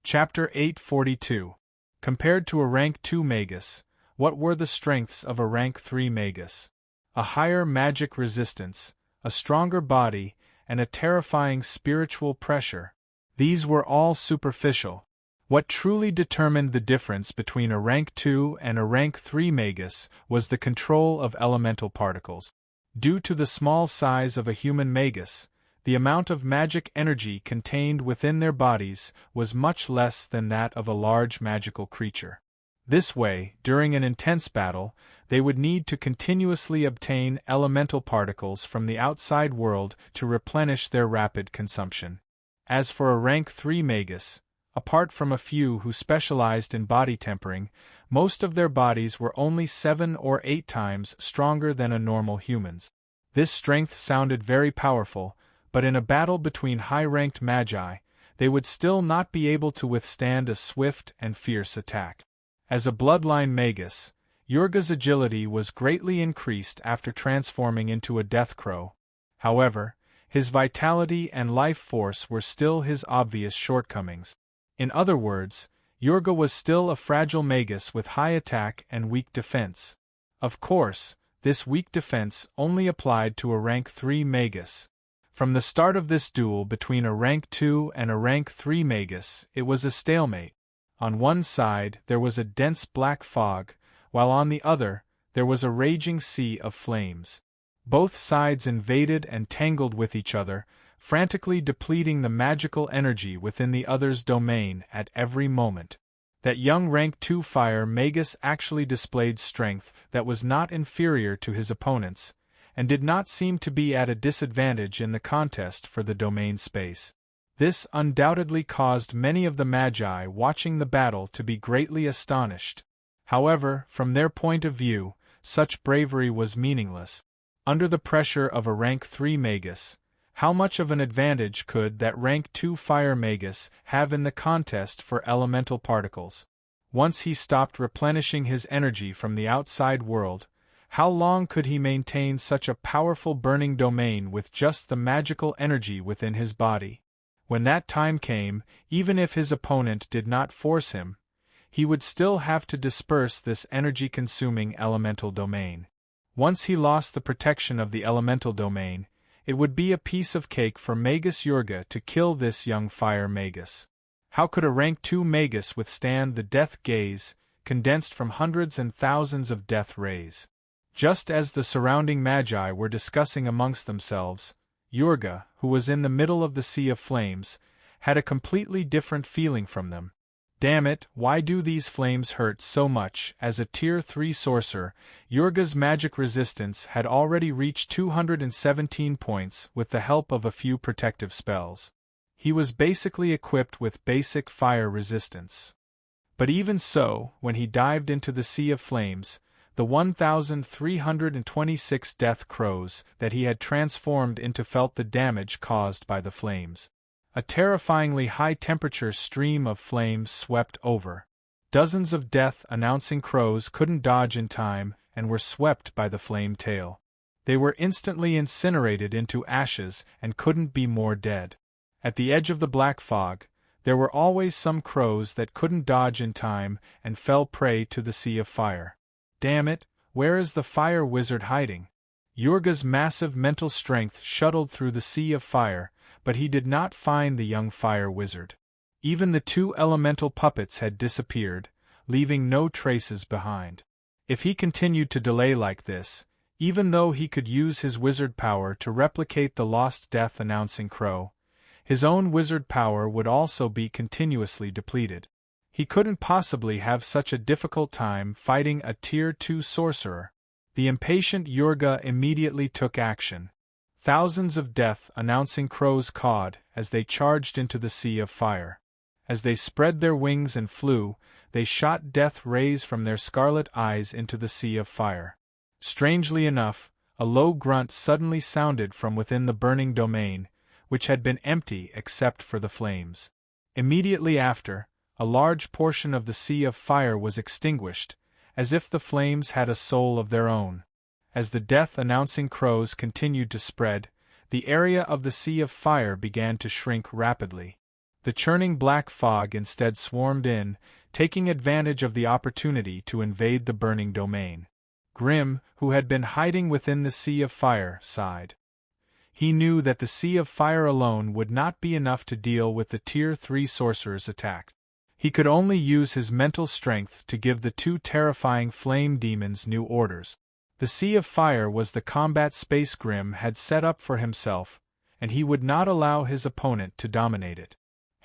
Chapter 842. Compared to a Rank 2 Magus, what were the strengths of a Rank 3 Magus? A higher magic resistance, a stronger body, and a terrifying spiritual pressure. These were all superficial. What truly determined the difference between a Rank 2 and a Rank 3 Magus was the control of elemental particles. Due to the small size of a human Magus, the amount of magic energy contained within their bodies was much less than that of a large magical creature. This way, during an intense battle, they would need to continuously obtain elemental particles from the outside world to replenish their rapid consumption. As for a Rank 3 Magus, apart from a few who specialized in body tempering, most of their bodies were only 7 or 8 times stronger than a normal human's. This strength sounded very powerful, but in a battle between high-ranked magi, they would still not be able to withstand a swift and fierce attack. As a bloodline Magus, Yurga's agility was greatly increased after transforming into a death crow. However, his vitality and life force were still his obvious shortcomings. In other words, Yurga was still a fragile Magus with high attack and weak defense. Of course, this weak defense only applied to a Rank 3 Magus. From the start of this duel between a Rank 2 and a Rank 3 Magus, it was a stalemate. On one side there was a dense black fog, while on the other there was a raging sea of flames. Both sides invaded and tangled with each other, frantically depleting the magical energy within the other's domain at every moment. That young Rank 2 Fire Magus actually displayed strength that was not inferior to his opponents, and did not seem to be at a disadvantage in the contest for the domain space. This undoubtedly caused many of the Magi watching the battle to be greatly astonished. However, from their point of view, such bravery was meaningless. Under the pressure of a Rank 3 Magus, how much of an advantage could that Rank 2 Fire Magus have in the contest for elemental particles? Once he stopped replenishing his energy from the outside world, how long could he maintain such a powerful burning domain with just the magical energy within his body? When that time came, even if his opponent did not force him, he would still have to disperse this energy-consuming elemental domain. Once he lost the protection of the elemental domain, it would be a piece of cake for Magus Yurga to kill this young Fire Magus. How could a Rank 2 Magus withstand the death gaze, condensed from hundreds and thousands of death rays? Just as the surrounding Magi were discussing amongst themselves, Yurga, who was in the middle of the sea of flames, had a completely different feeling from them. Damn it, why do these flames hurt so much? As a Tier 3 sorcerer, Yurga's magic resistance had already reached 217 points with the help of a few protective spells. He was basically equipped with basic fire resistance. But even so, when he dived into the sea of flames, the 1,326 death crows that he had transformed into felt the damage caused by the flames. A terrifyingly high-temperature stream of flames swept over. Dozens of death-announcing crows couldn't dodge in time and were swept by the flame tail. They were instantly incinerated into ashes and couldn't be more dead. At the edge of the black fog, there were always some crows that couldn't dodge in time and fell prey to the sea of fire. Damn it, where is the fire wizard hiding? Yurga's massive mental strength shuttled through the sea of fire, but he did not find the young fire wizard. Even the 2 elemental puppets had disappeared, leaving no traces behind. If he continued to delay like this, even though he could use his wizard power to replicate the lost death-announcing crow, his own wizard power would also be continuously depleted. He couldn't possibly have such a difficult time fighting a Tier 2 sorcerer. The impatient Yurga immediately took action. Thousands of death-announcing crows cawed as they charged into the sea of fire. As they spread their wings and flew, they shot death rays from their scarlet eyes into the sea of fire. Strangely enough, a low grunt suddenly sounded from within the burning domain, which had been empty except for the flames. Immediately after, a large portion of the sea of fire was extinguished, as if the flames had a soul of their own. As the death-announcing crows continued to spread, the area of the sea of fire began to shrink rapidly. The churning black fog instead swarmed in, taking advantage of the opportunity to invade the burning domain. Grimm, who had been hiding within the sea of fire, sighed. He knew that the sea of fire alone would not be enough to deal with the Tier 3 sorcerer's attack. He could only use his mental strength to give the two terrifying flame demons new orders. The Sea of Fire was the combat space Grimm had set up for himself, and he would not allow his opponent to dominate it.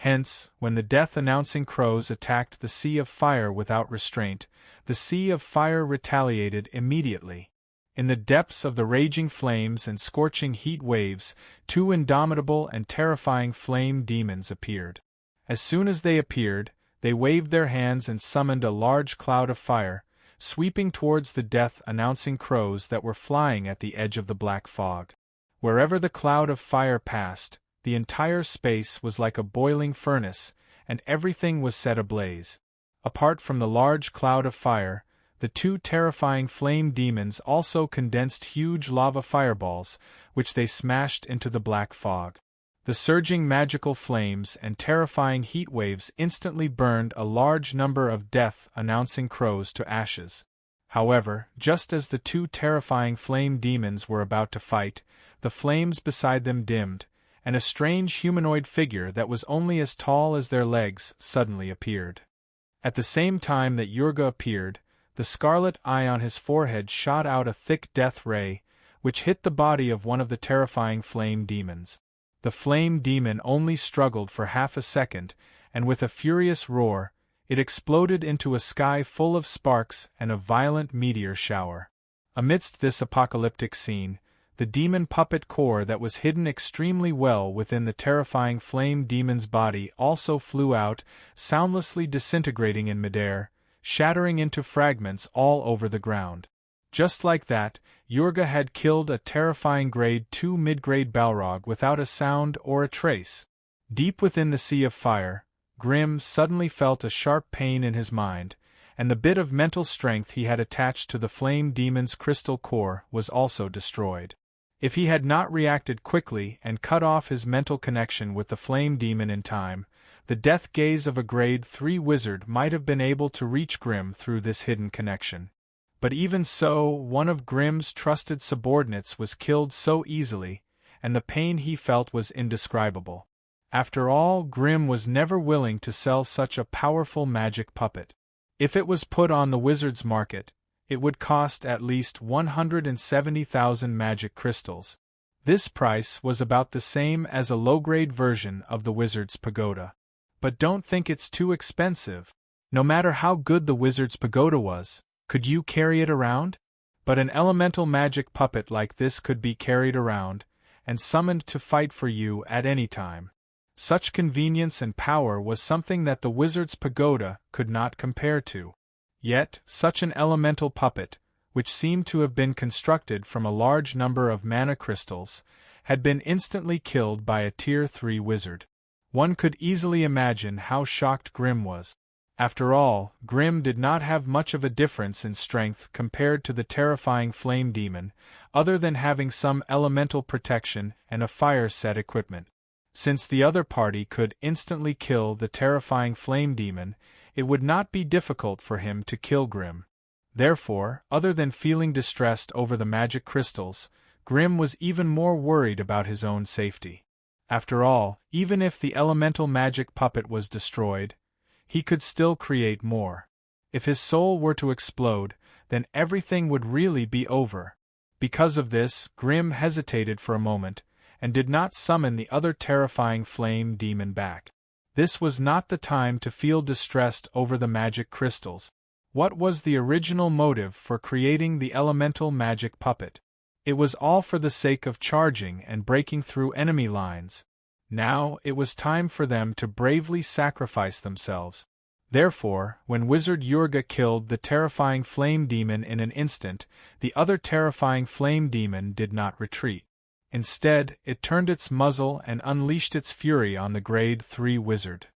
Hence, when the death-announcing crows attacked the Sea of Fire without restraint, the Sea of Fire retaliated immediately. In the depths of the raging flames and scorching heat waves, two indomitable and terrifying flame demons appeared. As soon as they appeared, they waved their hands and summoned a large cloud of fire, sweeping towards the death-announcing crows that were flying at the edge of the black fog. Wherever the cloud of fire passed, the entire space was like a boiling furnace, and everything was set ablaze. Apart from the large cloud of fire, the two terrifying flame demons also condensed huge lava fireballs, which they smashed into the black fog. The surging magical flames and terrifying heat waves instantly burned a large number of death-announcing crows to ashes. However, just as the two terrifying flame demons were about to fight, the flames beside them dimmed, and a strange humanoid figure that was only as tall as their legs suddenly appeared. At the same time that Yurga appeared, the scarlet eye on his forehead shot out a thick death ray, which hit the body of one of the terrifying flame demons. The flame demon only struggled for half a second, and with a furious roar, it exploded into a sky full of sparks and a violent meteor shower. Amidst this apocalyptic scene, the demon puppet core that was hidden extremely well within the terrifying flame demon's body also flew out, soundlessly disintegrating in midair, shattering into fragments all over the ground. Just like that, Yurga had killed a terrifying Grade 2 mid-grade Balrog without a sound or a trace. Deep within the Sea of Fire, Grimm suddenly felt a sharp pain in his mind, and the bit of mental strength he had attached to the flame demon's crystal core was also destroyed. If he had not reacted quickly and cut off his mental connection with the flame demon in time, the death gaze of a Grade 3 wizard might have been able to reach Grimm through this hidden connection. But even so, one of Grimm's trusted subordinates was killed so easily, and the pain he felt was indescribable. After all, Grimm was never willing to sell such a powerful magic puppet. If it was put on the wizard's market, it would cost at least 170,000 magic crystals. This price was about the same as a low-grade version of the wizard's pagoda. But don't think it's too expensive. No matter how good the wizard's pagoda was, could you carry it around? But an elemental magic puppet like this could be carried around, and summoned to fight for you at any time. Such convenience and power was something that the wizard's pagoda could not compare to. Yet, such an elemental puppet, which seemed to have been constructed from a large number of mana crystals, had been instantly killed by a Tier 3 wizard. One could easily imagine how shocked Grimm was. After all, Grimm did not have much of a difference in strength compared to the terrifying flame demon, other than having some elemental protection and a fire-set equipment. Since the other party could instantly kill the terrifying flame demon, it would not be difficult for him to kill Grimm. Therefore, other than feeling distressed over the magic crystals, Grimm was even more worried about his own safety. After all, even if the elemental magic puppet was destroyed, he could still create more. If his soul were to explode, then everything would really be over. Because of this, Grimm hesitated for a moment, and did not summon the other terrifying flame demon back. This was not the time to feel distressed over the magic crystals. What was the original motive for creating the elemental magic puppet? It was all for the sake of charging and breaking through enemy lines. Now it was time for them to bravely sacrifice themselves. Therefore, when Wizard Yurga killed the terrifying flame demon in an instant, the other terrifying flame demon did not retreat. Instead, it turned its muzzle and unleashed its fury on the Grade 3 wizard.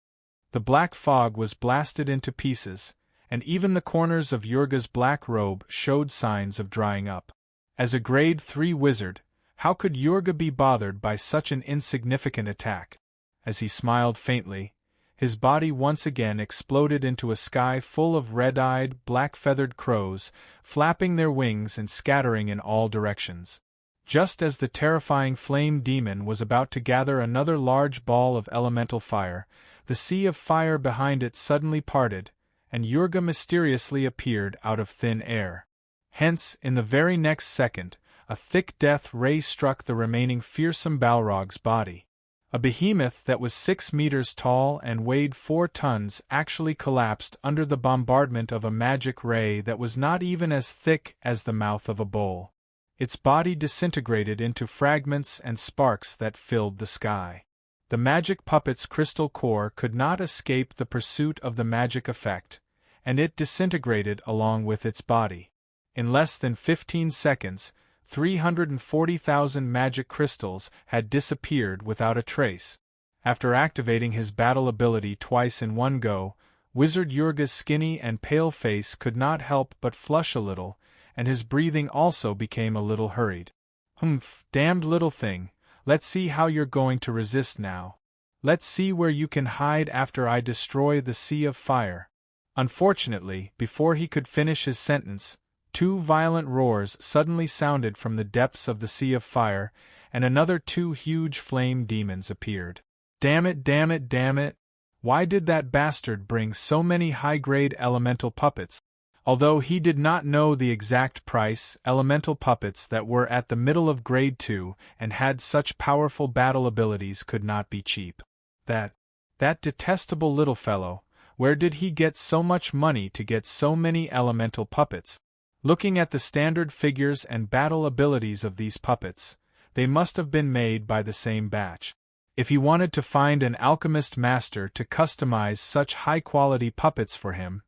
The black fog was blasted into pieces, and even the corners of Yurga's black robe showed signs of drying up. As a Grade 3 wizard, how could Yurga be bothered by such an insignificant attack? As he smiled faintly, his body once again exploded into a sky full of red-eyed, black-feathered crows, flapping their wings and scattering in all directions. Just as the terrifying flame demon was about to gather another large ball of elemental fire, the sea of fire behind it suddenly parted, and Yurga mysteriously appeared out of thin air. Hence, in the very next second, a thick death ray struck the remaining fearsome Balrog's body. A behemoth that was 6 meters tall and weighed 4 tons actually collapsed under the bombardment of a magic ray that was not even as thick as the mouth of a bowl. Its body disintegrated into fragments and sparks that filled the sky. The magic puppet's crystal core could not escape the pursuit of the magic effect, and it disintegrated along with its body. In less than 15 seconds, 340,000 magic crystals had disappeared without a trace. After activating his battle ability twice in one go, Wizard Yurga's skinny and pale face could not help but flush a little, and his breathing also became a little hurried. "Humph, damned little thing, let's see how you're going to resist now. Let's see where you can hide after I destroy the Sea of Fire." Unfortunately, before he could finish his sentence, 2 violent roars suddenly sounded from the depths of the Sea of Fire, and another 2 huge flame demons appeared. Damn it, damn it, damn it! Why did that bastard bring so many high-grade elemental puppets? Although he did not know the exact price, elemental puppets that were at the middle of Grade 2 and had such powerful battle abilities could not be cheap. That detestable little fellow, where did he get so much money to get so many elemental puppets? Looking at the standard figures and battle abilities of these puppets, they must have been made by the same batch. If he wanted to find an alchemist master to customize such high-quality puppets for him,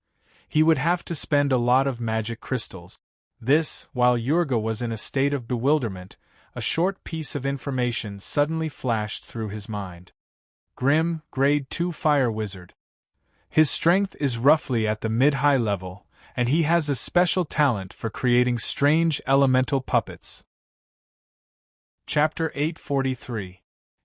he would have to spend a lot of magic crystals. This, while Yurga was in a state of bewilderment, a short piece of information suddenly flashed through his mind. Grim, Grade 2 Fire Wizard. His strength is roughly at the mid-high level, and he has a special talent for creating strange elemental puppets. Chapter 843.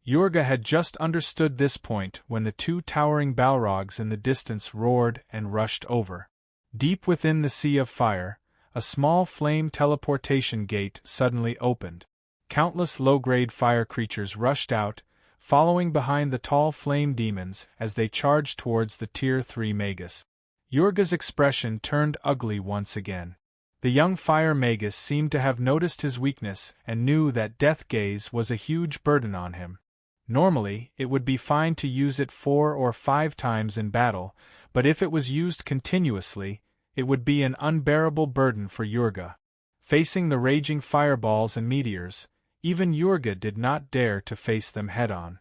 Yurga had just understood this point when the 2 towering Balrogs in the distance roared and rushed over. Deep within the Sea of Fire, a small flame teleportation gate suddenly opened. Countless low-grade fire creatures rushed out, following behind the tall flame demons as they charged towards the Tier 3 Magus. Yurga's expression turned ugly once again. The young fire magus seemed to have noticed his weakness and knew that Death Gaze was a huge burden on him. Normally, it would be fine to use it 4 or 5 times in battle, but if it was used continuously, it would be an unbearable burden for Yurga. Facing the raging fireballs and meteors, even Yurga did not dare to face them head-on.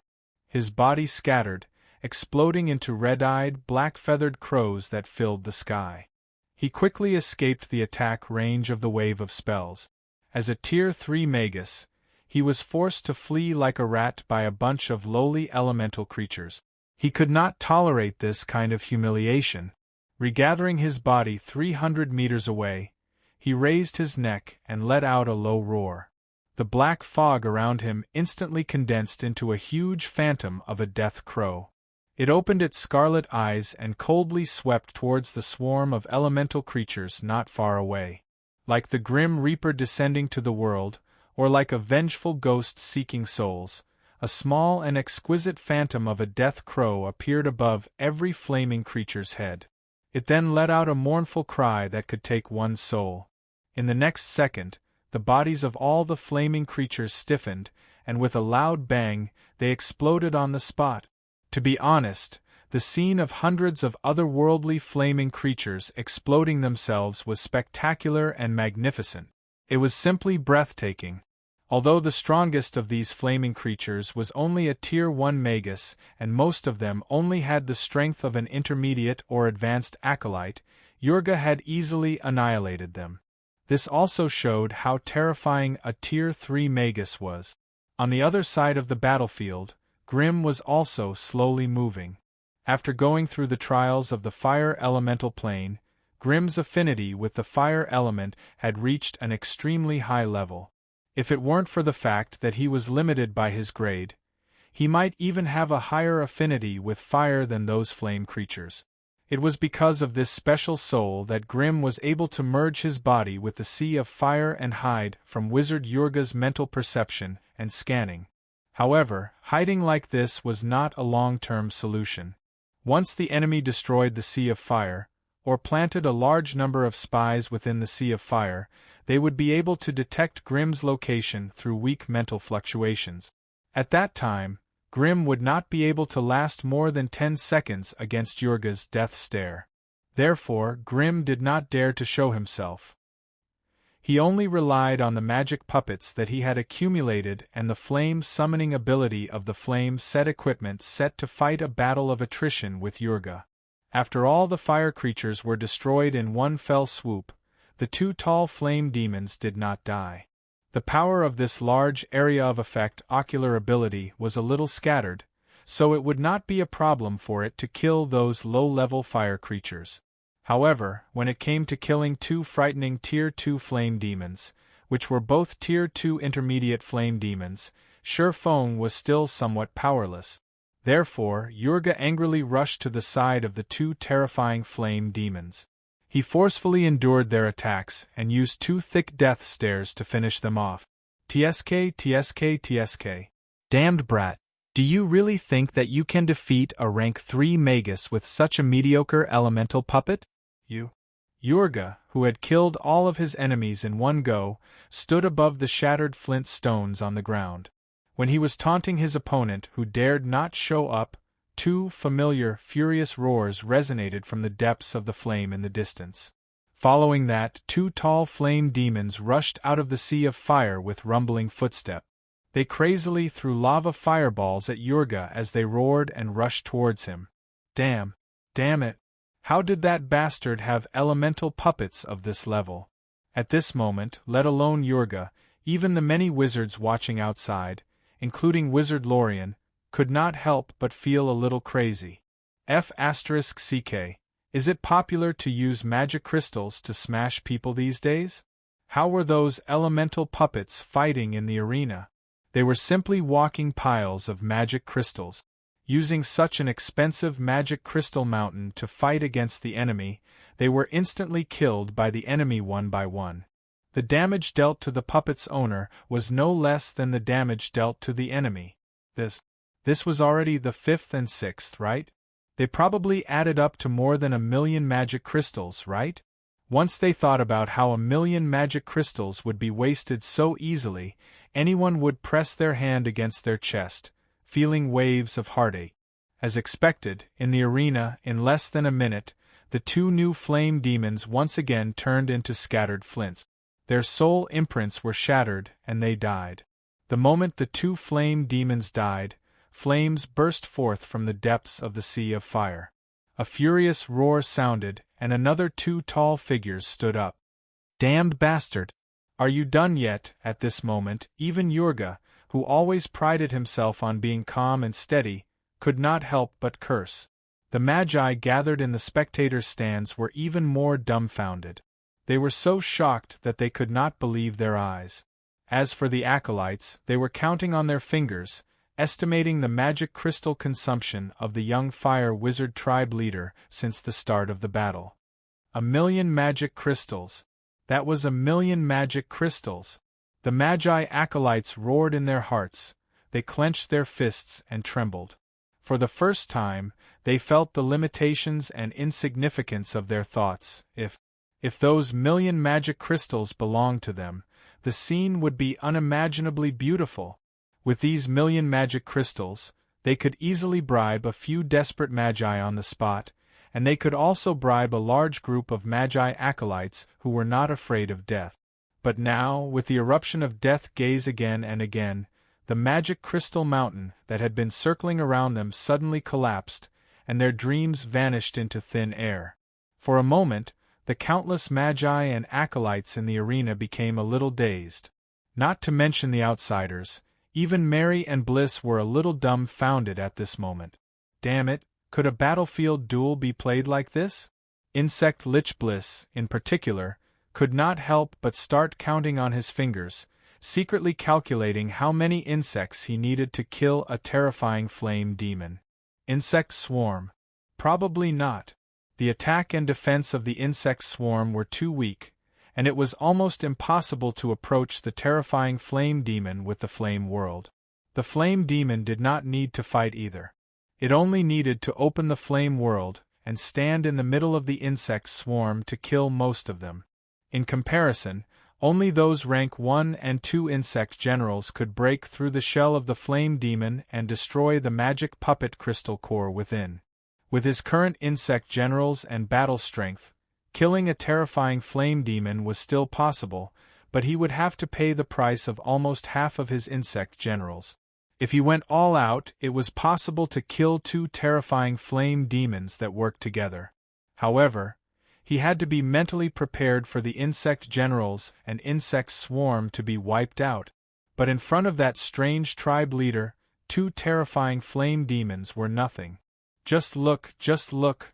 His body scattered, exploding into red-eyed, black-feathered crows that filled the sky. He quickly escaped the attack range of the wave of spells. As a Tier 3 Magus, he was forced to flee like a rat by a bunch of lowly elemental creatures. He could not tolerate this kind of humiliation. Regathering his body 300 meters away, he raised his neck and let out a low roar. The black fog around him instantly condensed into a huge phantom of a death crow. It opened its scarlet eyes and coldly swept towards the swarm of elemental creatures not far away. Like the grim reaper descending to the world, or like a vengeful ghost seeking souls, a small and exquisite phantom of a death crow appeared above every flaming creature's head. It then let out a mournful cry that could take one's soul. In the next second, the bodies of all the flaming creatures stiffened, and with a loud bang, they exploded on the spot. To be honest, the scene of hundreds of otherworldly flaming creatures exploding themselves was spectacular and magnificent. It was simply breathtaking. Although the strongest of these flaming creatures was only a Tier 1 Magus, and most of them only had the strength of an intermediate or advanced acolyte, Yurga had easily annihilated them. This also showed how terrifying a Tier 3 Magus was. On the other side of the battlefield, Grim was also slowly moving. After going through the trials of the fire elemental plane, Grim's affinity with the fire element had reached an extremely high level. If it weren't for the fact that he was limited by his grade, He might even have a higher affinity with fire than those flame creatures. It was because of this special soul that Grimm was able to merge his body with the sea of fire and hide from Wizard Yurga's mental perception and scanning. However, hiding like this was not a long-term solution. Once the enemy destroyed the sea of fire, or planted a large number of spies within the sea of fire, they would be able to detect Grimm's location through weak mental fluctuations. At that time, Grimm would not be able to last more than 10 seconds against Yurga's death stare. Therefore, Grimm did not dare to show himself. He only relied on the magic puppets that he had accumulated and the flame-summoning ability of the flame-set equipment set to fight a battle of attrition with Yurga. After all the fire creatures were destroyed in one fell swoop, the two tall flame demons did not die. The power of this large area of effect ocular ability was a little scattered, so it would not be a problem for it to kill those low-level fire creatures. However, when it came to killing two frightening Tier 2 flame demons, which were both Tier 2 intermediate flame demons, Feng was still somewhat powerless. Therefore, Yurga angrily rushed to the side of the two terrifying flame demons. He forcefully endured their attacks and used two thick death stares to finish them off. TSK, TSK, TSK. Damned brat. Do you really think that you can defeat a rank 3 magus with such a mediocre elemental puppet? Yurga, who had killed all of his enemies in one go, stood above the shattered flint stones on the ground. When he was taunting his opponent who dared not show up, two familiar, furious roars resonated from the depths of the flame in the distance. Following that, two tall flame demons rushed out of the sea of fire with rumbling footstep. They crazily threw lava fireballs at Yurga as they roared and rushed towards him. Damn it! How did that bastard have elemental puppets of this level? At this moment, let alone Yurga, even the many wizards watching outside, including Wizard Lorien, could not help but feel a little crazy. F***CK. Is it popular to use magic crystals to smash people these days? How were those elemental puppets fighting in the arena? They were simply walking piles of magic crystals. Using such an expensive magic crystal mountain to fight against the enemy, they were instantly killed by the enemy one by one. The damage dealt to the puppet's owner was no less than the damage dealt to the enemy. This was already the 5th and 6th, right? They probably added up to more than 1,000,000 magic crystals, right? Once they thought about how 1,000,000 magic crystals would be wasted so easily, anyone would press their hand against their chest, feeling waves of heartache. As expected, in the arena, in less than a minute, the two new flame demons once again turned into scattered flints. Their soul imprints were shattered, and they died. The moment the two flame demons died, flames burst forth from the depths of the sea of fire. A furious roar sounded, and another two tall figures stood up. Damned bastard! Are you done yet? At this moment, even Yurga, who always prided himself on being calm and steady, could not help but curse. The magi gathered in the spectators' stands were even more dumbfounded. They were so shocked that they could not believe their eyes. As for the acolytes, they were counting on their fingers, estimating the magic crystal consumption of the young fire wizard tribe leader since the start of the battle. 1,000,000 magic crystals. That was 1,000,000 magic crystals. The magi acolytes roared in their hearts, they clenched their fists and trembled. For the first time, they felt the limitations and insignificance of their thoughts. If those 1,000,000 magic crystals belonged to them, the scene would be unimaginably beautiful. With these 1,000,000 magic crystals, they could easily bribe a few desperate magi on the spot, and they could also bribe a large group of magi acolytes who were not afraid of death. But now, with the eruption of death gaze again and again, the magic crystal mountain that had been circling around them suddenly collapsed, and their dreams vanished into thin air. For a moment, the countless magi and acolytes in the arena became a little dazed. Not to mention the outsiders, even Mary and Bliss were a little dumbfounded at this moment. Damn it, could a battlefield duel be played like this? Insect Lich Bliss, in particular, could not help but start counting on his fingers, secretly calculating how many insects he needed to kill a terrifying flame demon. Insect swarm? Probably not. The attack and defense of the insect swarm were too weak, and it was almost impossible to approach the terrifying flame demon with the flame world. The flame demon did not need to fight either. It only needed to open the flame world and stand in the middle of the insect swarm to kill most of them. In comparison, only those rank 1 and 2 insect generals could break through the shell of the flame demon and destroy the magic puppet crystal core within. With his current insect generals and battle strength, killing a terrifying flame demon was still possible, but he would have to pay the price of almost half of his insect generals. If he went all out, it was possible to kill 2 terrifying flame demons that worked together. However, he had to be mentally prepared for the insect generals and insect swarm to be wiped out. But in front of that strange tribe leader, 2 terrifying flame demons were nothing. Just look, just look.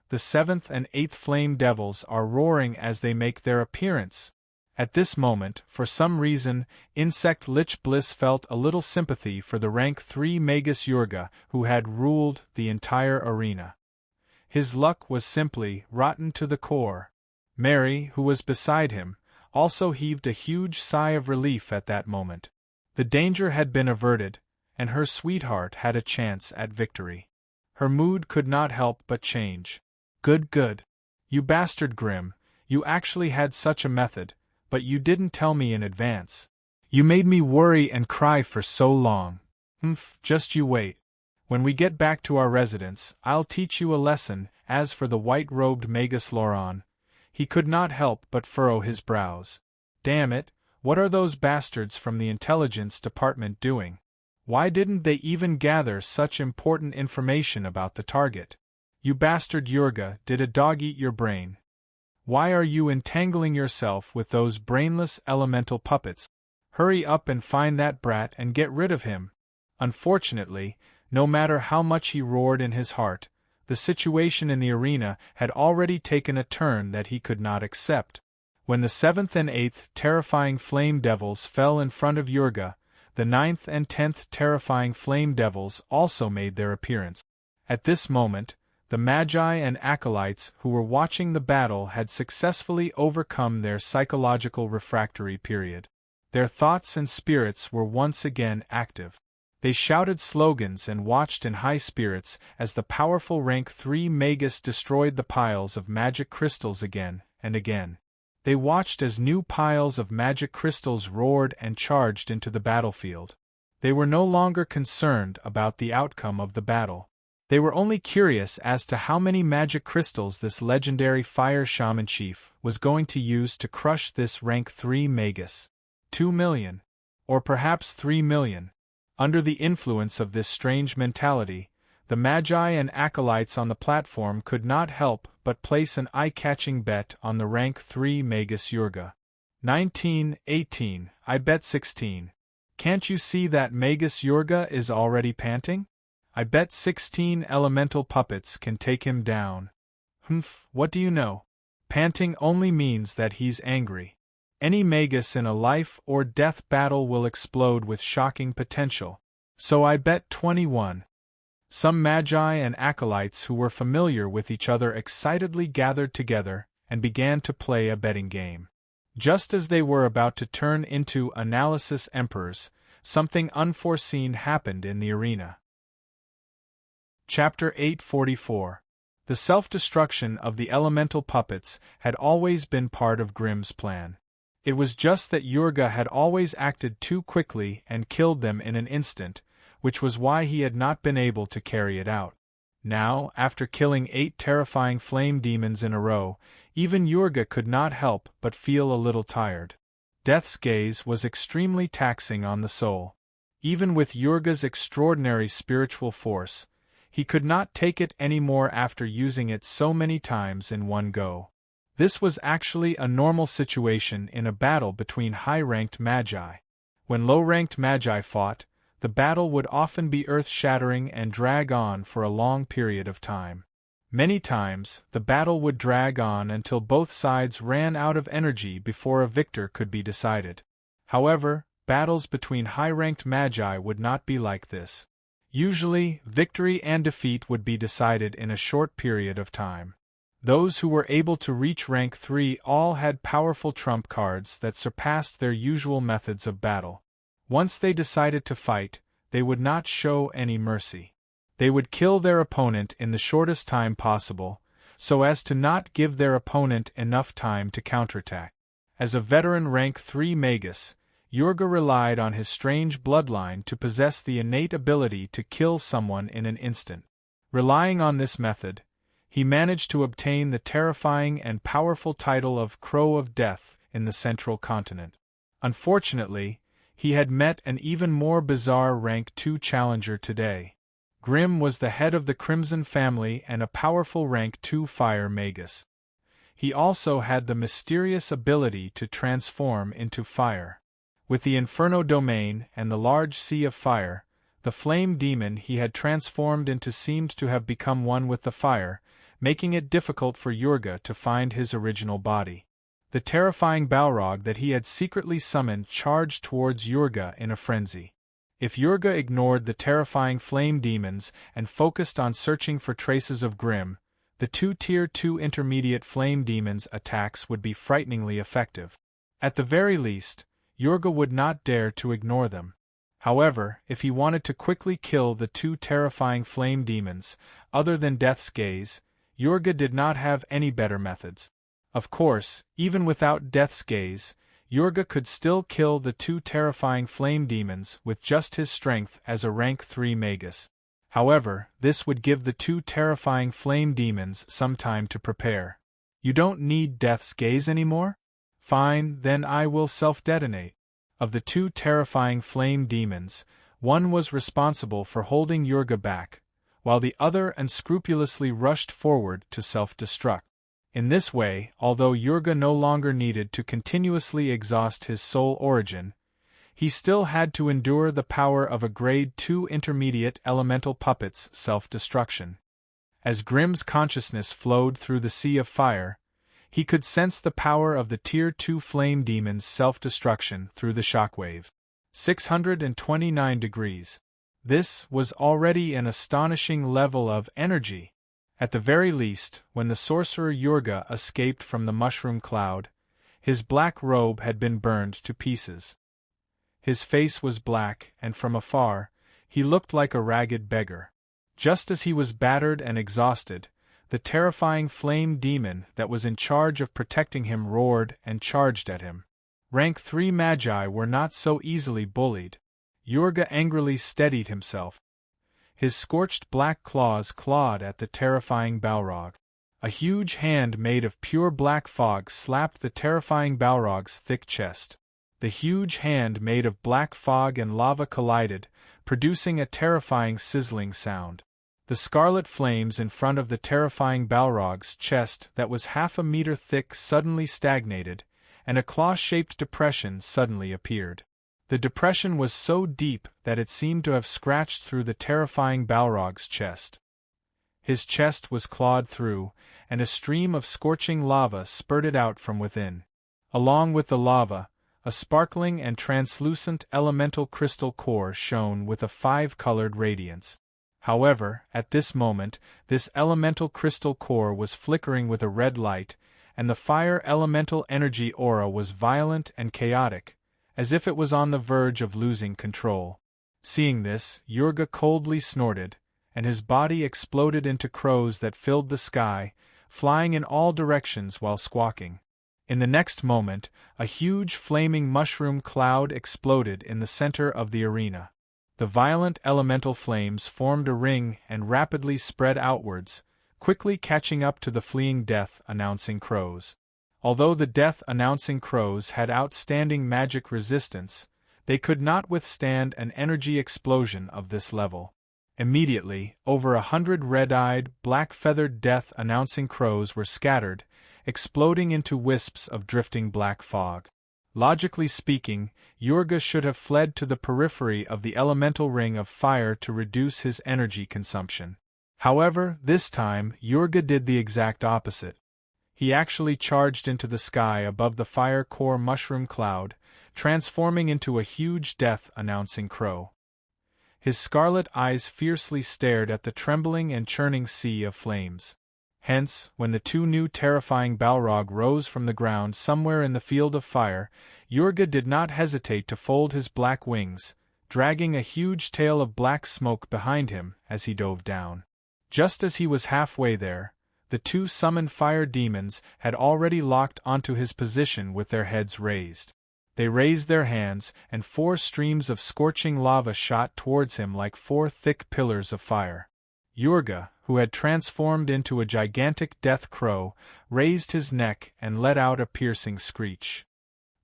The 7th and 8th flame devils are roaring as they make their appearance. At this moment, for some reason, Insect Lich Bliss felt a little sympathy for the rank 3 Magus Yurga who had ruled the entire arena. His luck was simply rotten to the core. Mary, who was beside him, also heaved a huge sigh of relief at that moment. The danger had been averted, and her sweetheart had a chance at victory. Her mood could not help but change. Good, good. You bastard Grim, you actually had such a method, but you didn't tell me in advance. You made me worry and cry for so long. Just you wait. When we get back to our residence, I'll teach you a lesson. As for the white-robed Magus Loran, he could not help but furrow his brows. Damn it, what are those bastards from the intelligence department doing? Why didn't they even gather such important information about the target? You bastard Yurga, did a dog eat your brain? Why are you entangling yourself with those brainless elemental puppets? Hurry up and find that brat and get rid of him. Unfortunately, no matter how much he roared in his heart, the situation in the arena had already taken a turn that he could not accept. When the 7th and 8th terrifying flame devils fell in front of Yurga, the 9th and 10th terrifying flame devils also made their appearance. At this moment, the Magi and Acolytes who were watching the battle had successfully overcome their psychological refractory period. Their thoughts and spirits were once again active. They shouted slogans and watched in high spirits as the powerful rank 3 Magus destroyed the piles of magic crystals again and again. They watched as new piles of magic crystals roared and charged into the battlefield. They were no longer concerned about the outcome of the battle. They were only curious as to how many magic crystals this legendary fire shaman chief was going to use to crush this rank 3 Magus. 2 million. Or perhaps 3 million. Under the influence of this strange mentality, the Magi and Acolytes on the platform could not help but place an eye-catching bet on the rank 3 Magus Yurga. 19, 18, I bet 16. Can't you see that Magus Yurga is already panting? I bet 16 elemental puppets can take him down. What do you know? Panting only means that he's angry. Any Magus in a life-or-death battle will explode with shocking potential. So I bet 21. Some Magi and Acolytes who were familiar with each other excitedly gathered together and began to play a betting game. Just as they were about to turn into analysis emperors, something unforeseen happened in the arena. Chapter 844. The self-destruction of the elemental puppets had always been part of Grimm's plan. It was just that Yurga had always acted too quickly and killed them in an instant, which was why he had not been able to carry it out. Now, after killing 8 terrifying flame demons in a row, even Yurga could not help but feel a little tired. Death's gaze was extremely taxing on the soul. Even with Yurga's extraordinary spiritual force, he could not take it anymore after using it so many times in one go. This was actually a normal situation in a battle between high-ranked Magi. When low-ranked Magi fought, the battle would often be earth-shattering and drag on for a long period of time. Many times, the battle would drag on until both sides ran out of energy before a victor could be decided. However, battles between high-ranked magi would not be like this. Usually, victory and defeat would be decided in a short period of time. Those who were able to reach rank 3 all had powerful trump cards that surpassed their usual methods of battle. Once they decided to fight, they would not show any mercy. They would kill their opponent in the shortest time possible, so as to not give their opponent enough time to counterattack. As a veteran rank 3 magus, Jurga relied on his strange bloodline to possess the innate ability to kill someone in an instant. Relying on this method, he managed to obtain the terrifying and powerful title of Crow of Death in the Central Continent. Unfortunately, he had met an even more bizarre rank 2 challenger today. Grim was the head of the Crimson family and a powerful rank 2 fire magus. He also had the mysterious ability to transform into fire. With the Inferno domain and the large sea of fire, the flame demon he had transformed into seemed to have become one with the fire, making it difficult for Jurga to find his original body. The terrifying Balrog that he had secretly summoned charged towards Jurga in a frenzy. If Jurga ignored the terrifying flame demons and focused on searching for traces of Grim, the 2 Tier 2 intermediate flame demons' attacks would be frighteningly effective. At the very least, Jurga would not dare to ignore them. However, if he wanted to quickly kill the 2 terrifying flame demons, other than Death's Gaze, Jurga did not have any better methods. Of course, even without Death's Gaze, Jurga could still kill the 2 terrifying flame demons with just his strength as a rank 3 magus. However, this would give the 2 terrifying flame demons some time to prepare. You don't need Death's Gaze anymore? Fine, then I will self-detonate. Of the 2 terrifying flame demons, one was responsible for holding Jurga back, while the other unscrupulously rushed forward to self-destruct. In this way, although Jurga no longer needed to continuously exhaust his soul origin, he still had to endure the power of a grade 2 intermediate elemental puppet's self-destruction. As Grim's consciousness flowed through the sea of fire, he could sense the power of the Tier 2 flame demon's self-destruction through the shockwave. 629 degrees. This was already an astonishing level of energy. At the very least, when the sorcerer Jurga escaped from the mushroom cloud, his black robe had been burned to pieces. His face was black, and from afar, he looked like a ragged beggar. Just as he was battered and exhausted, the terrifying flame demon that was in charge of protecting him roared and charged at him. Rank 3 magi were not so easily bullied. Jurga angrily steadied himself. His scorched black claws clawed at the terrifying Balrog. A huge hand made of pure black fog slapped the terrifying Balrog's thick chest. The huge hand made of black fog and lava collided, producing a terrifying sizzling sound. The scarlet flames in front of the terrifying Balrog's chest that was half a meter thick suddenly stagnated, and a claw-shaped depression suddenly appeared. The depression was so deep that it seemed to have scratched through the terrifying Balrog's chest. His chest was clawed through, and a stream of scorching lava spurted out from within. Along with the lava, a sparkling and translucent elemental crystal core shone with a 5-colored radiance. However, at this moment, this elemental crystal core was flickering with a red light, and the fire elemental energy aura was violent and chaotic, as if it was on the verge of losing control. Seeing this, Jurga coldly snorted, and his body exploded into crows that filled the sky, flying in all directions while squawking. In the next moment, a huge flaming mushroom cloud exploded in the center of the arena. The violent elemental flames formed a ring and rapidly spread outwards, quickly catching up to the fleeing death-announcing crows. Although the death-announcing crows had outstanding magic resistance, they could not withstand an energy explosion of this level. Immediately, over 100 red-eyed, black-feathered death-announcing crows were scattered, exploding into wisps of drifting black fog. Logically speaking, Jurga should have fled to the periphery of the elemental ring of fire to reduce his energy consumption. However, this time, Jurga did the exact opposite. He actually charged into the sky above the fire core mushroom cloud, transforming into a huge death-announcing crow. His scarlet eyes fiercely stared at the trembling and churning sea of flames. Hence, when the two new terrifying Balrog rose from the ground somewhere in the field of fire, Jurga did not hesitate to fold his black wings, dragging a huge tail of black smoke behind him as he dove down. Just as he was halfway there, the two summoned fire demons had already locked onto his position with their heads raised. They raised their hands, and 4 streams of scorching lava shot towards him like 4 thick pillars of fire. Jurga, who had transformed into a gigantic death crow, raised his neck and let out a piercing screech.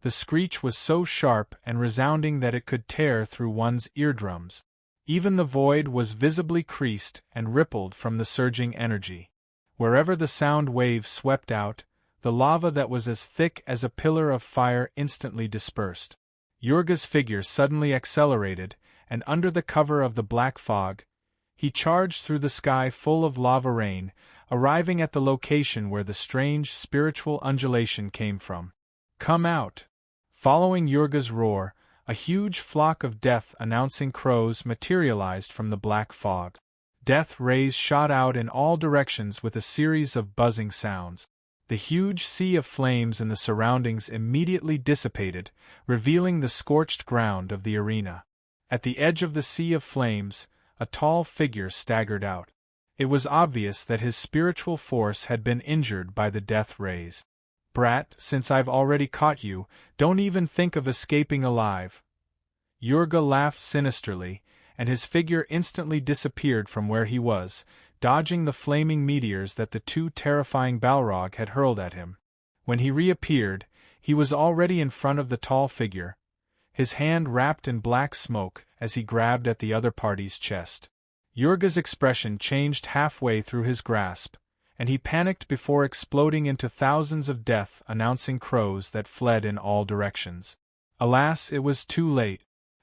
The screech was so sharp and resounding that it could tear through one's eardrums. Even the void was visibly creased and rippled from the surging energy. Wherever the sound wave swept out, the lava that was as thick as a pillar of fire instantly dispersed. Jurga's figure suddenly accelerated, and under the cover of the black fog, he charged through the sky full of lava rain, arriving at the location where the strange spiritual undulation came from. "Come out!" Following Jurga's roar, a huge flock of death-announcing crows materialized from the black fog. Death rays shot out in all directions with a series of buzzing sounds. The huge sea of flames in the surroundings immediately dissipated, revealing the scorched ground of the arena. At the edge of the sea of flames, a tall figure staggered out. It was obvious that his spiritual force had been injured by the death rays. "Brat, since I've already caught you, don't even think of escaping alive." Jurga laughed sinisterly, and his figure instantly disappeared from where he was, dodging the flaming meteors that the two terrifying Balrog had hurled at him. When he reappeared, he was already in front of the tall figure, his hand wrapped in black smoke as he grabbed at the other party's chest. Jurga's expression changed halfway through his grasp, and he panicked before exploding into thousands of death-announcing crows that fled in all directions. Alas, it was too late.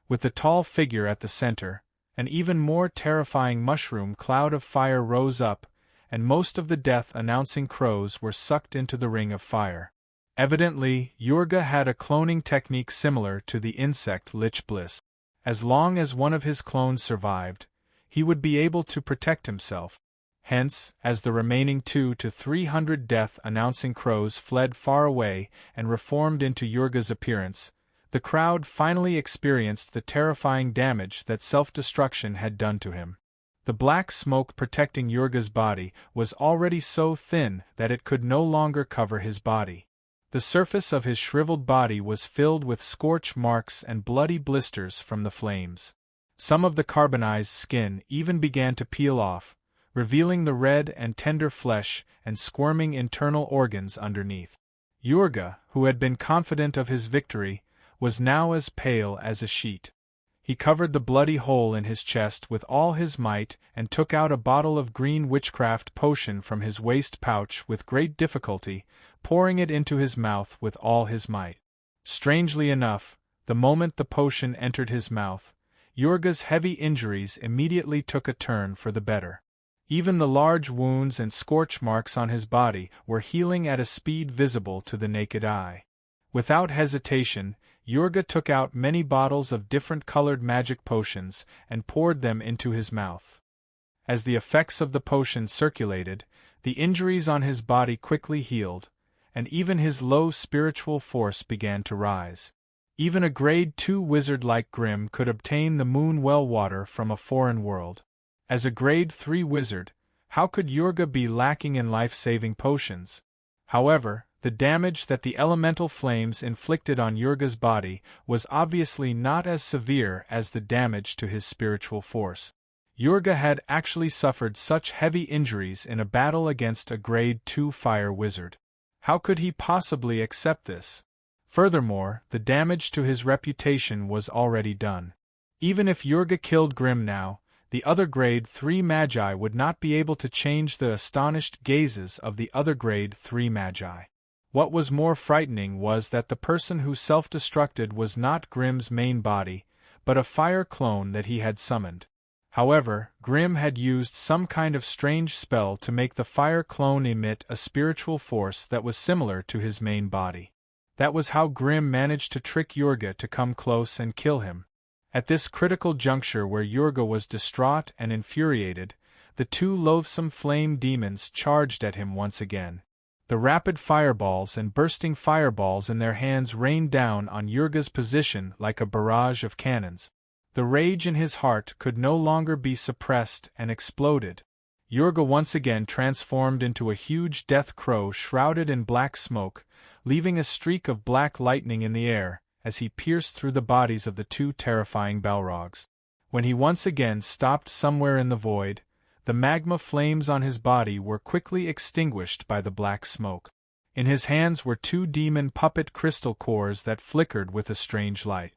With the tall figure at the center, an even more terrifying mushroom cloud of fire rose up, and most of the death-announcing crows were sucked into the ring of fire. Evidently, Jurga had a cloning technique similar to the insect Lich Bliss. As long as one of his clones survived, he would be able to protect himself. Hence, as the remaining 200 to 300 death-announcing crows fled far away and reformed into Jurga's appearance, the crowd finally experienced the terrifying damage that self-destruction had done to him. The black smoke protecting Jurga's body was already so thin that it could no longer cover his body. The surface of his shriveled body was filled with scorch marks and bloody blisters from the flames. Some of the carbonized skin even began to peel off, revealing the red and tender flesh and squirming internal organs underneath. Jurga, who had been confident of his victory, was now as pale as a sheet. He covered the bloody hole in his chest with all his might and took out a bottle of green witchcraft potion from his waist pouch with great difficulty, pouring it into his mouth with all his might. Strangely enough, the moment the potion entered his mouth, Jurga's heavy injuries immediately took a turn for the better. Even the large wounds and scorch marks on his body were healing at a speed visible to the naked eye. Without hesitation, Jurga took out many bottles of different colored magic potions and poured them into his mouth. As the effects of the potion circulated, the injuries on his body quickly healed, and even his low spiritual force began to rise. Even a grade 2 wizard like Grimm could obtain the moon well water from a foreign world. As a grade 3 wizard, how could Jurga be lacking in life-saving potions? However, the damage that the elemental flames inflicted on Jurga's body was obviously not as severe as the damage to his spiritual force. Jurga had actually suffered such heavy injuries in a battle against a grade 2 fire wizard. How could he possibly accept this? Furthermore, the damage to his reputation was already done. Even if Jurga killed Grimm now, the other grade 3 magi would not be able to change the astonished gazes of the other grade 3 magi. What was more frightening was that the person who self-destructed was not Grimm's main body, but a fire clone that he had summoned. However, Grimm had used some kind of strange spell to make the fire clone emit a spiritual force that was similar to his main body. That was how Grimm managed to trick Jurga to come close and kill him. At this critical juncture where Jurga was distraught and infuriated, the two loathsome flame demons charged at him once again. The rapid fireballs and bursting fireballs in their hands rained down on Jurga's position like a barrage of cannons. The rage in his heart could no longer be suppressed and exploded. Jurga once again transformed into a huge death crow shrouded in black smoke, leaving a streak of black lightning in the air as he pierced through the bodies of the two terrifying Balrogs. When he once again stopped somewhere in the void, the magma flames on his body were quickly extinguished by the black smoke. In his hands were two demon puppet crystal cores that flickered with a strange light.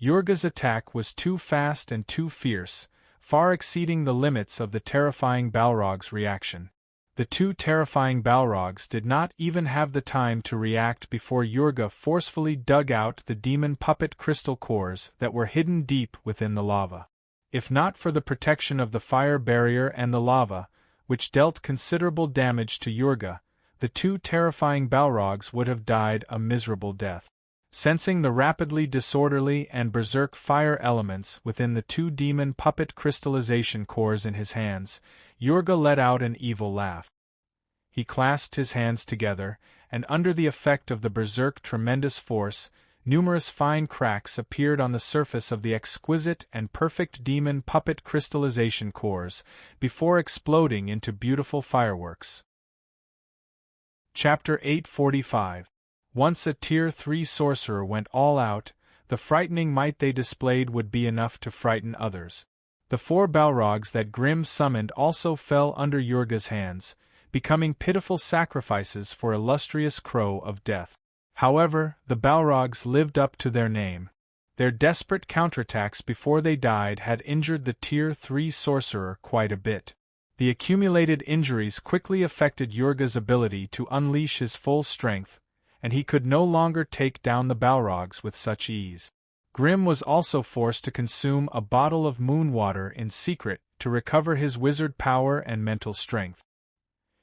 Jurga's attack was too fast and too fierce, far exceeding the limits of the terrifying Balrog's reaction. The two terrifying Balrogs did not even have the time to react before Jurga forcefully dug out the demon puppet crystal cores that were hidden deep within the lava. If not for the protection of the fire barrier and the lava, which dealt considerable damage to Jurga, the two terrifying Balrogs would have died a miserable death. Sensing the rapidly disorderly and berserk fire elements within the two demon puppet crystallization cores in his hands, Jurga let out an evil laugh. He clasped his hands together, and under the effect of the berserk tremendous force, numerous fine cracks appeared on the surface of the exquisite and perfect demon puppet crystallization cores, before exploding into beautiful fireworks. Chapter 845. Once a Tier 3 sorcerer went all out, the frightening might they displayed would be enough to frighten others. The four Balrogs that Grimm summoned also fell under Jurga's hands, becoming pitiful sacrifices for illustrious Crow of Death. However, the Balrogs lived up to their name. Their desperate counterattacks before they died had injured the Tier 3 sorcerer quite a bit. The accumulated injuries quickly affected Jurga's ability to unleash his full strength, and he could no longer take down the Balrogs with such ease. Grimm was also forced to consume a bottle of moon water in secret to recover his wizard power and mental strength.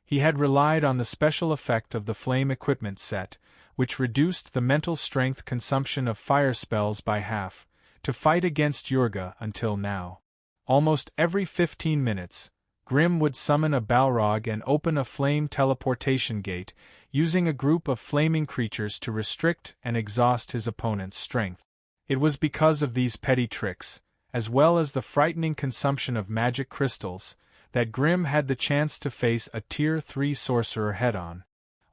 He had relied on the special effect of the flame equipment set, which reduced the mental strength consumption of fire spells by half, to fight against Jurga until now. Almost every 15 minutes, Grimm would summon a Balrog and open a flame teleportation gate, using a group of flaming creatures to restrict and exhaust his opponent's strength. It was because of these petty tricks, as well as the frightening consumption of magic crystals, that Grimm had the chance to face a Tier 3 sorcerer head-on.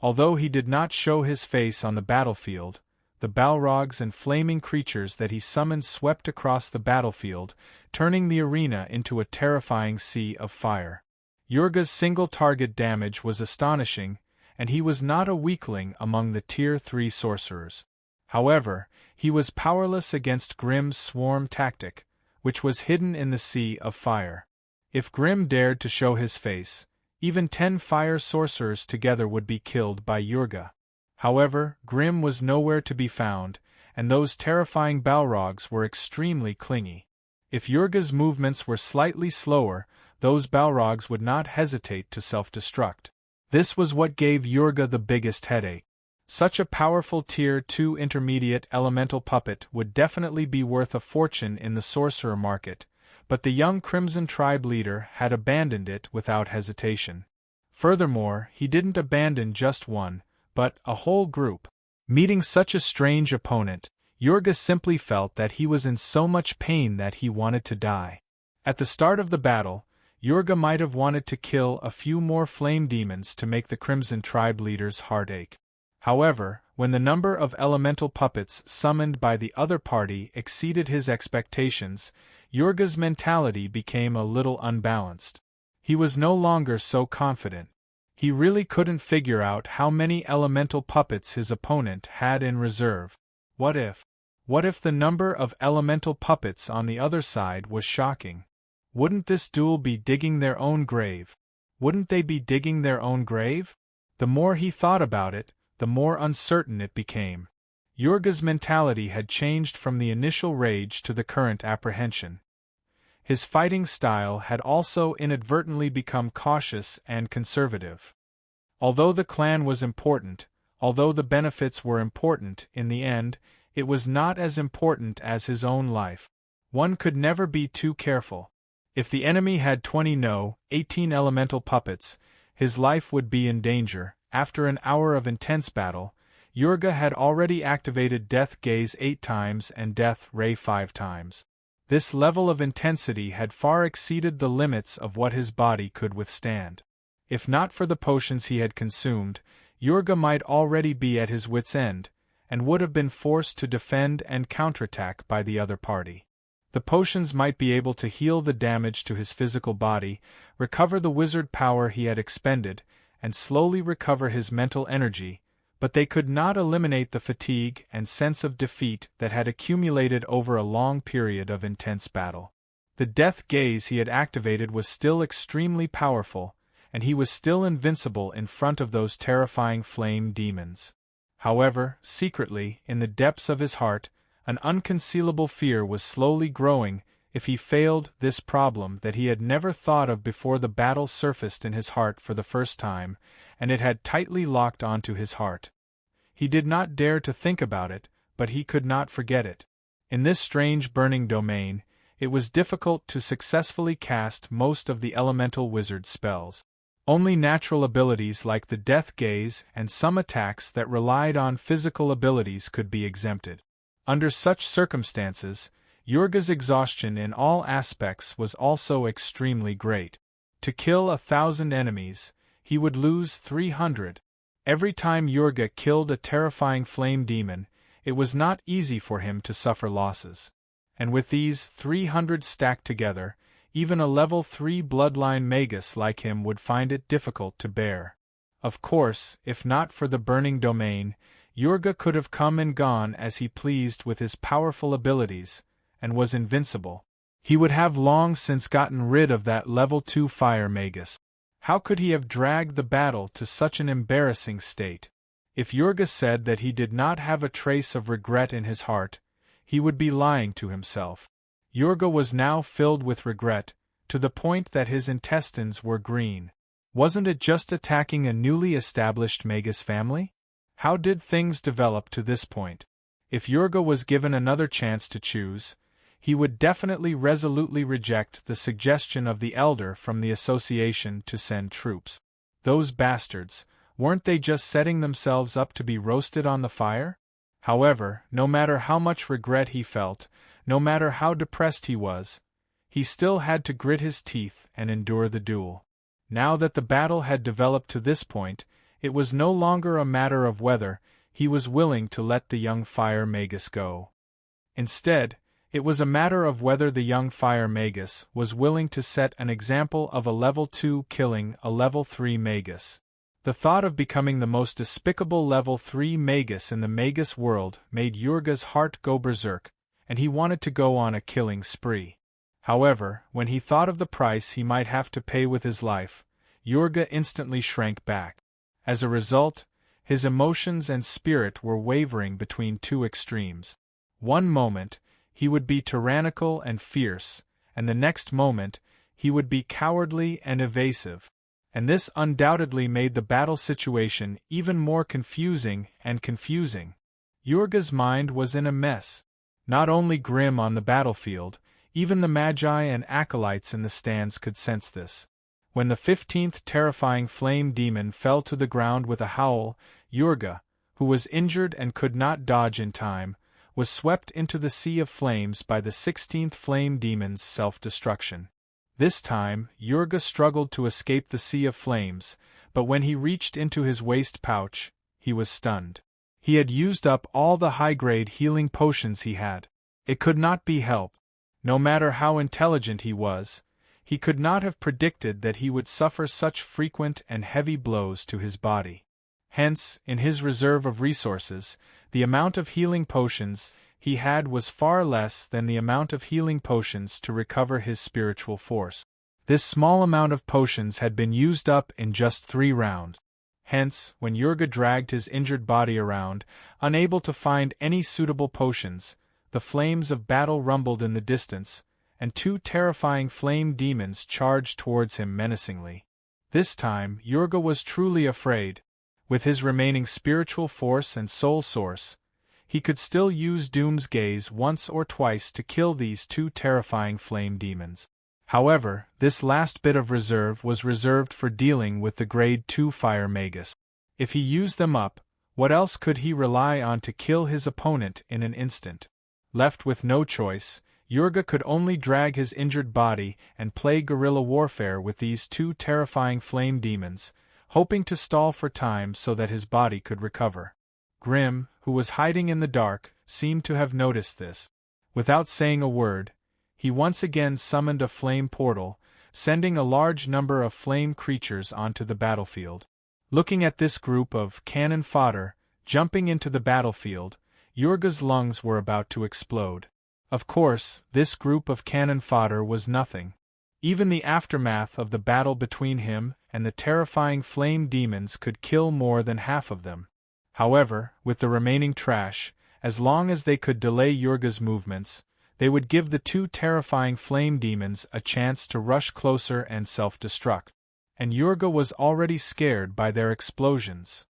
Although he did not show his face on the battlefield, the Balrogs and flaming creatures that he summoned swept across the battlefield, turning the arena into a terrifying sea of fire. Jurga's single-target damage was astonishing, and he was not a weakling among the Tier 3 sorcerers. However, he was powerless against Grimm's swarm tactic, which was hidden in the sea of fire. If Grimm dared to show his face, even 10 fire sorcerers together would be killed by Jurga. However, Grimm was nowhere to be found, and those terrifying Balrogs were extremely clingy. If Jurga's movements were slightly slower, those Balrogs would not hesitate to self-destruct. This was what gave Jurga the biggest headache. Such a powerful Tier 2 intermediate elemental puppet would definitely be worth a fortune in the sorcerer market, but the young Crimson Tribe leader had abandoned it without hesitation. Furthermore, he didn't abandon just one, but a whole group. Meeting such a strange opponent, Jurga simply felt that he was in so much pain that he wanted to die. At the start of the battle, Jurga might have wanted to kill a few more flame demons to make the Crimson Tribe leader's heart ache. However, when the number of elemental puppets summoned by the other party exceeded his expectations, Jurga's mentality became a little unbalanced. He was no longer so confident. He really couldn't figure out how many elemental puppets his opponent had in reserve. What if the number of elemental puppets on the other side was shocking? Wouldn't this duel be digging their own grave? Wouldn't they be digging their own grave? The more he thought about it, the more uncertain it became. Jurga's mentality had changed from the initial rage to the current apprehension. His fighting style had also inadvertently become cautious and conservative. Although the clan was important, although the benefits were important, in the end, it was not as important as his own life. One could never be too careful. If the enemy had 18 elemental puppets, his life would be in danger. After an hour of intense battle, Yurga had already activated Death Gaze 8 times and Death Ray 5 times. This level of intensity had far exceeded the limits of what his body could withstand. If not for the potions he had consumed, Yurga might already be at his wits' end, and would have been forced to defend and counterattack by the other party. The potions might be able to heal the damage to his physical body, recover the wizard power he had expended, and slowly recover his mental energy, but they could not eliminate the fatigue and sense of defeat that had accumulated over a long period of intense battle. The death gaze he had activated was still extremely powerful, and he was still invincible in front of those terrifying flame demons. However, secretly, in the depths of his heart, an unconcealable fear was slowly growing. If he failed this problem that he had never thought of before, the battle surfaced in his heart for the first time, and it had tightly locked onto his heart. He did not dare to think about it, but he could not forget it. In this strange burning domain, it was difficult to successfully cast most of the elemental wizard spells. Only natural abilities like the death gaze and some attacks that relied on physical abilities could be exempted. Under such circumstances, Yurga's exhaustion in all aspects was also extremely great. To kill 1,000 enemies, he would lose 300. Every time Yurga killed a terrifying flame demon, it was not easy for him to suffer losses. And with these 300 stacked together, even a level 3 bloodline magus like him would find it difficult to bear. Of course, if not for the burning domain, Yurga could have come and gone as he pleased with his powerful abilities, and was invincible. He would have long since gotten rid of that level 2 fire magus. How could he have dragged the battle to such an embarrassing state? If Yurga said that he did not have a trace of regret in his heart, he would be lying to himself. Yurga was now filled with regret, to the point that his intestines were green. Wasn't it just attacking a newly established magus family? How did things develop to this point? If Yurga was given another chance to choose, he would definitely resolutely reject the suggestion of the elder from the association to send troops. Those bastards, weren't they just setting themselves up to be roasted on the fire? However, no matter how much regret he felt, no matter how depressed he was, he still had to grit his teeth and endure the duel. Now that the battle had developed to this point, it was no longer a matter of whether he was willing to let the young fire magus go. Instead, it was a matter of whether the young fire magus was willing to set an example of a level 2 killing a level 3 magus. The thought of becoming the most despicable level 3 magus in the magus world made Yurga's heart go berserk, and he wanted to go on a killing spree. However, when he thought of the price he might have to pay with his life, Yurga instantly shrank back. As a result, his emotions and spirit were wavering between two extremes. One moment, he would be tyrannical and fierce, and the next moment, he would be cowardly and evasive. And this undoubtedly made the battle situation even more confusing and confusing. Yurga's mind was in a mess. Not only Grimm on the battlefield, even the Magi and acolytes in the stands could sense this. When the 15th terrifying flame demon fell to the ground with a howl, Yurga, who was injured and could not dodge in time, was swept into the sea of flames by the 16th flame demon's self-destruction. This time, Yurga struggled to escape the sea of flames, but when he reached into his waist pouch, he was stunned. He had used up all the high-grade healing potions he had. It could not be helped. No matter how intelligent he was, he could not have predicted that he would suffer such frequent and heavy blows to his body. Hence, in his reserve of resources, the amount of healing potions he had was far less than the amount of healing potions to recover his spiritual force. This small amount of potions had been used up in just 3 rounds. Hence, when Yurga dragged his injured body around, unable to find any suitable potions, the flames of battle rumbled in the distance, and 2 terrifying flame demons charged towards him menacingly. This time, Yurga was truly afraid. With his remaining spiritual force and soul source, he could still use Doom's Gaze once or twice to kill these 2 terrifying flame demons. However, this last bit of reserve was reserved for dealing with the Grade 2 Fire Magus. If he used them up, what else could he rely on to kill his opponent in an instant? Left with no choice, Yurga could only drag his injured body and play guerrilla warfare with these 2 terrifying flame demons, hoping to stall for time so that his body could recover. Grim, who was hiding in the dark, seemed to have noticed this. Without saying a word, he once again summoned a flame portal, sending a large number of flame creatures onto the battlefield. Looking at this group of cannon fodder jumping into the battlefield, Yurga's lungs were about to explode. Of course, this group of cannon fodder was nothing. Even the aftermath of the battle between him and the terrifying flame demons could kill more than half of them. However, with the remaining trash, as long as they could delay Yurga's movements, they would give the 2 terrifying flame demons a chance to rush closer and self-destruct. And Yurga was already scared by their explosions.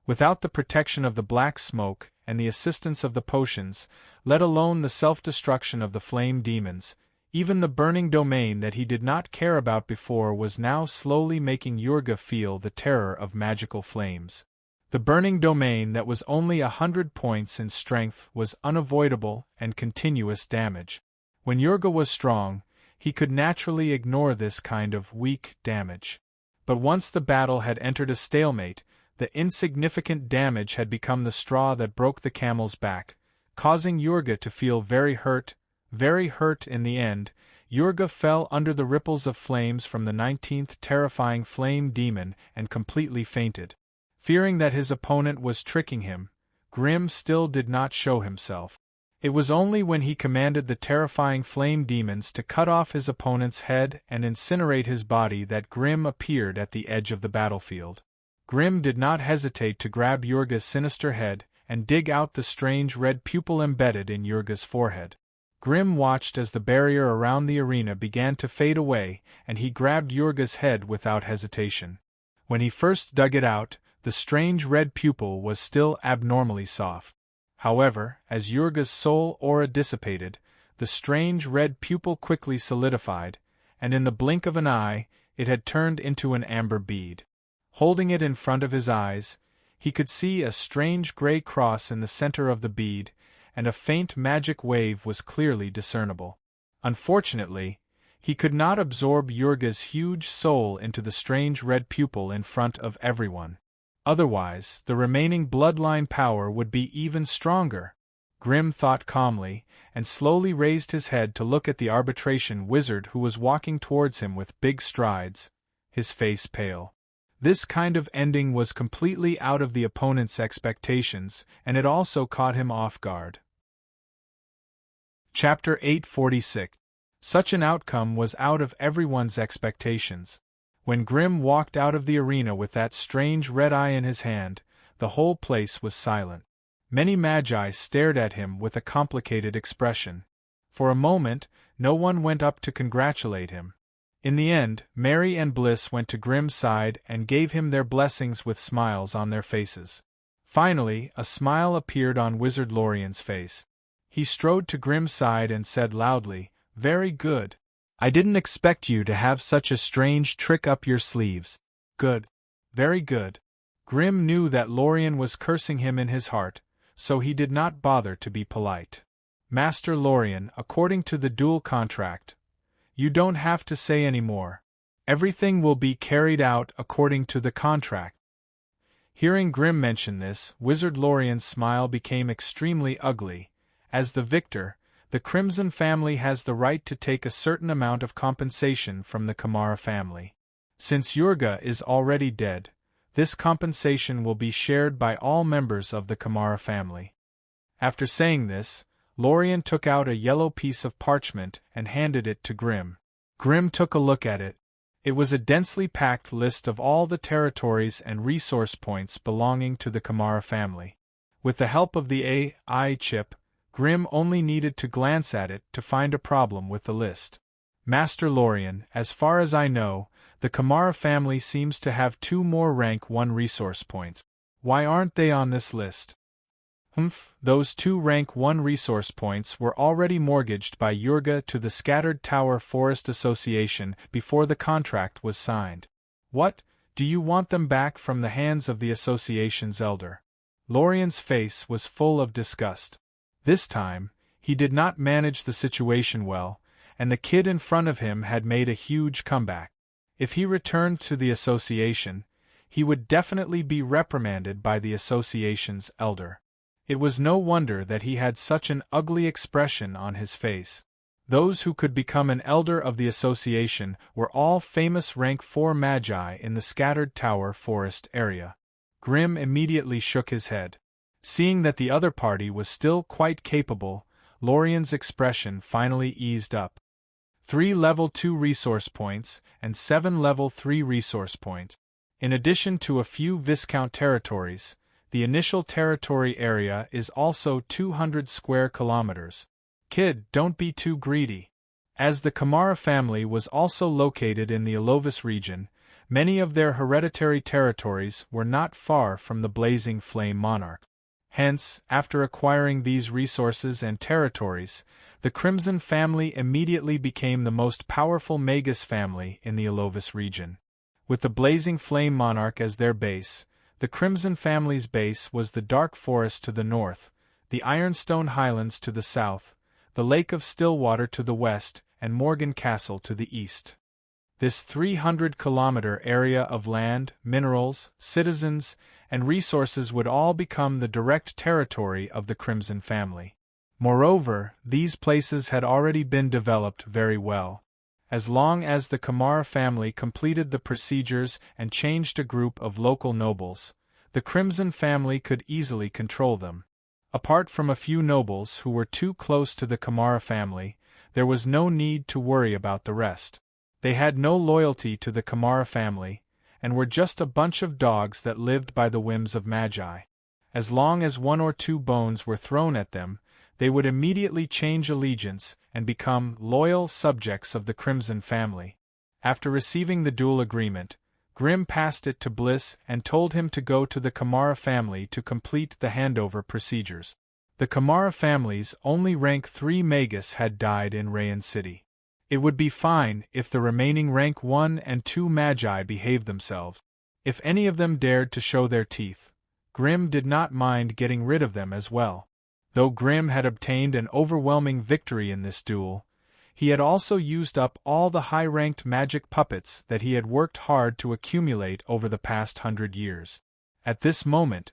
Without the protection of the black smoke and the assistance of the potions, let alone the self-destruction of the flame demons, even the burning domain that he did not care about before was now slowly making Yurga feel the terror of magical flames. The burning domain that was only 100 points in strength was unavoidable and continuous damage. When Yurga was strong, he could naturally ignore this kind of weak damage. But once the battle had entered a stalemate, the insignificant damage had become the straw that broke the camel's back, causing Yurga to feel very hurt in the end. Yurga fell under the ripples of flames from the 19th terrifying flame demon and completely fainted. Fearing that his opponent was tricking him, Grim still did not show himself. It was only when he commanded the terrifying flame demons to cut off his opponent's head and incinerate his body that Grim appeared at the edge of the battlefield. Grim did not hesitate to grab Yurga's sinister head and dig out the strange red pupil embedded in Yurga's forehead. Grim watched as the barrier around the arena began to fade away, and he grabbed Yurga's head without hesitation. When he first dug it out, the strange red pupil was still abnormally soft. However, as Yurga's soul aura dissipated, the strange red pupil quickly solidified, and in the blink of an eye, it had turned into an amber bead. Holding it in front of his eyes, he could see a strange gray cross in the center of the bead, and a faint magic wave was clearly discernible. Unfortunately, he could not absorb Yurga's huge soul into the strange red pupil in front of everyone. Otherwise, the remaining bloodline power would be even stronger. Grim thought calmly, and slowly raised his head to look at the arbitration wizard who was walking towards him with big strides, his face pale. This kind of ending was completely out of the opponent's expectations, and it also caught him off guard. Chapter 846. Such an outcome was out of everyone's expectations. When Grim walked out of the arena with that strange red eye in his hand, the whole place was silent. Many magi stared at him with a complicated expression. For a moment, no one went up to congratulate him. In the end, Mary and Bliss went to Grim's side and gave him their blessings with smiles on their faces. Finally, a smile appeared on Wizard Lorien's face. He strode to Grim's side and said loudly, "Very good. I didn't expect you to have such a strange trick up your sleeves. Good. Very good." Grim knew that Lorien was cursing him in his heart, so he did not bother to be polite. "Master Lorien, according to the duel contract, you don't have to say any more. Everything will be carried out according to the contract." Hearing Grim mention this, Wizard Lorien's smile became extremely ugly. As the victor, the Crimson family has the right to take a certain amount of compensation from the Kamara family. Since Yurga is already dead, this compensation will be shared by all members of the Kamara family. After saying this, Lorien took out a yellow piece of parchment and handed it to Grim. Grim took a look at it. It was a densely packed list of all the territories and resource points belonging to the Kamara family. With the help of the AI chip, Grimm only needed to glance at it to find a problem with the list. Master Lorien, as far as I know, the Kamara family seems to have 2 more rank 1 resource points. Why aren't they on this list? Those 2 rank 1 resource points were already mortgaged by Yurga to the Scattered Tower Forest Association before the contract was signed. What, do you want them back from the hands of the association's elder? Lorien's face was full of disgust. This time, he did not manage the situation well, and the kid in front of him had made a huge comeback. If he returned to the association, he would definitely be reprimanded by the association's elder. It was no wonder that he had such an ugly expression on his face. Those who could become an elder of the association were all famous rank 4 magi in the Scattered Tower Forest area. Grimm immediately shook his head. Seeing that the other party was still quite capable, Lorien's expression finally eased up. 3 level 2 resource points and 7 level 3 resource points. In addition to a few Viscount territories, the initial territory area is also 200 square kilometers. Kid, don't be too greedy. As the Kamara family was also located in the Alovis region, many of their hereditary territories were not far from the Blazing Flame Monarch. Hence, after acquiring these resources and territories, the Crimson family immediately became the most powerful Magus family in the Alovis region. With the Blazing Flame Monarch as their base, the Crimson family's base was the Dark Forest to the north, the Ironstone Highlands to the south, the Lake of Stillwater to the west, and Morgan Castle to the east. This 300-kilometer area of land, minerals, citizens, and resources would all become the direct territory of the Crimson family. Moreover, these places had already been developed very well. As long as the Kamara family completed the procedures and changed a group of local nobles, the Crimson family could easily control them. Apart from a few nobles who were too close to the Kamara family, there was no need to worry about the rest. They had no loyalty to the Kamara family, and were just a bunch of dogs that lived by the whims of magi. As long as 1 or 2 bones were thrown at them, they would immediately change allegiance and become loyal subjects of the Crimson family. After receiving the duel agreement, Grimm passed it to Bliss and told him to go to the Kamara family to complete the handover procedures. The Kamara family's only rank 3 Magus had died in Rayan City. It would be fine if the remaining rank 1 and 2 Magi behaved themselves. If any of them dared to show their teeth, Grimm did not mind getting rid of them as well. Though Grimm had obtained an overwhelming victory in this duel, he had also used up all the high-ranked magic puppets that he had worked hard to accumulate over the past 100 years. At this moment,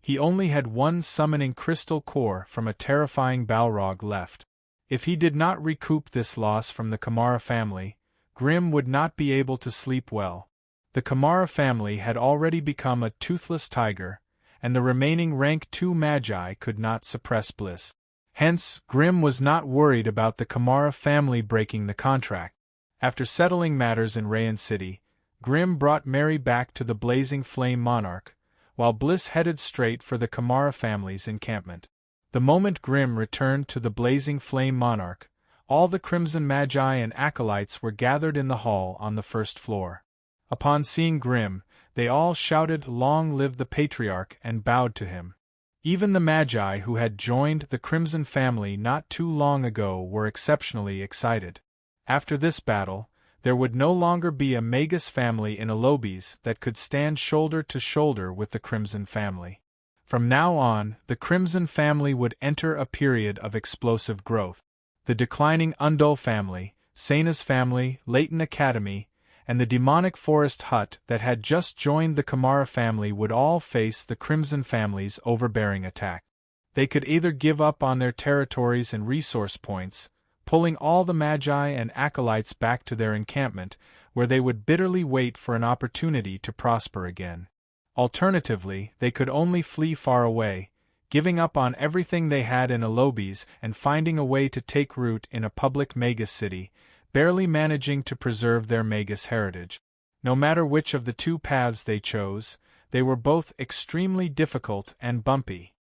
he only had 1 summoning crystal core from a terrifying Balrog left. If he did not recoup this loss from the Kamara family, Grimm would not be able to sleep well. The Kamara family had already become a toothless tiger, and the remaining rank 2 Magi could not suppress Bliss. Hence, Grimm was not worried about the Kamara family breaking the contract. After settling matters in Rayan City, Grimm brought Mary back to the Blazing Flame Monarch, while Bliss headed straight for the Kamara family's encampment. The moment Grimm returned to the Blazing Flame Monarch, all the Crimson Magi and Acolytes were gathered in the hall on the first floor. Upon seeing Grimm, they all shouted "Long live the Patriarch" and bowed to him. Even the Magi who had joined the Crimson family not too long ago were exceptionally excited. After this battle, there would no longer be a Magus family in Alovis that could stand shoulder to shoulder with the Crimson family. From now on, the Crimson family would enter a period of explosive growth. The declining Undul family, Sena's family, Leighton Academy, and the demonic forest hut that had just joined the Kamara family would all face the Crimson family's overbearing attack. They could either give up on their territories and resource points, pulling all the Magi and Acolytes back to their encampment, where they would bitterly wait for an opportunity to prosper again. Alternatively, they could only flee far away, giving up on everything they had in Alovis and finding a way to take root in a public Magus city, barely managing to preserve their Magus heritage. No matter which of the 2 paths they chose, they were both extremely difficult and bumpy.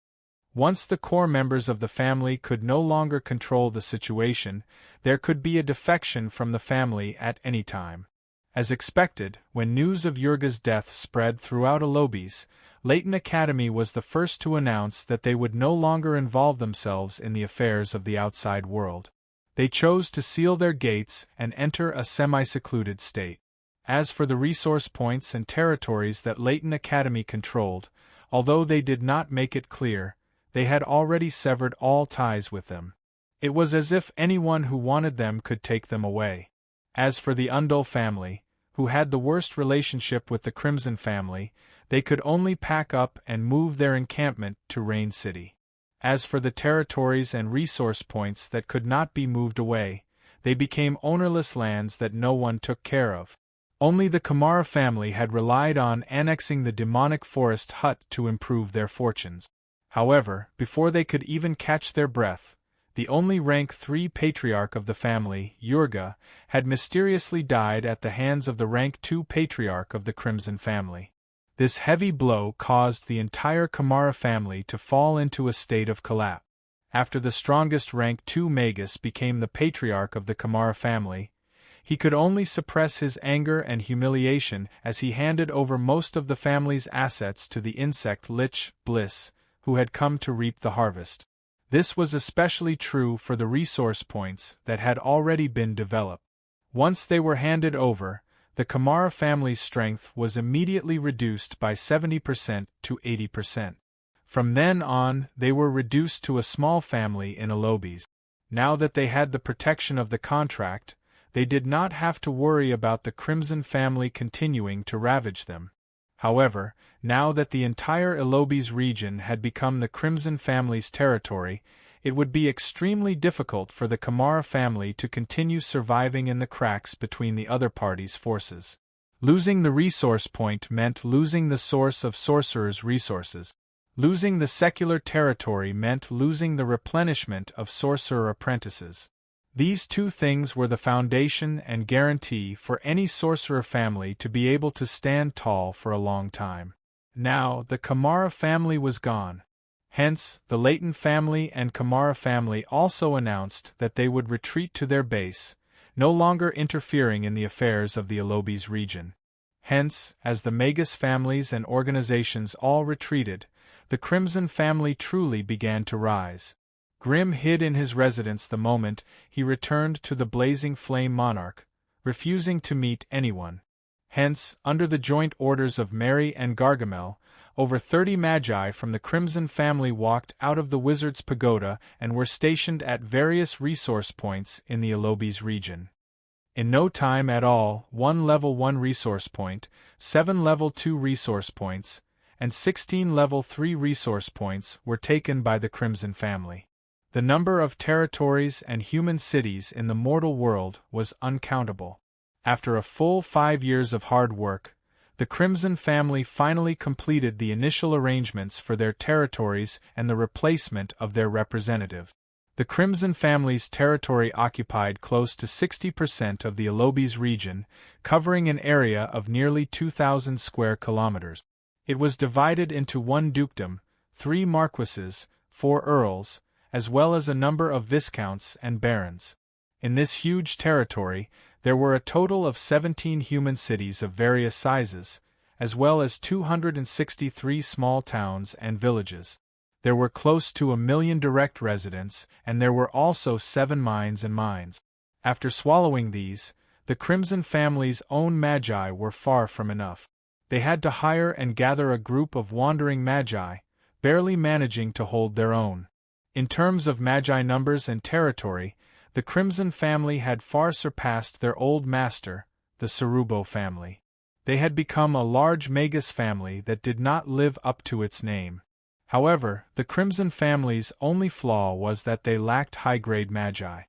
Once the core members of the family could no longer control the situation, there could be a defection from the family at any time. As expected, when news of Yurga's death spread throughout Alobis, Leighton Academy was the first to announce that they would no longer involve themselves in the affairs of the outside world. They chose to seal their gates and enter a semi-secluded state. As for the resource points and territories that Leighton Academy controlled, although they did not make it clear, they had already severed all ties with them. It was as if anyone who wanted them could take them away. As for the Unveil family, who had the worst relationship with the Crimson family, they could only pack up and move their encampment to Rain City. As for the territories and resource points that could not be moved away, they became ownerless lands that no one took care of. Only the Kamara family had relied on annexing the demonic forest hut to improve their fortunes. However, before they could even catch their breath, the only rank 3 patriarch of the family, Yurga, had mysteriously died at the hands of the rank 2 patriarch of the Crimson family. This heavy blow caused the entire Kamara family to fall into a state of collapse. After the strongest rank 2 magus became the patriarch of the Kamara family, he could only suppress his anger and humiliation as he handed over most of the family's assets to the insect lich, Bliss, who had come to reap the harvest. This was especially true for the resource points that had already been developed. Once they were handed over, the Kamara family's strength was immediately reduced by 70% to 80%. From then on, they were reduced to a small family in Alobis. Now that they had the protection of the contract, they did not have to worry about the Crimson family continuing to ravage them. However, now that the entire Alobis region had become the Crimson family's territory, it would be extremely difficult for the Kamara family to continue surviving in the cracks between the other party's forces. Losing the resource point meant losing the source of sorcerers' resources. Losing the secular territory meant losing the replenishment of sorcerer apprentices. These two things were the foundation and guarantee for any sorcerer family to be able to stand tall for a long time. Now, the Kamara family was gone. Hence, the Leighton family and Kamara family also announced that they would retreat to their base, no longer interfering in the affairs of the Alobis region. Hence, as the Magus families and organizations all retreated, the Crimson family truly began to rise. Grim hid in his residence the moment he returned to the Blazing Flame Monarch, refusing to meet anyone. Hence, under the joint orders of Mary and Gargamel, over 30 magi from the Crimson family walked out of the Wizard's Pagoda and were stationed at various resource points in the Alobis region. In no time at all, 1 level 1 resource point, 7 level 2 resource points, and 16 level 3 resource points were taken by the Crimson family. The number of territories and human cities in the mortal world was uncountable. After a full 5 years of hard work, the Crimson family finally completed the initial arrangements for their territories and the replacement of their representative. The Crimson family's territory occupied close to 60% of the Alobis region, covering an area of nearly 2,000 square kilometers. It was divided into 1 dukedom, 3 marquises, 4 earls, as well as a number of viscounts and barons. In this huge territory, there were a total of 17 human cities of various sizes, as well as 263 small towns and villages. There were close to 1 million direct residents, and there were also 7 mines and mines. After swallowing these, the Crimson family's own magi were far from enough. They had to hire and gather a group of wandering magi, barely managing to hold their own. In terms of magi numbers and territory, the Crimson family had far surpassed their old master, the Cerubo family. They had become a large magus family that did not live up to its name. However, the Crimson family's only flaw was that they lacked high-grade magi.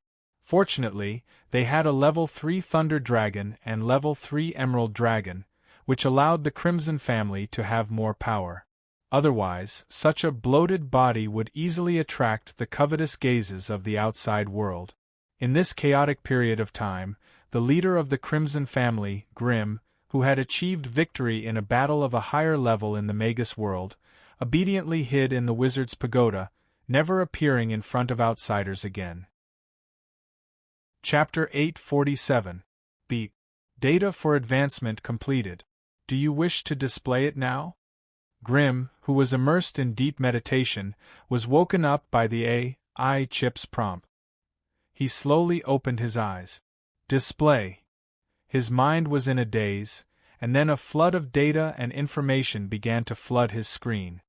Fortunately, they had a level 3 Thunder Dragon and level 3 Emerald Dragon, which allowed the Crimson family to have more power. Otherwise, such a bloated body would easily attract the covetous gazes of the outside world. In this chaotic period of time, the leader of the Crimson family, Grim, who had achieved victory in a battle of a higher level in the Magus world, obediently hid in the Wizard's Pagoda, never appearing in front of outsiders again. Chapter 847. B. Data for advancement completed. Do you wish to display it now? Grimm, who was immersed in deep meditation, was woken up by the AI chip's prompt. He slowly opened his eyes. Display. His mind was in a daze, and then a flood of data and information began to flood his screen.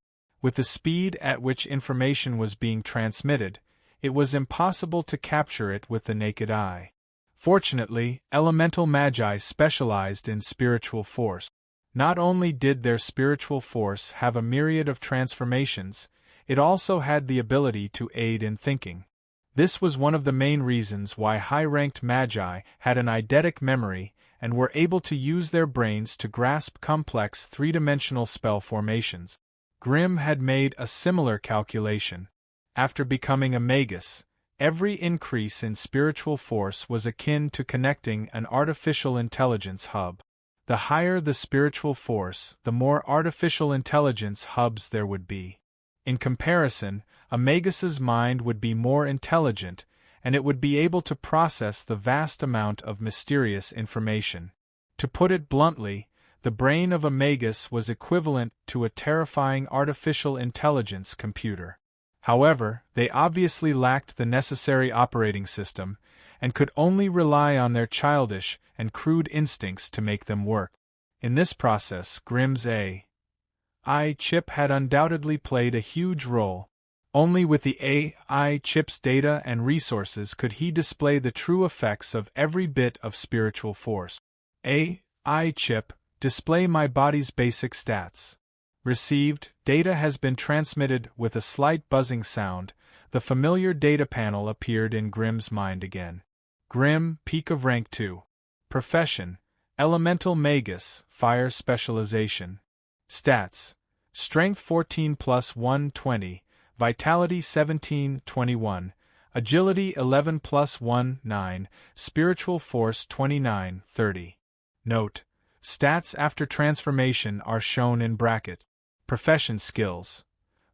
With the speed at which information was being transmitted, it was impossible to capture it with the naked eye. Fortunately, elemental magi specialized in spiritual force. Not only did their spiritual force have a myriad of transformations, it also had the ability to aid in thinking. This was one of the main reasons why high-ranked magi had an eidetic memory and were able to use their brains to grasp complex three-dimensional spell formations. Grimm had made a similar calculation. After becoming a magus, every increase in spiritual force was akin to connecting an artificial intelligence hub. The higher the spiritual force, the more artificial intelligence hubs there would be. In comparison, a magus's mind would be more intelligent, and it would be able to process the vast amount of mysterious information. To put it bluntly, the brain of a magus was equivalent to a terrifying artificial intelligence computer. However, they obviously lacked the necessary operating system, and could only rely on their childish and crude instincts to make them work. In this process, Grimm's AI chip had undoubtedly played a huge role. Only with the AI chip's data and resources could he display the true effects of every bit of spiritual force. AI chip, display my body's basic stats. Received, data has been transmitted. With a slight buzzing sound, the familiar data panel appeared in Grimm's mind again. Grimm, peak of rank 2. Profession, elemental magus, fire specialization. Stats, strength 14 plus 1 20, vitality 17 21, agility 11 plus 1 9, spiritual force 29 30. Note, stats after transformation are shown in bracket. Profession skills.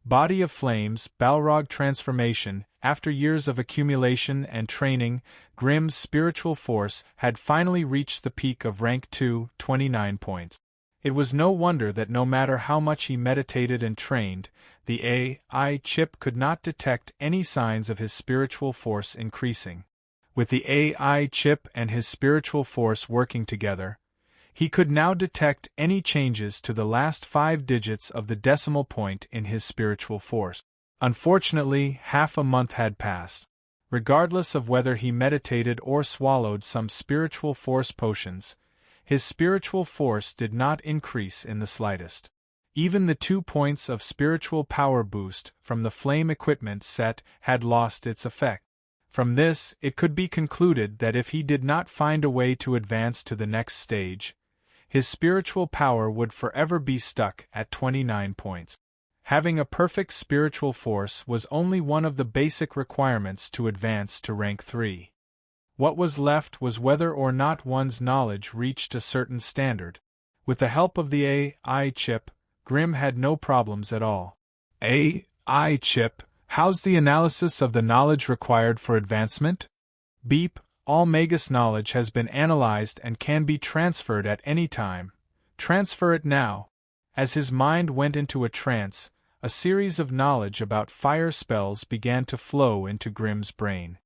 Body of Flames, Balrog transformation. After years of accumulation and training, Grimm's spiritual force had finally reached the peak of rank 2, 29 points. It was no wonder that no matter how much he meditated and trained, the AI chip could not detect any signs of his spiritual force increasing. With the AI chip and his spiritual force working together, he could now detect any changes to the last 5 digits of the decimal point in his spiritual force. Unfortunately, half a month had passed. Regardless of whether he meditated or swallowed some spiritual force potions, his spiritual force did not increase in the slightest. Even the 2 points of spiritual power boost from the flame equipment set had lost its effect. From this, it could be concluded that if he did not find a way to advance to the next stage, his spiritual power would forever be stuck at 29 points. Having a perfect spiritual force was only one of the basic requirements to advance to rank 3. What was left was whether or not one's knowledge reached a certain standard. With the help of the AI chip, Grimm had no problems at all. AI chip, how's the analysis of the knowledge required for advancement? Beep. All magus knowledge has been analyzed and can be transferred at any time. Transfer it now. As his mind went into a trance, a series of knowledge about fire spells began to flow into Grimm's brain.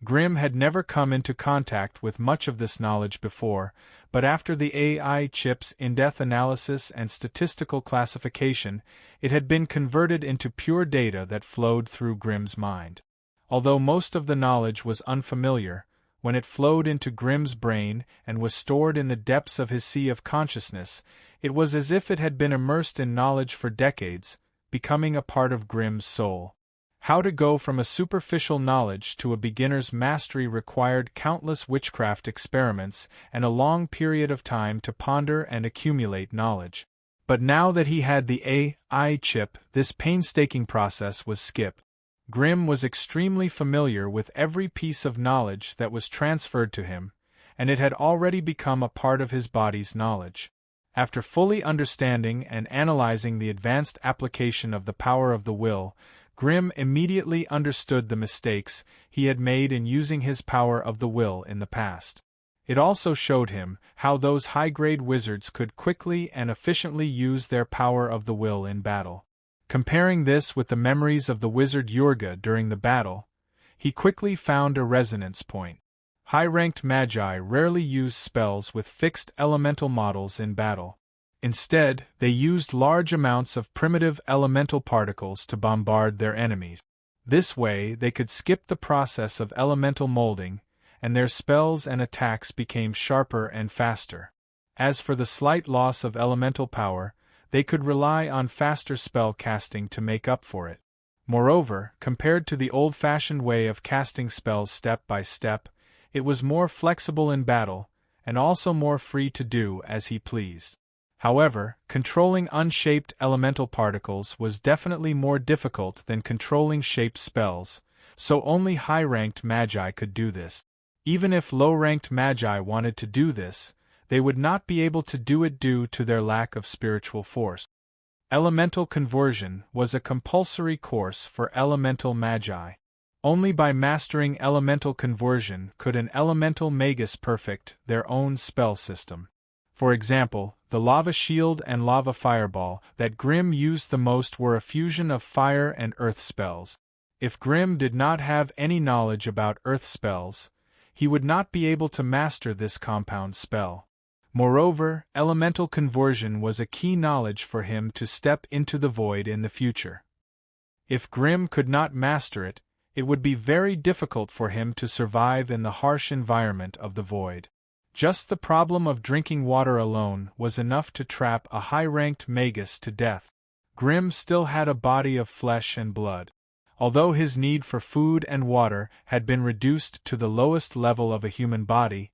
Grimm had never come into contact with much of this knowledge before, but after the AI chip's in-depth analysis and statistical classification, it had been converted into pure data that flowed through Grimm's mind. Although most of the knowledge was unfamiliar, when it flowed into Grimm's brain and was stored in the depths of his sea of consciousness, it was as if it had been immersed in knowledge for decades, becoming a part of Grimm's soul. How to go from a superficial knowledge to a beginner's mastery required countless witchcraft experiments and a long period of time to ponder and accumulate knowledge. But now that he had the AI chip, this painstaking process was skipped. Grimm was extremely familiar with every piece of knowledge that was transferred to him, and it had already become a part of his body's knowledge. After fully understanding and analyzing the advanced application of the power of the will, Grimm immediately understood the mistakes he had made in using his power of the will in the past. It also showed him how those high-grade wizards could quickly and efficiently use their power of the will in battle. Comparing this with the memories of the wizard Yurga during the battle, he quickly found a resonance point. High-ranked magi rarely use spells with fixed elemental models in battle. Instead, they used large amounts of primitive elemental particles to bombard their enemies. This way, they could skip the process of elemental molding, and their spells and attacks became sharper and faster. As for the slight loss of elemental power, they could rely on faster spell casting to make up for it. Moreover, compared to the old-fashioned way of casting spells step by step, it was more flexible in battle, and also more free to do as he pleased. However, controlling unshaped elemental particles was definitely more difficult than controlling shaped spells, so only high-ranked magi could do this. Even if low-ranked magi wanted to do this, they would not be able to do it due to their lack of spiritual force. Elemental conversion was a compulsory course for elemental magi. Only by mastering elemental conversion could an elemental magus perfect their own spell system. For example, the lava shield and lava fireball that Grimm used the most were a fusion of fire and earth spells. If Grimm did not have any knowledge about earth spells, he would not be able to master this compound spell. Moreover, elemental conversion was a key knowledge for him to step into the void in the future. If Grimm could not master it, it would be very difficult for him to survive in the harsh environment of the void. Just the problem of drinking water alone was enough to trap a high-ranked magus to death. Grimm still had a body of flesh and blood. Although his need for food and water had been reduced to the lowest level of a human body,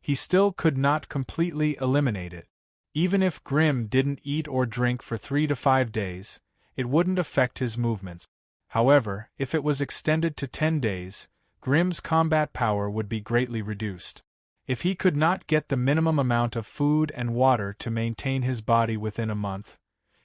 he still could not completely eliminate it. Even if Grimm didn't eat or drink for 3 to 5 days, it wouldn't affect his movements. However, if it was extended to 10 days, Grimm's combat power would be greatly reduced. If he could not get the minimum amount of food and water to maintain his body within a month,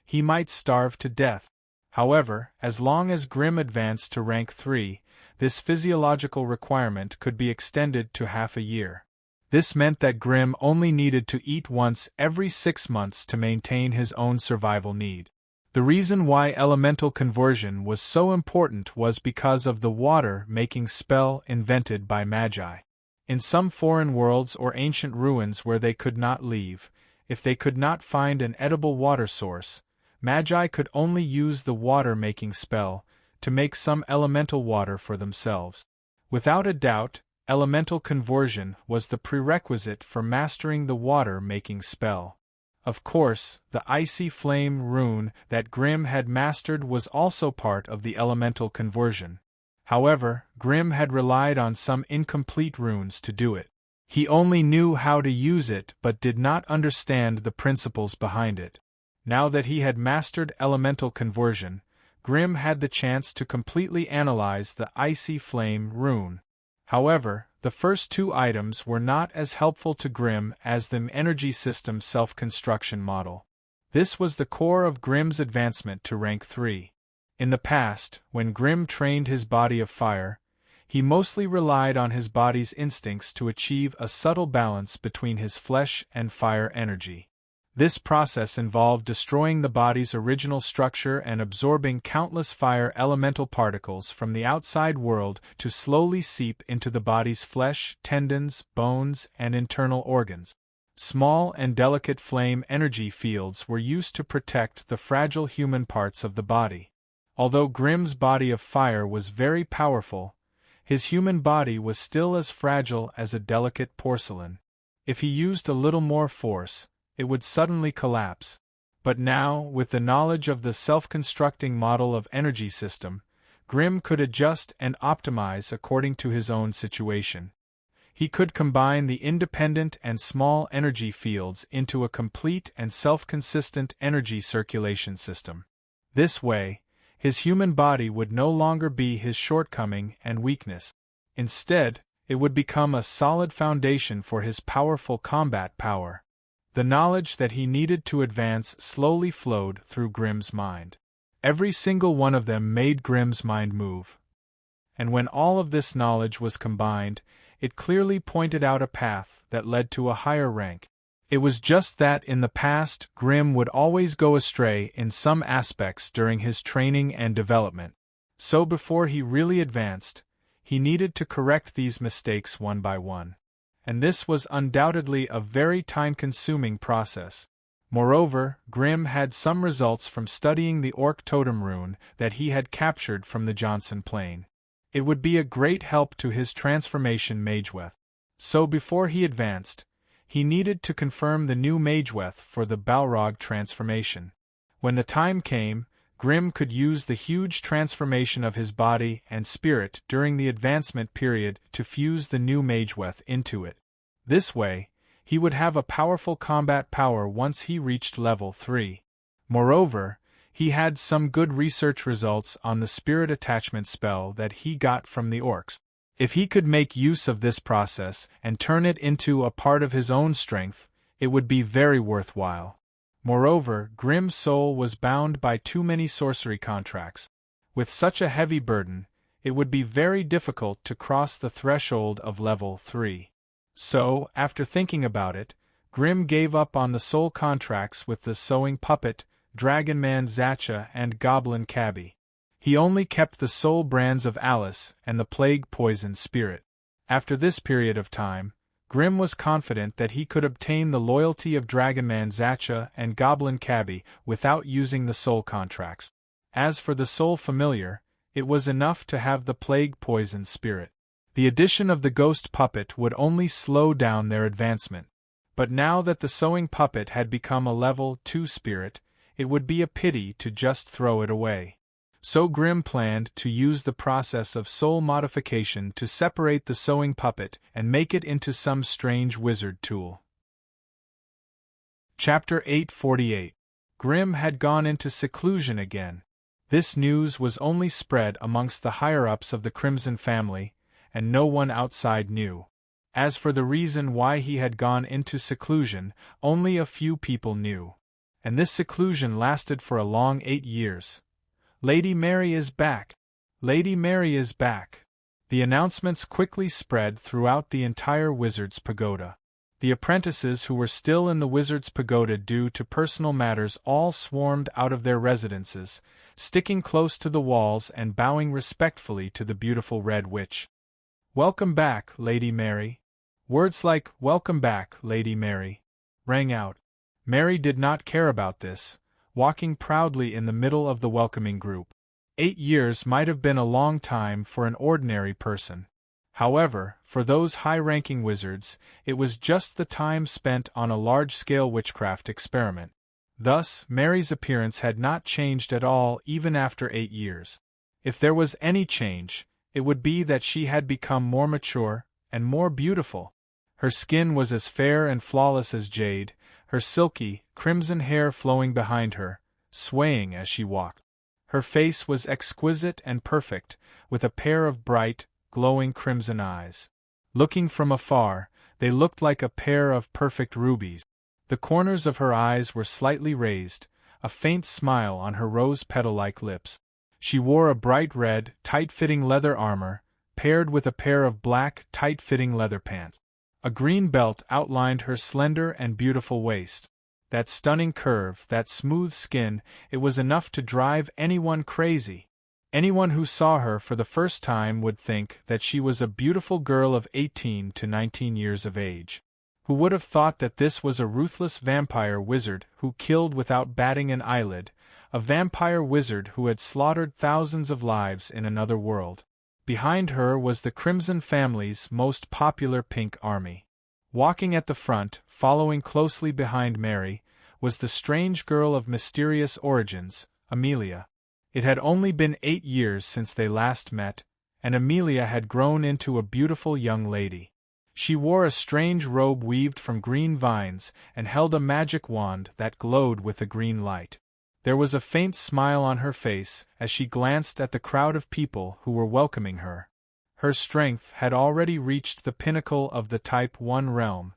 he might starve to death. However, as long as Grimm advanced to rank 3, this physiological requirement could be extended to half a year. This meant that Grimm only needed to eat once every 6 months to maintain his own survival need. The reason why elemental conversion was so important was because of the water-making spell invented by magi. In some foreign worlds or ancient ruins where they could not leave, if they could not find an edible water source, magi could only use the water-making spell to make some elemental water for themselves. Without a doubt, elemental conversion was the prerequisite for mastering the water-making spell. Of course, the icy flame rune that Grimm had mastered was also part of the elemental conversion. However, Grimm had relied on some incomplete runes to do it. He only knew how to use it but did not understand the principles behind it. Now that he had mastered elemental conversion, Grimm had the chance to completely analyze the icy flame rune. However, the first 2 items were not as helpful to Grimm as the energy system self-construction model. This was the core of Grimm's advancement to rank 3. In the past, when Grimm trained his body of fire, he mostly relied on his body's instincts to achieve a subtle balance between his flesh and fire energy. This process involved destroying the body's original structure and absorbing countless fire elemental particles from the outside world to slowly seep into the body's flesh, tendons, bones, and internal organs. Small and delicate flame energy fields were used to protect the fragile human parts of the body. Although Grimm's body of fire was very powerful, his human body was still as fragile as a delicate porcelain. If he used a little more force, it would suddenly collapse. But now, with the knowledge of the self-constructing model of energy system, Grimm could adjust and optimize according to his own situation. He could combine the independent and small energy fields into a complete and self-consistent energy circulation system. This way, his human body would no longer be his shortcoming and weakness. Instead, it would become a solid foundation for his powerful combat power. The knowledge that he needed to advance slowly flowed through Grimm's mind. Every single one of them made Grimm's mind move. And when all of this knowledge was combined, it clearly pointed out a path that led to a higher rank. It was just that in the past Grimm would always go astray in some aspects during his training and development. So before he really advanced, he needed to correct these mistakes one by one. And this was undoubtedly a very time-consuming process. Moreover, Grimm had some results from studying the Orc totem rune that he had captured from the Johnson Plain. It would be a great help to his transformation Mageweth. So before he advanced, he needed to confirm the new Mageweth for the Balrog transformation. When the time came, Grimm could use the huge transformation of his body and spirit during the advancement period to fuse the new Mageweth into it. This way, he would have a powerful combat power once he reached level 3. Moreover, he had some good research results on the spirit attachment spell that he got from the orcs. If he could make use of this process and turn it into a part of his own strength, it would be very worthwhile. Moreover, Grimm's soul was bound by too many sorcery contracts. With such a heavy burden, it would be very difficult to cross the threshold of level 3. So, after thinking about it, Grimm gave up on the soul contracts with the sewing puppet, Dragonman Zacha and Goblin Cabby. He only kept the soul brands of Alice and the plague poison spirit. After this period of time, Grimm was confident that he could obtain the loyalty of Dragonman Zacha and Goblin Cabby without using the soul contracts. As for the soul familiar, it was enough to have the plague poison spirit. The addition of the ghost puppet would only slow down their advancement. But now that the sewing puppet had become a level 2 spirit, it would be a pity to just throw it away. So Grimm planned to use the process of soul modification to separate the sewing puppet and make it into some strange wizard tool. Chapter 848. Grimm had gone into seclusion again. This news was only spread amongst the higher-ups of the Crimson family, and no one outside knew. As for the reason why he had gone into seclusion, only a few people knew. And this seclusion lasted for a long 8 years. "Lady Mary is back! Lady Mary is back!" The announcements quickly spread throughout the entire Wizard's Pagoda. The apprentices who were still in the Wizard's Pagoda due to personal matters all swarmed out of their residences, sticking close to the walls and bowing respectfully to the beautiful Red Witch. "Welcome back, Lady Mary." Words like, "Welcome back, Lady Mary," rang out. Mary did not care about this, walking proudly in the middle of the welcoming group. 8 years might have been a long time for an ordinary person. However, for those high-ranking wizards, it was just the time spent on a large-scale witchcraft experiment. Thus, Mary's appearance had not changed at all even after 8 years. If there was any change, it would be that she had become more mature and more beautiful. Her skin was as fair and flawless as jade, her silky, crimson hair flowing behind her, swaying as she walked. Her face was exquisite and perfect, with a pair of bright, glowing crimson eyes. Looking from afar, they looked like a pair of perfect rubies. The corners of her eyes were slightly raised, a faint smile on her rose-petal-like lips. She wore a bright red, tight-fitting leather armor, paired with a pair of black, tight-fitting leather pants. A green belt outlined her slender and beautiful waist. That stunning curve, that smooth skin, it was enough to drive anyone crazy. Anyone who saw her for the first time would think that she was a beautiful girl of 18 to 19 years of age. Who would have thought that this was a ruthless vampire wizard who killed without batting an eyelid, a vampire wizard who had slaughtered thousands of lives in another world? Behind her was the Crimson family's most popular pink army. Walking at the front, following closely behind Mary, was the strange girl of mysterious origins, Amelia. It had only been 8 years since they last met, and Amelia had grown into a beautiful young lady. She wore a strange robe weaved from green vines and held a magic wand that glowed with a green light. There was a faint smile on her face as she glanced at the crowd of people who were welcoming her. Her strength had already reached the pinnacle of the Type 1 realm.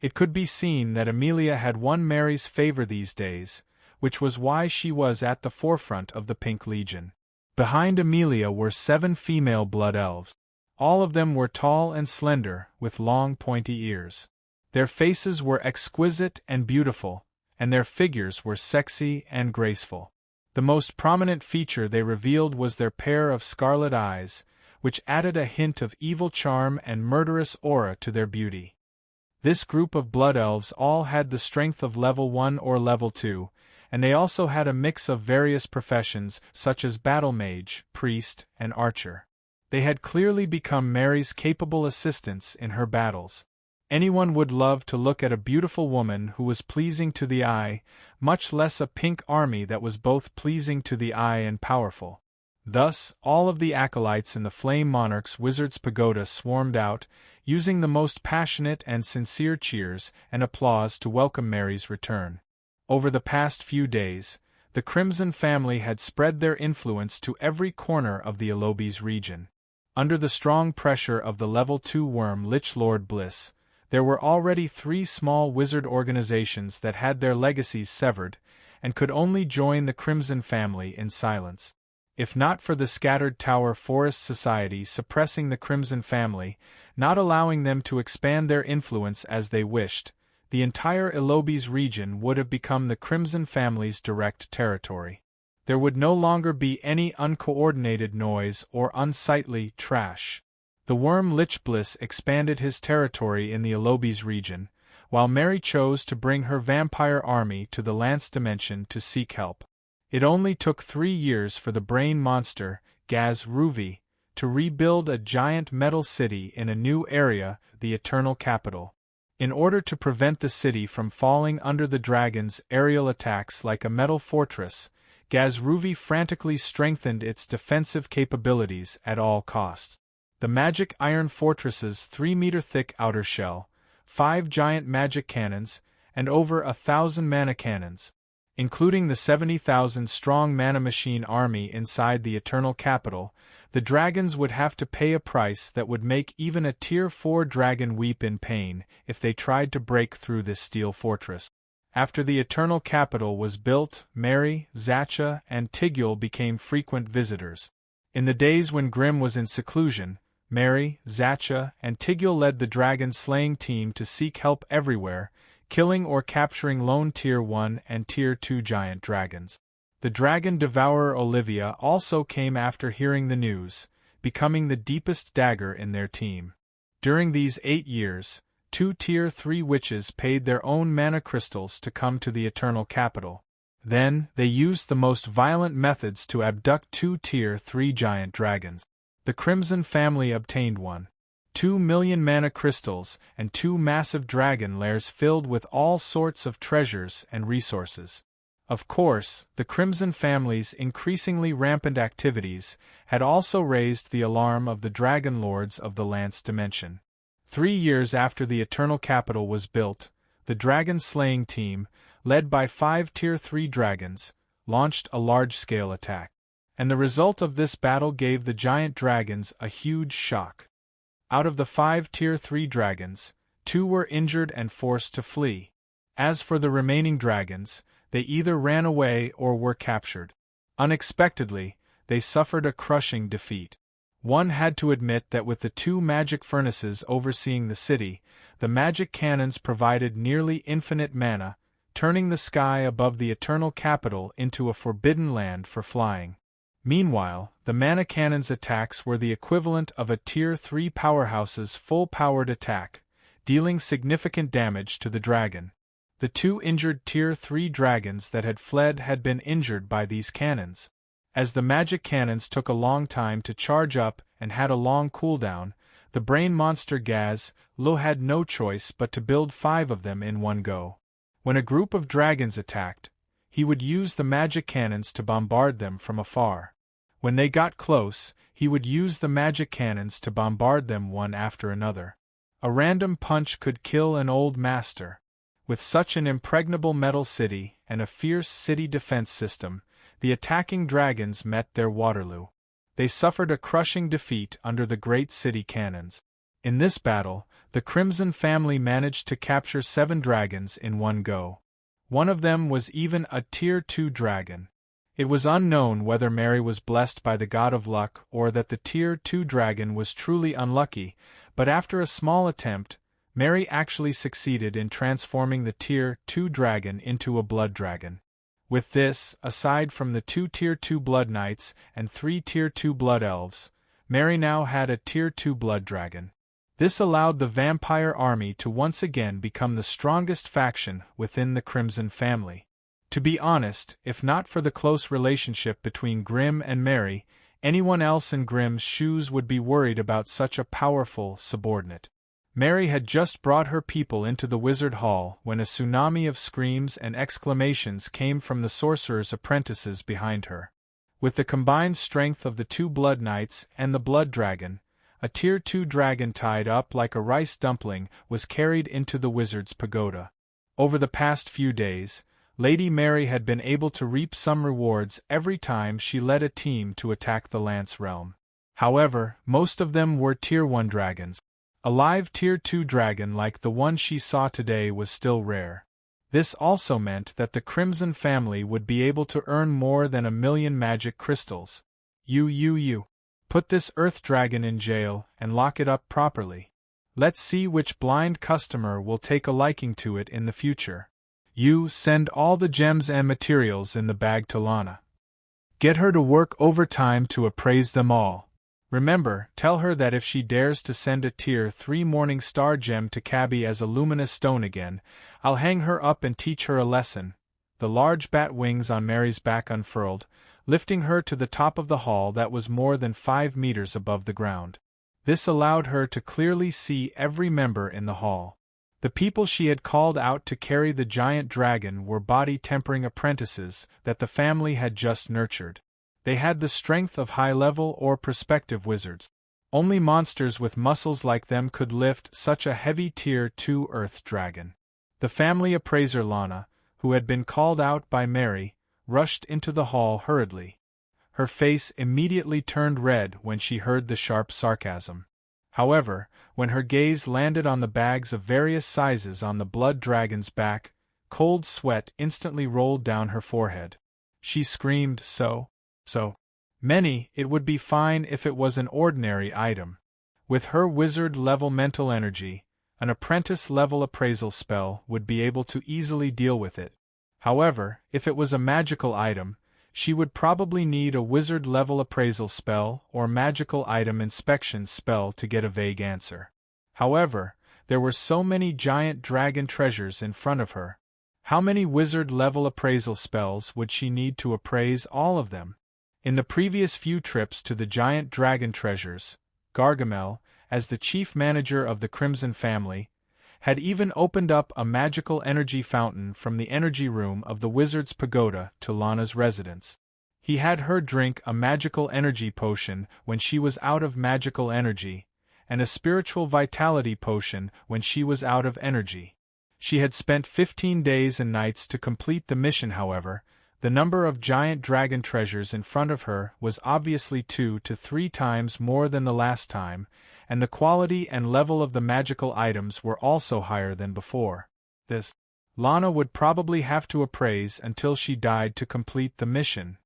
It could be seen that Amelia had won Mary's favor these days, which was why she was at the forefront of the Pink Legion. Behind Amelia were 7 female blood elves. All of them were tall and slender, with long pointy ears. Their faces were exquisite and beautiful, and their figures were sexy and graceful. The most prominent feature they revealed was their pair of scarlet eyes, which added a hint of evil charm and murderous aura to their beauty. This group of blood elves all had the strength of level 1 or level 2, and they also had a mix of various professions such as battle mage, priest, and archer. They had clearly become Mary's capable assistants in her battles. Anyone would love to look at a beautiful woman who was pleasing to the eye, much less a pink army that was both pleasing to the eye and powerful. Thus, all of the acolytes in the Flame Monarch's Wizard's Pagoda swarmed out, using the most passionate and sincere cheers and applause to welcome Mary's return. Over the past few days, the Crimson family had spread their influence to every corner of the Elobes region. Under the strong pressure of the level 2 worm Lich Lord Bliss, there were already 3 small wizard organizations that had their legacies severed, and could only join the Crimson family in silence. If not for the Scattered Tower Forest Society suppressing the Crimson family, not allowing them to expand their influence as they wished, the entire Elobes region would have become the Crimson family's direct territory. There would no longer be any uncoordinated noise or unsightly trash. The worm Lich Bliss expanded his territory in the Elobes region, while Mary chose to bring her vampire army to the Lance Dimension to seek help. It only took 3 years for the brain monster, Gaz Ruvi, to rebuild a giant metal city in a new area, the Eternal Capital. In order to prevent the city from falling under the dragon's aerial attacks like a metal fortress, Gaz Ruvi frantically strengthened its defensive capabilities at all costs. The magic iron fortress's 3-meter-thick outer shell, 5 giant magic cannons, and over 1,000 mana cannons, including the 70,000-strong mana machine army inside the Eternal Capital, the dragons would have to pay a price that would make even a Tier 4 dragon weep in pain if they tried to break through this steel fortress. After the Eternal Capital was built, Mary, Zacha, and Tigul became frequent visitors. In the days when Grimm was in seclusion, Mary, Zacha, and Tigul led the dragon-slaying team to seek help everywhere, killing or capturing lone Tier 1 and Tier 2 giant dragons. The dragon devourer Olivia also came after hearing the news, becoming the deepest dagger in their team. During these 8 years, 2 Tier 3 witches paid their own mana crystals to come to the Eternal Capital. Then, they used the most violent methods to abduct 2 Tier 3 giant dragons. The Crimson family obtained 1.2 million mana crystals and 2 massive dragon lairs filled with all sorts of treasures and resources. Of course, the Crimson family's increasingly rampant activities had also raised the alarm of the Dragon Lords of the Lance Dimension. 3 years after the Eternal Capital was built, the dragon-slaying team, led by 5 Tier 3 dragons, launched a large-scale attack. And the result of this battle gave the giant dragons a huge shock. Out of the 5 Tier 3 dragons, 2 were injured and forced to flee. As for the remaining dragons, they either ran away or were captured. Unexpectedly, they suffered a crushing defeat. One had to admit that with the 2 magic furnaces overseeing the city, the magic cannons provided nearly infinite mana, turning the sky above the Eternal Capital into a forbidden land for flying. Meanwhile, the mana cannon's attacks were the equivalent of a Tier 3 powerhouse's full-powered attack, dealing significant damage to the dragon. The 2 injured Tier 3 dragons that had fled had been injured by these cannons. As the magic cannons took a long time to charge up and had a long cooldown, the brain monster Gaz Lo had no choice but to build 5 of them in one go. When a group of dragons attacked, he would use the magic cannons to bombard them from afar. When they got close, he would use the magic cannons to bombard them one after another. A random punch could kill an old master. With such an impregnable metal city and a fierce city defense system, the attacking dragons met their Waterloo. They suffered a crushing defeat under the great city cannons. In this battle, the Crimson family managed to capture 7 dragons in one go. One of them was even a Tier 2 dragon. It was unknown whether Mary was blessed by the god of luck or that the Tier 2 dragon was truly unlucky, but after a small attempt, Mary actually succeeded in transforming the Tier 2 dragon into a blood dragon. With this, aside from the 2 Tier 2 blood knights and 3 Tier 2 blood elves, Mary now had a Tier 2 blood dragon. This allowed the vampire army to once again become the strongest faction within the Crimson family. To be honest, if not for the close relationship between Grimm and Mary, anyone else in Grimm's shoes would be worried about such a powerful subordinate. Mary had just brought her people into the wizard hall when a tsunami of screams and exclamations came from the sorcerer's apprentices behind her. With the combined strength of the 2 blood knights and the blood dragon, a Tier 2 dragon tied up like a rice dumpling was carried into the wizard's pagoda. Over the past few days, Lady Mary had been able to reap some rewards every time she led a team to attack the Lance realm. However, most of them were Tier 1 dragons. A live Tier 2 dragon like the one she saw today was still rare. This also meant that the Crimson family would be able to earn more than 1,000,000 magic crystals. Put this earth dragon in jail and lock it up properly. Let's see which blind customer will take a liking to it in the future. You send all the gems and materials in the bag to Lana. Get her to work overtime to appraise them all. Remember, tell her that if she dares to send a Tier 3 Morning Star gem to Cabby as a luminous stone again, I'll hang her up and teach her a lesson. The large bat wings on Mary's back unfurled, lifting her to the top of the hall that was more than 5 meters above the ground. This allowed her to clearly see every member in the hall. The people she had called out to carry the giant dragon were body-tempering apprentices that the family had just nurtured. They had the strength of high-level or prospective wizards. Only monsters with muscles like them could lift such a heavy Tier 2 earth dragon. The family appraiser Lana, who had been called out by Mary, rushed into the hall hurriedly. Her face immediately turned red when she heard the sharp sarcasm. However, when her gaze landed on the bags of various sizes on the blood dragon's back, cold sweat instantly rolled down her forehead. She screamed, so many, it would be fine if it was an ordinary item. With her wizard-level mental energy, an apprentice-level appraisal spell would be able to easily deal with it. However, if it was a magical item, she would probably need a wizard-level appraisal spell or magical item inspection spell to get a vague answer. However, there were so many giant dragon treasures in front of her. How many wizard-level appraisal spells would she need to appraise all of them? In the previous few trips to the giant dragon treasures, Gargamel, as the chief manager of the Crimson family, had even opened up a magical energy fountain from the energy room of the wizard's pagoda to Lana's residence. He had her drink a magical energy potion when she was out of magical energy, and a spiritual vitality potion when she was out of energy. She had spent 15 days and nights to complete the mission. However, the number of giant dragon treasures in front of her was obviously 2 to 3 times more than the last time, and the quality and level of the magical items were also higher than before. This, Lana would probably have to appraise until she died to complete the mission.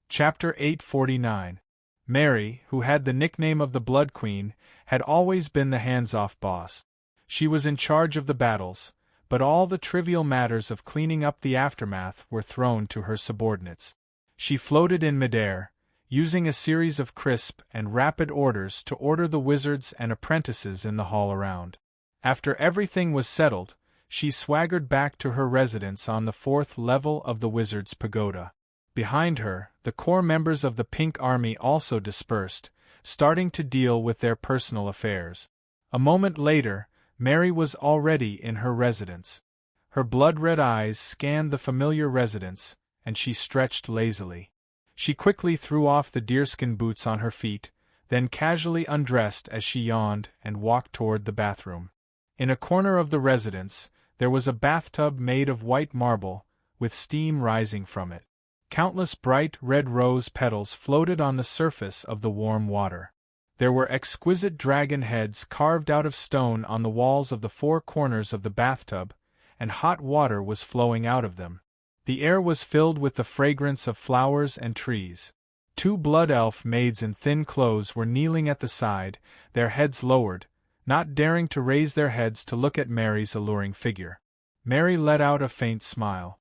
Chapter 849. Mary, who had the nickname of the Blood Queen, had always been the hands-off boss. She was in charge of the battles, but all the trivial matters of cleaning up the aftermath were thrown to her subordinates. She floated in midair, using a series of crisp and rapid orders to order the wizards and apprentices in the hall around. After everything was settled, she swaggered back to her residence on the 4th level of the wizard's pagoda. Behind her, the core members of the Pink Army also dispersed, starting to deal with their personal affairs. A moment later, Mary was already in her residence. Her blood-red eyes scanned the familiar residence, and she stretched lazily. She quickly threw off the deerskin boots on her feet, then casually undressed as she yawned and walked toward the bathroom. In a corner of the residence, there was a bathtub made of white marble, with steam rising from it. Countless bright red rose petals floated on the surface of the warm water. There were exquisite dragon heads carved out of stone on the walls of the 4 corners of the bathtub, and hot water was flowing out of them. The air was filled with the fragrance of flowers and trees. 2 blood elf maids in thin clothes were kneeling at the side, their heads lowered, not daring to raise their heads to look at Mary's alluring figure. Mary let out a faint smile.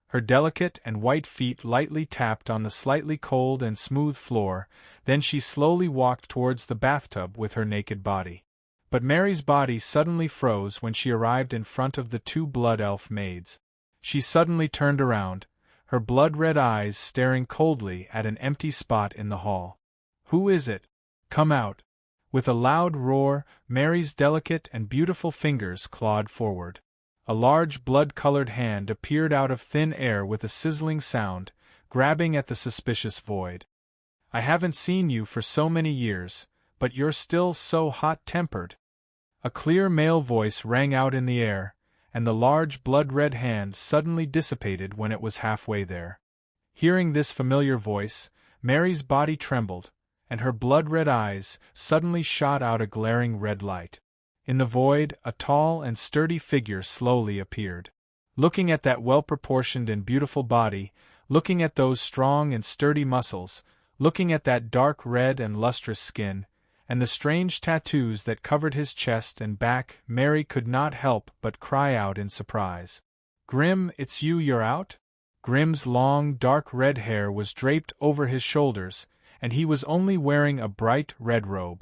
Her delicate and white feet lightly tapped on the slightly cold and smooth floor, then she slowly walked towards the bathtub with her naked body. But Mary's body suddenly froze when she arrived in front of the 2 blood elf maids. She suddenly turned around, her blood-red eyes staring coldly at an empty spot in the hall. "Who is it? Come out!" With a loud roar, Mary's delicate and beautiful fingers clawed forward. A large blood-colored hand appeared out of thin air with a sizzling sound, grabbing at the suspicious void. "I haven't seen you for so many years, but you're still so hot-tempered." A clear male voice rang out in the air, and the large blood-red hand suddenly dissipated when it was halfway there. Hearing this familiar voice, Mary's body trembled, and her blood-red eyes suddenly shot out a glaring red light. In the void, a tall and sturdy figure slowly appeared. Looking at that well-proportioned and beautiful body, looking at those strong and sturdy muscles, looking at that dark red and lustrous skin, and the strange tattoos that covered his chest and back, Mary could not help but cry out in surprise. "Grim, it's you're out?" Grim's long, dark red hair was draped over his shoulders, and he was only wearing a bright red robe.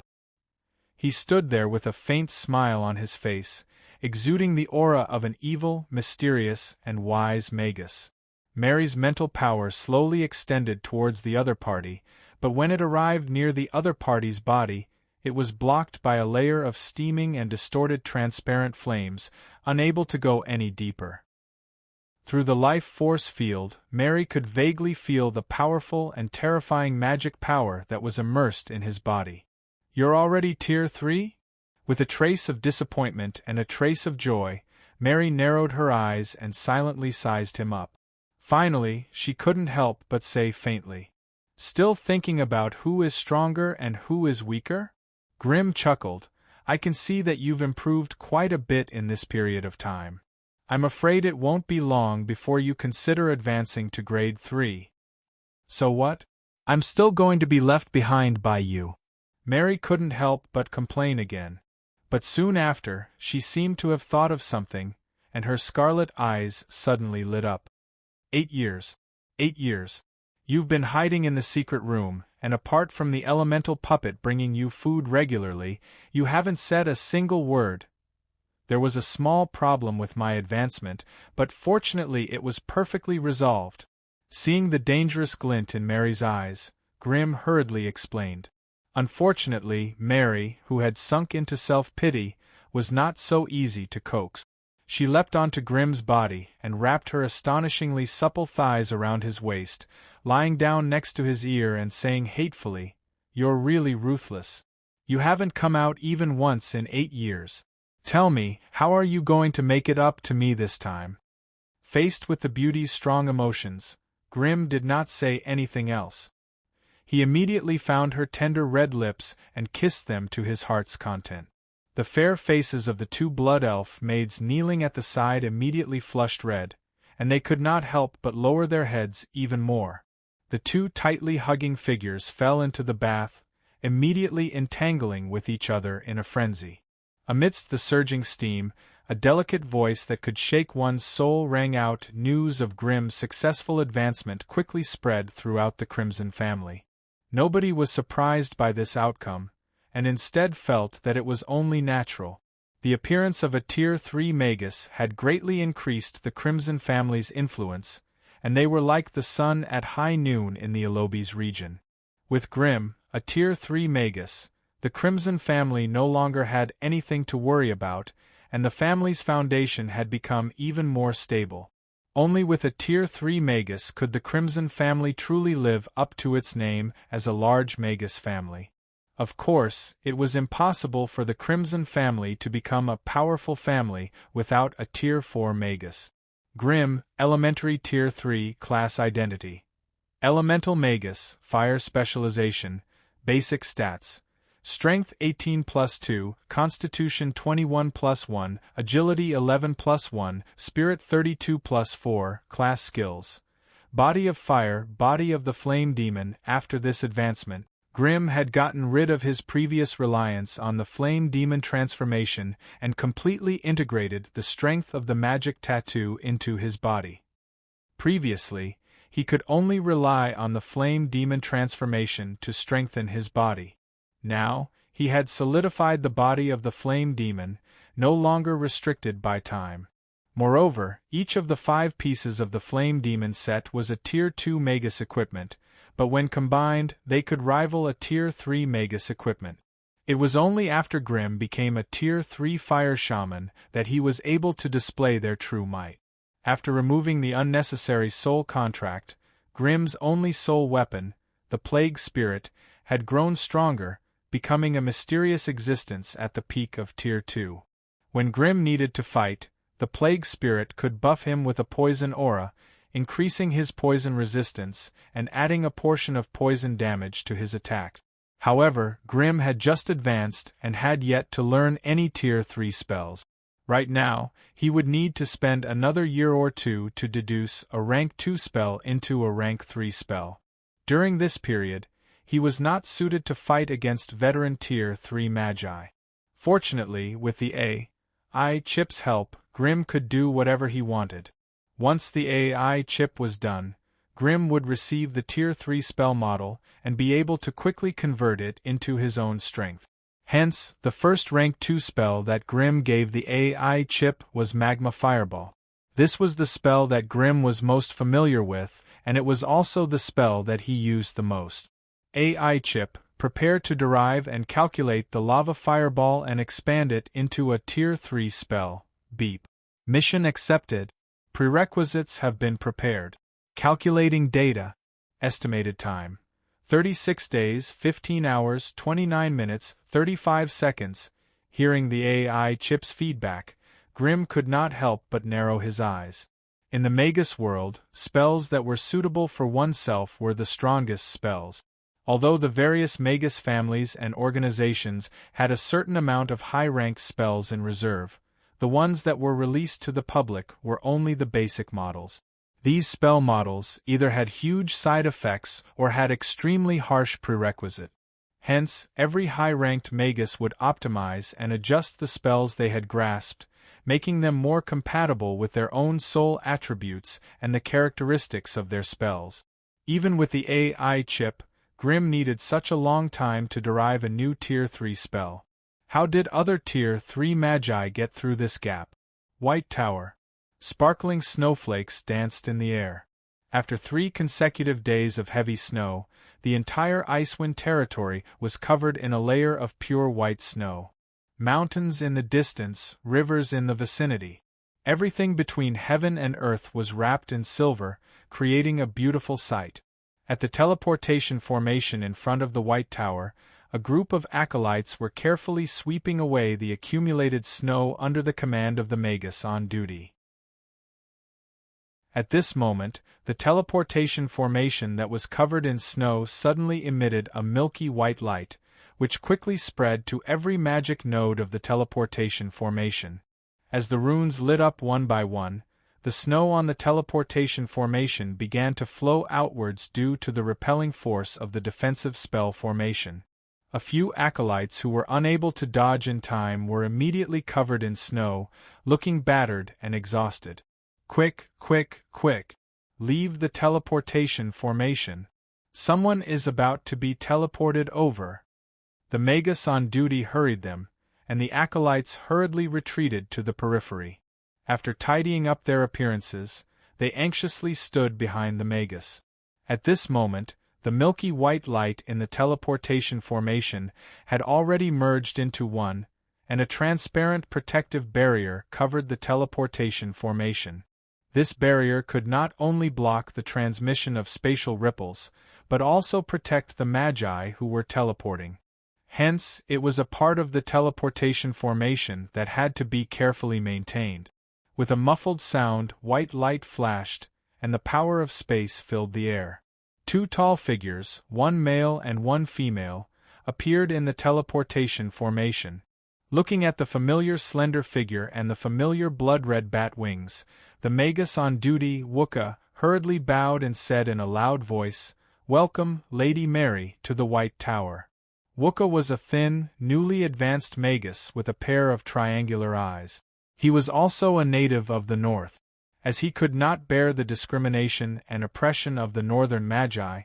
He stood there with a faint smile on his face, exuding the aura of an evil, mysterious, and wise magus. Mary's mental power slowly extended towards the other party, but when it arrived near the other party's body, it was blocked by a layer of steaming and distorted transparent flames, unable to go any deeper. Through the life force field, Mary could vaguely feel the powerful and terrifying magic power that was immersed in his body. "You're already Tier 3? With a trace of disappointment and a trace of joy, Mary narrowed her eyes and silently sized him up. Finally, she couldn't help but say faintly, "Still thinking about who is stronger and who is weaker?" Grim chuckled. "I can see that you've improved quite a bit in this period of time. I'm afraid it won't be long before you consider advancing to grade 3. So what? I'm still going to be left behind by you." Mary couldn't help but complain again. But soon after, she seemed to have thought of something, and her scarlet eyes suddenly lit up. 8 years. 8 years. You've been hiding in the secret room, and apart from the elemental puppet bringing you food regularly, you haven't said a single word. There was a small problem with my advancement, but fortunately it was perfectly resolved. Seeing the dangerous glint in Mary's eyes, Grim hurriedly explained. Unfortunately, Mary, who had sunk into self-pity, was not so easy to coax. She leapt onto Grim's body and wrapped her astonishingly supple thighs around his waist, lying down next to his ear and saying hatefully, "You're really ruthless. You haven't come out even once in 8 years. Tell me, how are you going to make it up to me this time?" Faced with the beauty's strong emotions, Grim did not say anything else. He immediately found her tender red lips and kissed them to his heart's content. The fair faces of the 2 blood elf maids kneeling at the side immediately flushed red, and they could not help but lower their heads even more. The 2 tightly hugging figures fell into the bath, immediately entangling with each other in a frenzy. Amidst the surging steam, a delicate voice that could shake one's soul rang out. News of Grim's successful advancement quickly spread throughout the Crimson family. Nobody was surprised by this outcome, and instead felt that it was only natural. The appearance of a Tier 3 magus had greatly increased the Crimson family's influence, and they were like the sun at high noon in the Alobes region. With Grim, a Tier 3 magus, the Crimson family no longer had anything to worry about, and the family's foundation had become even more stable. Only with a Tier 3 magus could the Crimson family truly live up to its name as a large magus family. Of course, it was impossible for the Crimson family to become a powerful family without a Tier 4 magus. Grim, Elementary Tier 3 Class Identity. Elemental Magus, Fire Specialization, Basic Stats, Strength 18 plus 2, Constitution 21 plus 1, Agility 11 plus 1, Spirit 32 plus 4, Class Skills. Body of Fire, Body of the Flame Demon. After this advancement, Grimm had gotten rid of his previous reliance on the Flame Demon transformation and completely integrated the strength of the magic tattoo into his body. Previously, he could only rely on the Flame Demon transformation to strengthen his body. Now, he had solidified the body of the Flame Demon, no longer restricted by time. Moreover, each of the 5 pieces of the Flame Demon set was a Tier 2 Magus equipment, but when combined, they could rival a Tier 3 Magus equipment. It was only after Grimm became a Tier 3 Fire Shaman that he was able to display their true might. After removing the unnecessary soul contract, Grimm's only soul weapon, the Plague Spirit, had grown stronger, becoming a mysterious existence at the peak of Tier 2. When Grimm needed to fight, the Plague Spirit could buff him with a poison aura, increasing his poison resistance and adding a portion of poison damage to his attack. However, Grimm had just advanced and had yet to learn any Tier 3 spells. Right now, he would need to spend another year or two to deduce a Rank 2 spell into a Rank 3 spell. During this period, he was not suited to fight against veteran Tier 3 Magi. Fortunately, with the AI chip's help, Grimm could do whatever he wanted. Once the AI chip was done, Grimm would receive the Tier 3 spell model and be able to quickly convert it into his own strength. Hence, the first Rank 2 spell that Grimm gave the AI chip was Magma Fireball. This was the spell that Grimm was most familiar with, and it was also the spell that he used the most. AI chip, prepare to derive and calculate the lava fireball and expand it into a Tier 3 spell. Beep. Mission accepted. Prerequisites have been prepared. Calculating data. Estimated time: 36 days, 15 hours, 29 minutes, 35 seconds. Hearing the AI chip's feedback, Grimm could not help but narrow his eyes. In the Magus world, spells that were suitable for oneself were the strongest spells. Although the various Magus families and organizations had a certain amount of high-ranked spells in reserve, the ones that were released to the public were only the basic models. These spell models either had huge side effects or had extremely harsh prerequisites. Hence, every high-ranked Magus would optimize and adjust the spells they had grasped, making them more compatible with their own soul attributes and the characteristics of their spells. Even with the AI chip, Grimm needed such a long time to derive a new Tier 3 spell. How did other Tier 3 Magi get through this gap? White Tower. Sparkling snowflakes danced in the air. After 3 consecutive days of heavy snow, the entire Icewind territory was covered in a layer of pure white snow. Mountains in the distance, rivers in the vicinity. Everything between heaven and earth was wrapped in silver, creating a beautiful sight. At the teleportation formation in front of the White Tower, a group of acolytes were carefully sweeping away the accumulated snow under the command of the Magus on duty. At this moment, the teleportation formation that was covered in snow suddenly emitted a milky white light, which quickly spread to every magic node of the teleportation formation. As the runes lit up one by one, the snow on the teleportation formation began to flow outwards due to the repelling force of the defensive spell formation. A few acolytes who were unable to dodge in time were immediately covered in snow, looking battered and exhausted. Quick, quick, quick! Leave the teleportation formation. Someone is about to be teleported over. The Magus on duty hurried them, and the acolytes hurriedly retreated to the periphery. After tidying up their appearances, they anxiously stood behind the Magus. At this moment, the milky white light in the teleportation formation had already merged into one, and a transparent protective barrier covered the teleportation formation. This barrier could not only block the transmission of spatial ripples, but also protect the Magi who were teleporting. Hence, it was a part of the teleportation formation that had to be carefully maintained. With a muffled sound, white light flashed, and the power of space filled the air. 2 tall figures, one male and one female, appeared in the teleportation formation. Looking at the familiar slender figure and the familiar blood-red bat wings, the magus on duty, Wooka, hurriedly bowed and said in a loud voice, "Welcome, Lady Mary, to the White Tower." Wooka was a thin, newly advanced magus with a pair of triangular eyes. He was also a native of the north. As he could not bear the discrimination and oppression of the northern magi,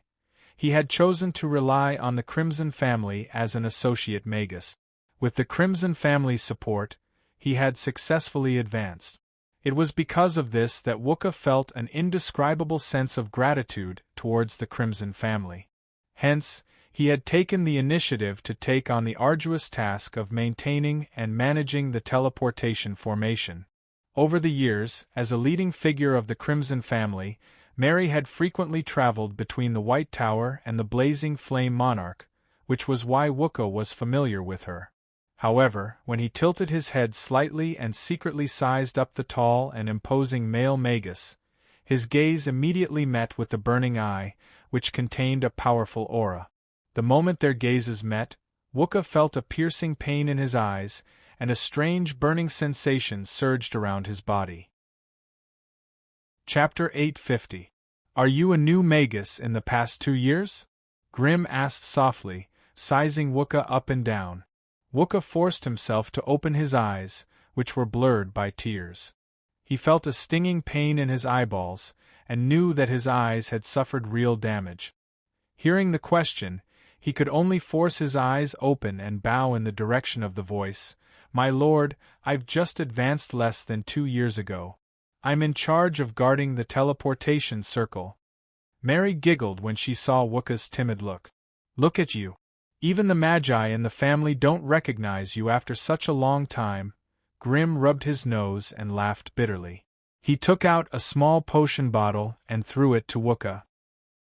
he had chosen to rely on the Crimson family as an associate magus. With the Crimson family's support, he had successfully advanced. It was because of this that Wooka felt an indescribable sense of gratitude towards the Crimson family. Hence, he had taken the initiative to take on the arduous task of maintaining and managing the teleportation formation. Over the years, as a leading figure of the Crimson family, Mary had frequently traveled between the White Tower and the Blazing Flame Monarch, which was why Wooka was familiar with her. However, when he tilted his head slightly and secretly sized up the tall and imposing male magus, his gaze immediately met with the burning eye, which contained a powerful aura. The moment their gazes met, Wooka felt a piercing pain in his eyes, and a strange burning sensation surged around his body. Chapter 850. Are you a new magus in the past 2 years? Grim asked softly, sizing Wooka up and down. Wooka forced himself to open his eyes, which were blurred by tears. He felt a stinging pain in his eyeballs, and knew that his eyes had suffered real damage. Hearing the question, he could only force his eyes open and bow in the direction of the voice. "My lord, I've just advanced less than 2 years ago. I'm in charge of guarding the teleportation circle." Mary giggled when she saw Wooka's timid look. "Look at you. Even the Magi in the family don't recognize you after such a long time." Grim rubbed his nose and laughed bitterly. He took out a small potion bottle and threw it to Wooka.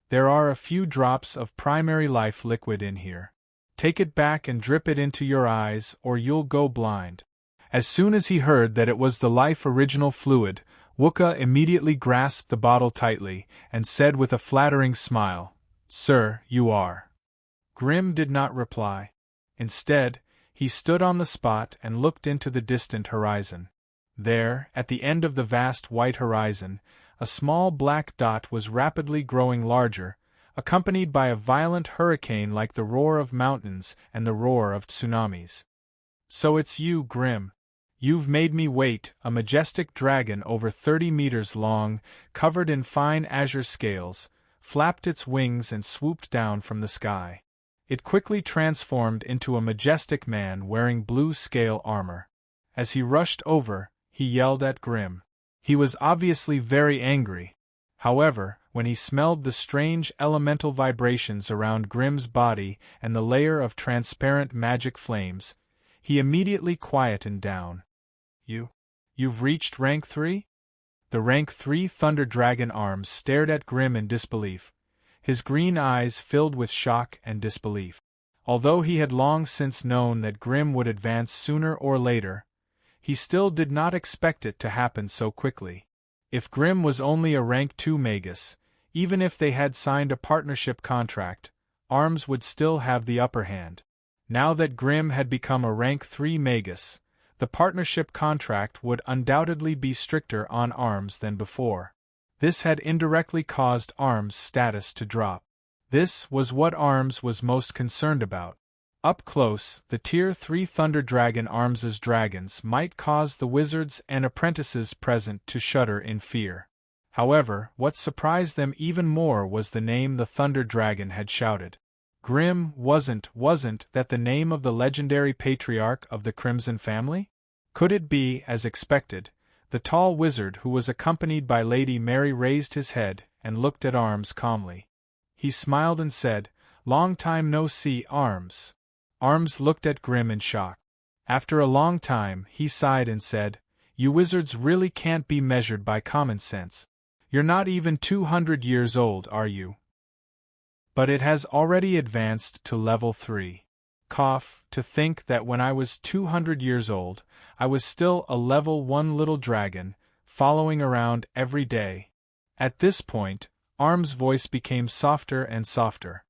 "There are a few drops of primary life liquid in here. Take it back and drip it into your eyes or you'll go blind." As soon as he heard that it was the life original fluid, Wooka immediately grasped the bottle tightly and said with a flattering smile, "Sir, you are." Grim did not reply. Instead, he stood on the spot and looked into the distant horizon. There, at the end of the vast white horizon, a small black dot was rapidly growing larger, accompanied by a violent hurricane like the roar of mountains and the roar of tsunamis. "So it's you, Grim. You've made me wait." A majestic dragon over 30 meters long, covered in fine azure scales, flapped its wings and swooped down from the sky. It quickly transformed into a majestic man wearing blue scale armor. As he rushed over, he yelled at Grim. He was obviously very angry. However, when he smelled the strange elemental vibrations around Grim's body and the layer of transparent magic flames, he immediately quietened down. You've reached rank 3? The rank 3 Thunder Dragon arms stared at Grim in disbelief. His green eyes filled with shock and disbelief. Although he had long since known that Grim would advance sooner or later, he still did not expect it to happen so quickly. If Grim was only a rank 2 magus, even if they had signed a partnership contract, Arms would still have the upper hand. Now that Grim had become a rank 3 magus, the partnership contract would undoubtedly be stricter on Arms than before. This had indirectly caused Arms' status to drop. This was what Arms was most concerned about. Up close, the Tier 3 Thunder Dragon Arms' dragons might cause the wizards and apprentices present to shudder in fear. However, what surprised them even more was the name the Thunder Dragon had shouted. Grim wasn't that the name of the legendary patriarch of the Crimson family? Could it be, as expected, the tall wizard who was accompanied by Lady Mary raised his head and looked at Arms calmly. He smiled and said, "Long time no see, Arms." Arms looked at Grim in shock. After a long time, he sighed and said, "You wizards really can't be measured by common sense. You're not even 200 years old, are you?" But it has already advanced to level 3. Cough, to think that when I was 200 years old, I was still a level 1 little dragon, following around every day. At this point, Arm's voice became softer and softer.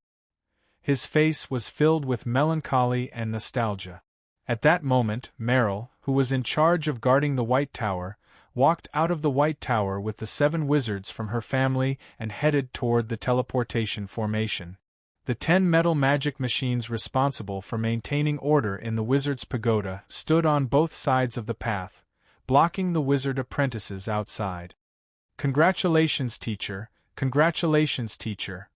His face was filled with melancholy and nostalgia. At that moment, Merrill, who was in charge of guarding the White Tower, walked out of the White Tower with the 7 wizards from her family and headed toward the teleportation formation. The 10 metal magic machines responsible for maintaining order in the wizard's pagoda stood on both sides of the path, blocking the wizard apprentices outside. "Congratulations, teacher! Congratulations, teacher!"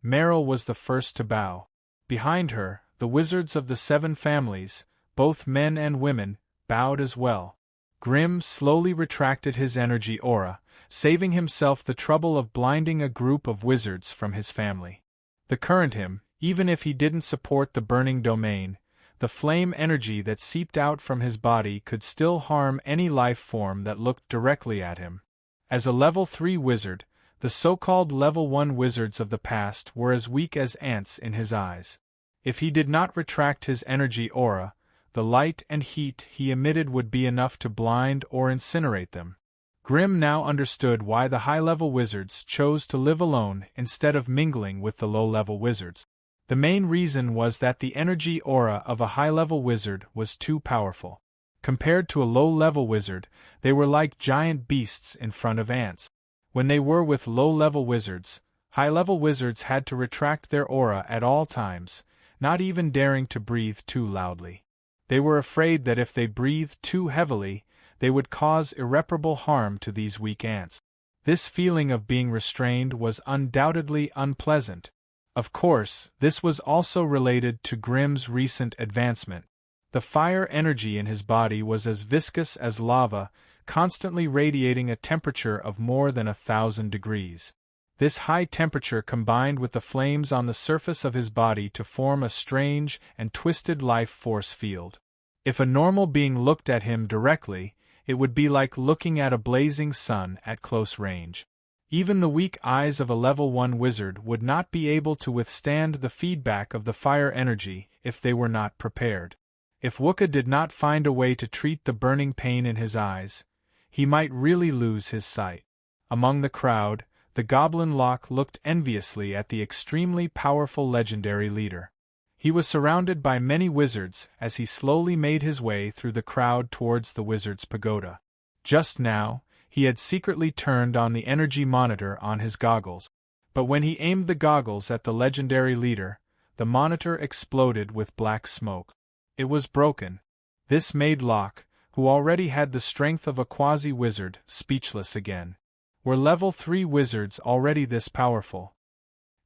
Merrill was the first to bow. Behind her, the wizards of the 7 families, both men and women, bowed as well. Grimm slowly retracted his energy aura, saving himself the trouble of blinding a group of wizards from his family. The current him, even if he didn't support the burning domain, the flame energy that seeped out from his body could still harm any life form that looked directly at him. As a level 3 wizard, the so-called level 1 wizards of the past were as weak as ants in his eyes. If he did not retract his energy aura, the light and heat he emitted would be enough to blind or incinerate them. Grimm now understood why the high-level wizards chose to live alone instead of mingling with the low-level wizards. The main reason was that the energy aura of a high-level wizard was too powerful. Compared to a low-level wizard, they were like giant beasts in front of ants. When they were with low-level wizards, high-level wizards had to retract their aura at all times, not even daring to breathe too loudly. They were afraid that if they breathed too heavily, they would cause irreparable harm to these weak ants. This feeling of being restrained was undoubtedly unpleasant. Of course, this was also related to Grimm's recent advancement. The fire energy in his body was as viscous as lava, constantly radiating a temperature of more than 1,000 degrees. This high temperature combined with the flames on the surface of his body to form a strange and twisted life force field. If a normal being looked at him directly, it would be like looking at a blazing sun at close range. Even the weak eyes of a level 1 wizard would not be able to withstand the feedback of the fire energy if they were not prepared. If Wooka did not find a way to treat the burning pain in his eyes, he might really lose his sight. Among the crowd, the Goblin Lock looked enviously at the extremely powerful legendary leader. He was surrounded by many wizards as he slowly made his way through the crowd towards the wizard's pagoda. Just now, he had secretly turned on the energy monitor on his goggles, but when he aimed the goggles at the legendary leader, the monitor exploded with black smoke. It was broken. This made Locke, who already had the strength of a quasi-wizard, speechless again. Were level 3 wizards already this powerful?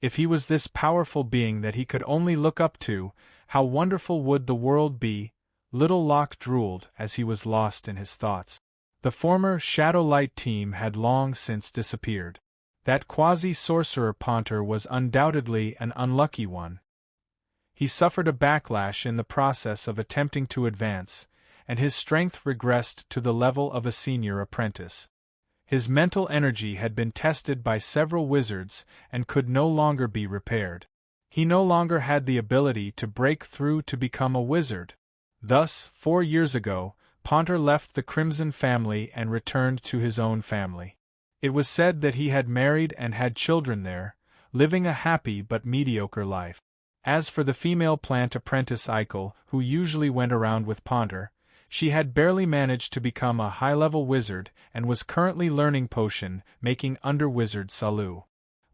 If he was this powerful being that he could only look up to, how wonderful would the world be? Little Locke drooled as he was lost in his thoughts. The former Shadowlight team had long since disappeared. That quasi-sorcerer Ponter was undoubtedly an unlucky one. He suffered a backlash in the process of attempting to advance, and his strength regressed to the level of a senior apprentice. His mental energy had been tested by several wizards and could no longer be repaired. He no longer had the ability to break through to become a wizard. Thus, 4 years ago, Ponter left the Crimson family and returned to his own family. It was said that he had married and had children there, living a happy but mediocre life. As for the female plant apprentice Eichel, who usually went around with Ponter, she had barely managed to become a high-level wizard and was currently learning potion making under Wizard Salu.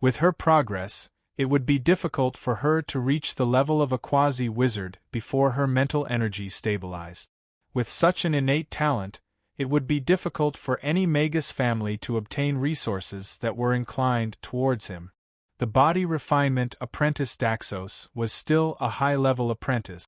With her progress, it would be difficult for her to reach the level of a quasi-wizard before her mental energy stabilized. With such an innate talent, it would be difficult for any Magus family to obtain resources that were inclined towards him. The body refinement apprentice Daxos was still a high-level apprentice.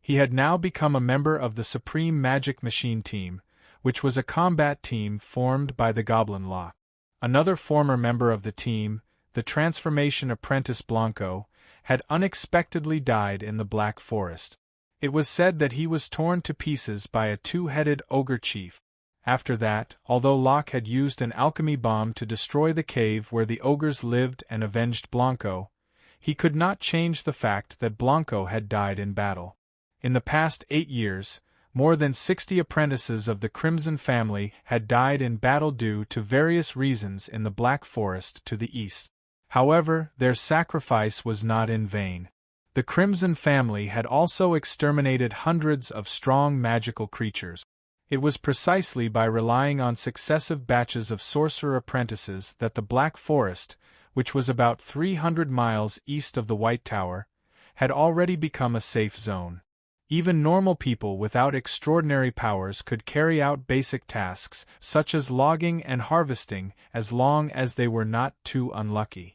He had now become a member of the Supreme Magic Machine Team, which was a combat team formed by the Goblin Lock. Another former member of the team, the Transformation Apprentice Blanco, had unexpectedly died in the Black Forest. It was said that he was torn to pieces by a 2-headed ogre chief. After that, although Locke had used an alchemy bomb to destroy the cave where the ogres lived and avenged Blanco, he could not change the fact that Blanco had died in battle. In the past 8 years, more than 60 apprentices of the Crimson family had died in battle due to various reasons in the Black Forest to the east. However, their sacrifice was not in vain. The Crimson family had also exterminated hundreds of strong magical creatures. It was precisely by relying on successive batches of sorcerer apprentices that the Black Forest, which was about 300 miles east of the White Tower, had already become a safe zone. Even normal people without extraordinary powers could carry out basic tasks, such as logging and harvesting, as long as they were not too unlucky.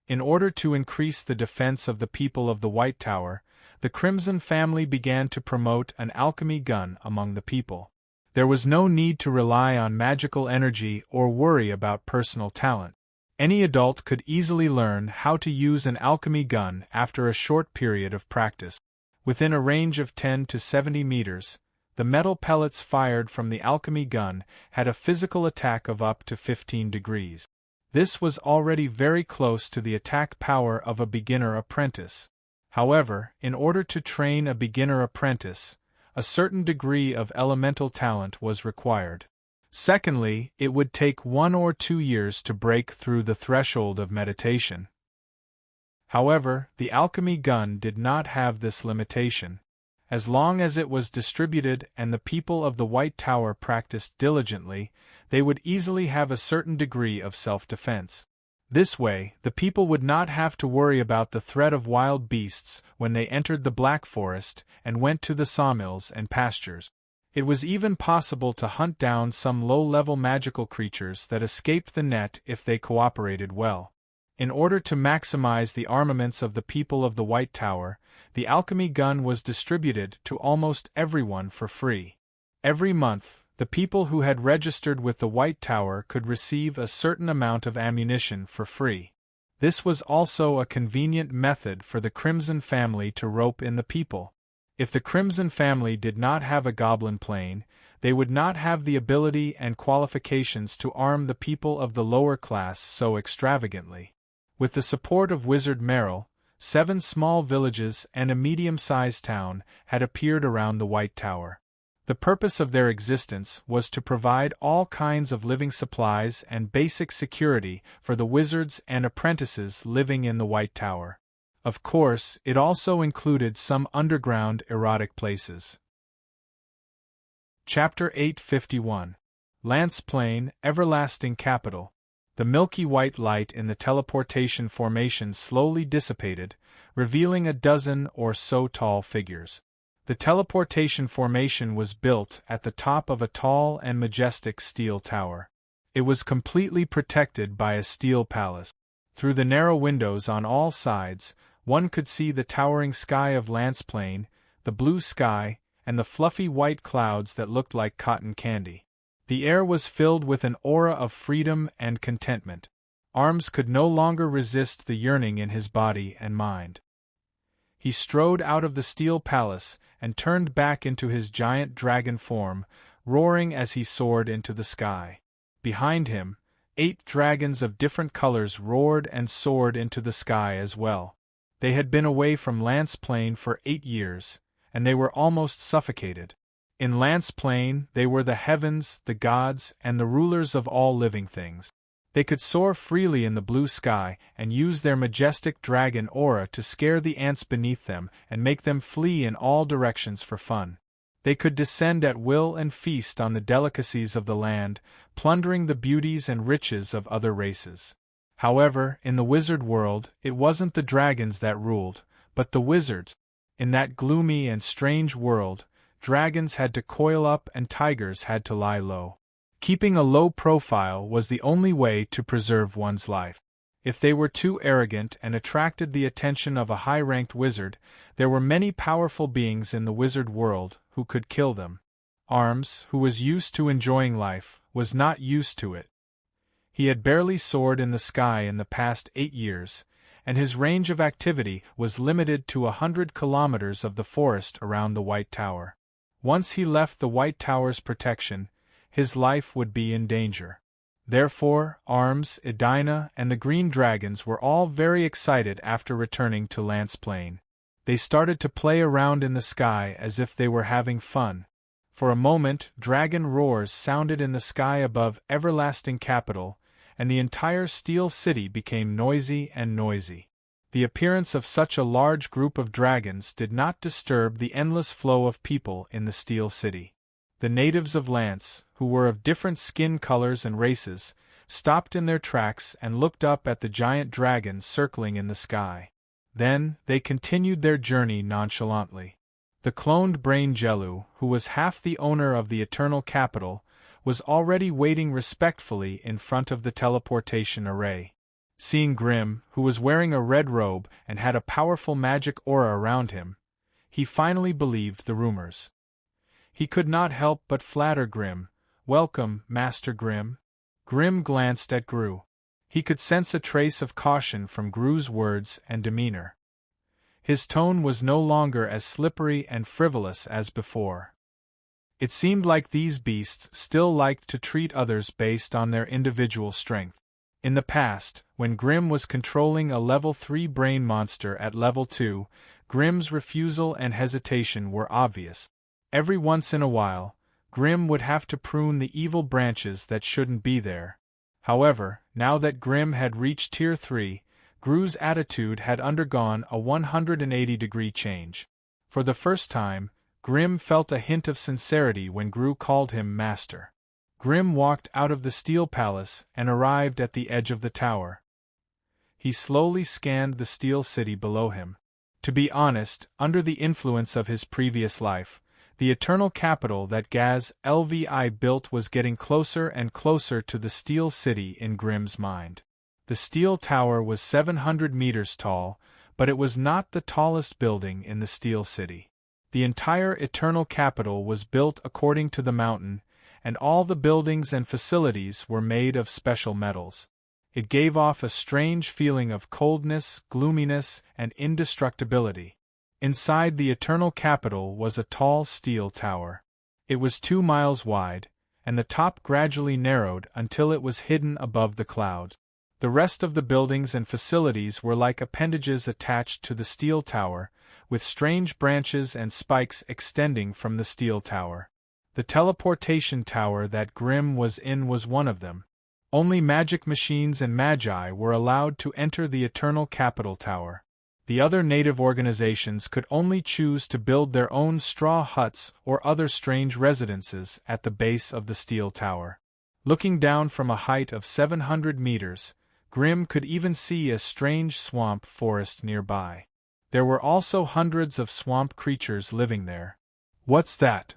In order to increase the defense of the people of the White Tower, the Crimson family began to promote an alchemy gun among the people. There was no need to rely on magical energy or worry about personal talent. Any adult could easily learn how to use an alchemy gun after a short period of practice. Within a range of 10 to 70 meters, the metal pellets fired from the alchemy gun had a physical attack of up to 15 degrees. This was already very close to the attack power of a beginner apprentice. However, in order to train a beginner apprentice, a certain degree of elemental talent was required. Secondly, it would take 1 or 2 years to break through the threshold of meditation. However, the alchemy gun did not have this limitation. As long as it was distributed and the people of the White Tower practiced diligently, they would easily have a certain degree of self-defense. This way, the people would not have to worry about the threat of wild beasts when they entered the Black Forest and went to the sawmills and pastures. It was even possible to hunt down some low-level magical creatures that escaped the net if they cooperated well. In order to maximize the armaments of the people of the White Tower, the alchemy gun was distributed to almost everyone for free. Every month, the people who had registered with the White Tower could receive a certain amount of ammunition for free. This was also a convenient method for the Crimson family to rope in the people. If the Crimson family did not have a goblin plane, they would not have the ability and qualifications to arm the people of the lower class so extravagantly. With the support of Wizard Merrill, 7 small villages and a medium-sized town had appeared around the White Tower. The purpose of their existence was to provide all kinds of living supplies and basic security for the wizards and apprentices living in the White Tower. Of course, it also included some underground erotic places. Chapter 851. Lance Plain, Everlasting Capital. The milky white light in the teleportation formation slowly dissipated, revealing a dozen or so tall figures. The teleportation formation was built at the top of a tall and majestic steel tower. It was completely protected by a steel palace. Through the narrow windows on all sides, one could see the towering sky of Lance Plain, the blue sky, and the fluffy white clouds that looked like cotton candy. The air was filled with an aura of freedom and contentment. Arms could no longer resist the yearning in his body and mind. He strode out of the steel palace and turned back into his giant dragon form, roaring as he soared into the sky. Behind him, 8 dragons of different colors roared and soared into the sky as well. They had been away from Lance Plain for 8 years, and they were almost suffocated. In Lance Plain, they were the heavens, the gods, and the rulers of all living things. They could soar freely in the blue sky and use their majestic dragon aura to scare the ants beneath them and make them flee in all directions for fun. They could descend at will and feast on the delicacies of the land, plundering the beauties and riches of other races. However, in the wizard world, it wasn't the dragons that ruled, but the wizards. In that gloomy and strange world, dragons had to coil up and tigers had to lie low. Keeping a low profile was the only way to preserve one's life. If they were too arrogant and attracted the attention of a high-ranked wizard, there were many powerful beings in the wizard world who could kill them. Arms, who was used to enjoying life, was not used to it. He had barely soared in the sky in the past 8 years, and his range of activity was limited to 100 kilometers of the forest around the White Tower. Once he left the White Tower's protection, his life would be in danger. Therefore, Arms, Edina, and the Green Dragons were all very excited after returning to Lance Plain. They started to play around in the sky as if they were having fun. For a moment, dragon roars sounded in the sky above Everlasting Capital, and the entire steel city became noisy and noisy. The appearance of such a large group of dragons did not disturb the endless flow of people in the Steel City. The natives of Lance, who were of different skin colors and races, stopped in their tracks and looked up at the giant dragon circling in the sky. Then, they continued their journey nonchalantly. The cloned brain Jelu, who was half the owner of the Eternal Capital, was already waiting respectfully in front of the teleportation array. Seeing Grimm, who was wearing a red robe and had a powerful magic aura around him, he finally believed the rumors. He could not help but flatter Grimm. "Welcome, Master Grimm." Grimm glanced at Gru. He could sense a trace of caution from Gru's words and demeanor. His tone was no longer as slippery and frivolous as before. It seemed like these beasts still liked to treat others based on their individual strength. In the past, when Grimm was controlling a level 3 brain monster at level 2, Grimm's refusal and hesitation were obvious. Every once in a while, Grimm would have to prune the evil branches that shouldn't be there. However, now that Grimm had reached Tier 3, Gru's attitude had undergone a 180-degree change. For the first time, Grimm felt a hint of sincerity when Gru called him Master. Grimm walked out of the Steel Palace and arrived at the edge of the tower. He slowly scanned the Steel City below him. To be honest, under the influence of his previous life, the Eternal Capital that Gaz Lvi built was getting closer and closer to the Steel City in Grimm's mind. The Steel Tower was 700 meters tall, but it was not the tallest building in the Steel City. The entire Eternal Capital was built according to the mountain, and all the buildings and facilities were made of special metals. It gave off a strange feeling of coldness, gloominess, and indestructibility. Inside the Eternal Capital was a tall steel tower. It was 2 miles wide, and the top gradually narrowed until it was hidden above the clouds. The rest of the buildings and facilities were like appendages attached to the steel tower, with strange branches and spikes extending from the steel tower. The teleportation tower that Grimm was in was one of them. Only magic machines and magi were allowed to enter the Eternal Capital Tower. The other native organizations could only choose to build their own straw huts or other strange residences at the base of the steel tower. Looking down from a height of 700 meters, Grimm could even see a strange swamp forest nearby. There were also hundreds of swamp creatures living there. "What's that?"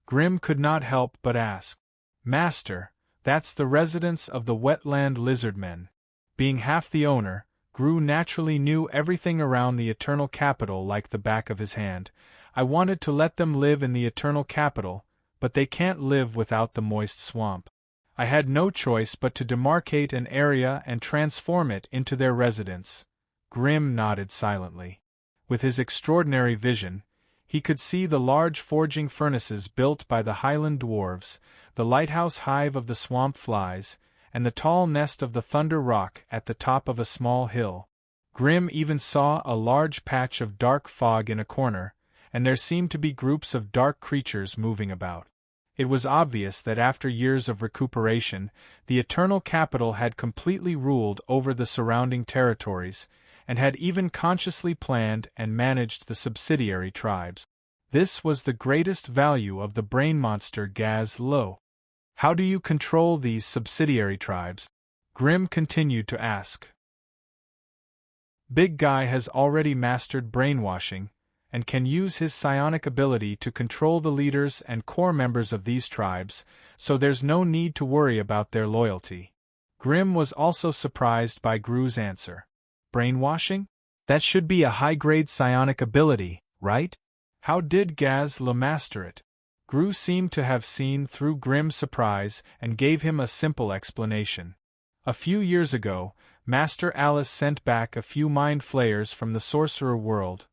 Grimm could not help but ask. "Master, that's the residence of the wetland lizardmen." Being half the owner, Gru naturally knew everything around the Eternal Capital like the back of his hand. "I wanted to let them live in the Eternal Capital, but they can't live without the moist swamp. I had no choice but to demarcate an area and transform it into their residence." Grimm nodded silently. With his extraordinary vision, he could see the large forging furnaces built by the Highland dwarves, the lighthouse hive of the swamp flies, and the tall nest of the Thunder Rock at the top of a small hill. Grimm even saw a large patch of dark fog in a corner, and there seemed to be groups of dark creatures moving about. It was obvious that after years of recuperation, the Eternal Capital had completely ruled over the surrounding territories, and had even consciously planned and managed the subsidiary tribes. This was the greatest value of the brain monster Gaz Lo. "How do you control these subsidiary tribes?" Grimm continued to ask. "Big Guy has already mastered brainwashing, and can use his psionic ability to control the leaders and core members of these tribes, so there's no need to worry about their loyalty." Grimm was also surprised by Gru's answer. "Brainwashing? That should be a high-grade psionic ability, right? How did Gaz Lo master it?" Gru seemed to have seen through Grimm's surprise and gave him a simple explanation. A few years ago, Master Alice sent back a few mind flayers from the sorcerer world.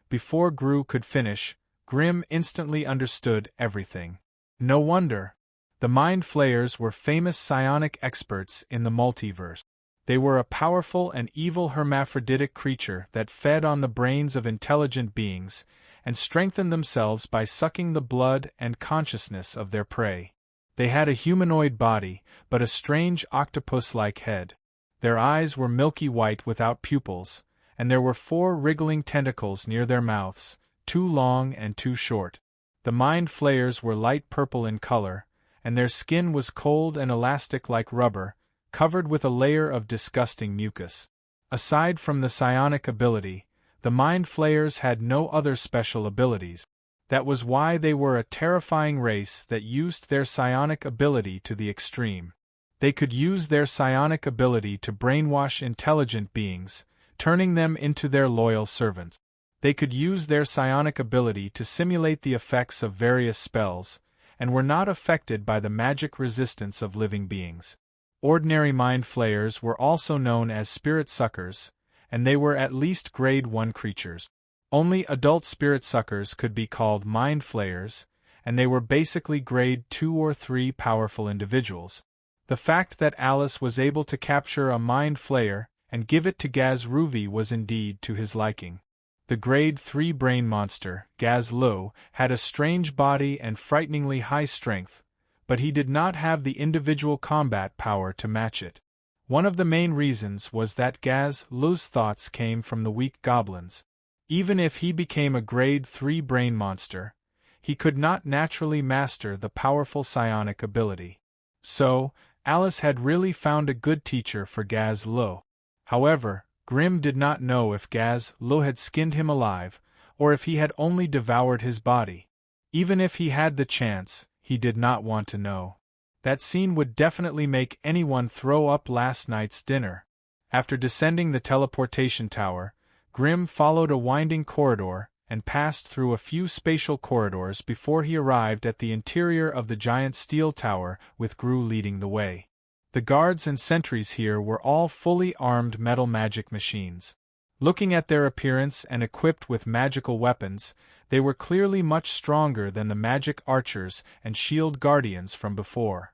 Before Gru could finish, Grimm instantly understood everything. No wonder. The mind flayers were famous psionic experts in the multiverse. They were a powerful and evil hermaphroditic creature that fed on the brains of intelligent beings, and strengthened themselves by sucking the blood and consciousness of their prey. They had a humanoid body, but a strange octopus-like head. Their eyes were milky white without pupils, and there were 4 wriggling tentacles near their mouths, 2 long and 2 short. The mind flayers were light purple in color, and their skin was cold and elastic like rubber, covered with a layer of disgusting mucus. Aside from the psionic ability, the mind flayers had no other special abilities. That was why they were a terrifying race that used their psionic ability to the extreme. They could use their psionic ability to brainwash intelligent beings, turning them into their loyal servants. They could use their psionic ability to simulate the effects of various spells, and were not affected by the magic resistance of living beings. Ordinary mind flayers were also known as spirit suckers, and they were at least grade 1 creatures. Only adult spirit suckers could be called mind flayers, and they were basically grade 2 or 3 powerful individuals. The fact that Alice was able to capture a mind flayer and give it to Gaz Ruvi was indeed to his liking. The grade 3 brain monster, Gaz Lu, had a strange body and frighteningly high strength, but he did not have the individual combat power to match it. One of the main reasons was that Gaz Lu's thoughts came from the weak goblins. Even if he became a grade 3 brain monster, he could not naturally master the powerful psionic ability. So, Alice had really found a good teacher for Gaz Lu. However, Grimm did not know if Gaz Lu had skinned him alive, or if he had only devoured his body. Even if he had the chance, he did not want to know. That scene would definitely make anyone throw up last night's dinner. After descending the teleportation tower, Grimm followed a winding corridor and passed through a few spatial corridors before he arrived at the interior of the giant steel tower, with Gru leading the way. The guards and sentries here were all fully armed metal magic machines. Looking at their appearance and equipped with magical weapons, they were clearly much stronger than the magic archers and shield guardians from before.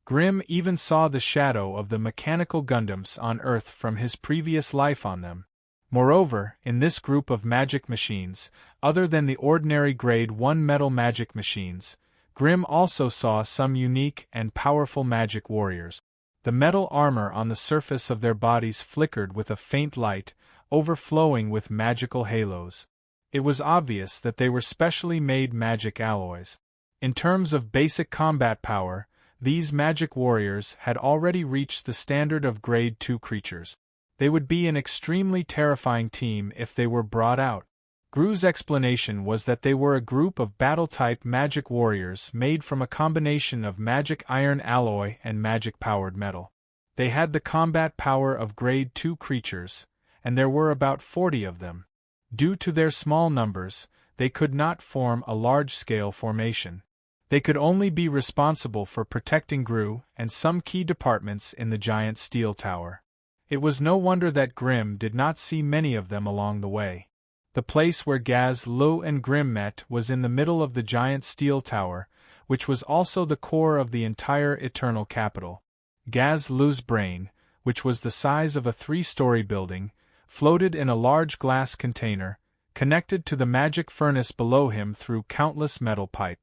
Grimm even saw the shadow of the mechanical Gundams on Earth from his previous life on them. Moreover, in this group of magic machines, other than the ordinary grade 1 metal magic machines, Grimm also saw some unique and powerful magic warriors. The metal armor on the surface of their bodies flickered with a faint light, overflowing with magical halos. It was obvious that they were specially made magic alloys. In terms of basic combat power, these magic warriors had already reached the standard of grade 2 creatures. They would be an extremely terrifying team if they were brought out. Gru's explanation was that they were a group of battle-type magic warriors made from a combination of magic iron alloy and magic-powered metal. They had the combat power of grade 2 creatures, and there were about 40 of them. Due to their small numbers, they could not form a large-scale formation. They could only be responsible for protecting Gru and some key departments in the giant steel tower. It was no wonder that Grimm did not see many of them along the way. The place where Gaz Lu and Grimm met was in the middle of the giant steel tower, which was also the core of the entire Eternal Capital. Gaz Lu's brain, which was the size of a 3-story building, floated in a large glass container, connected to the magic furnace below him through countless metal pipes.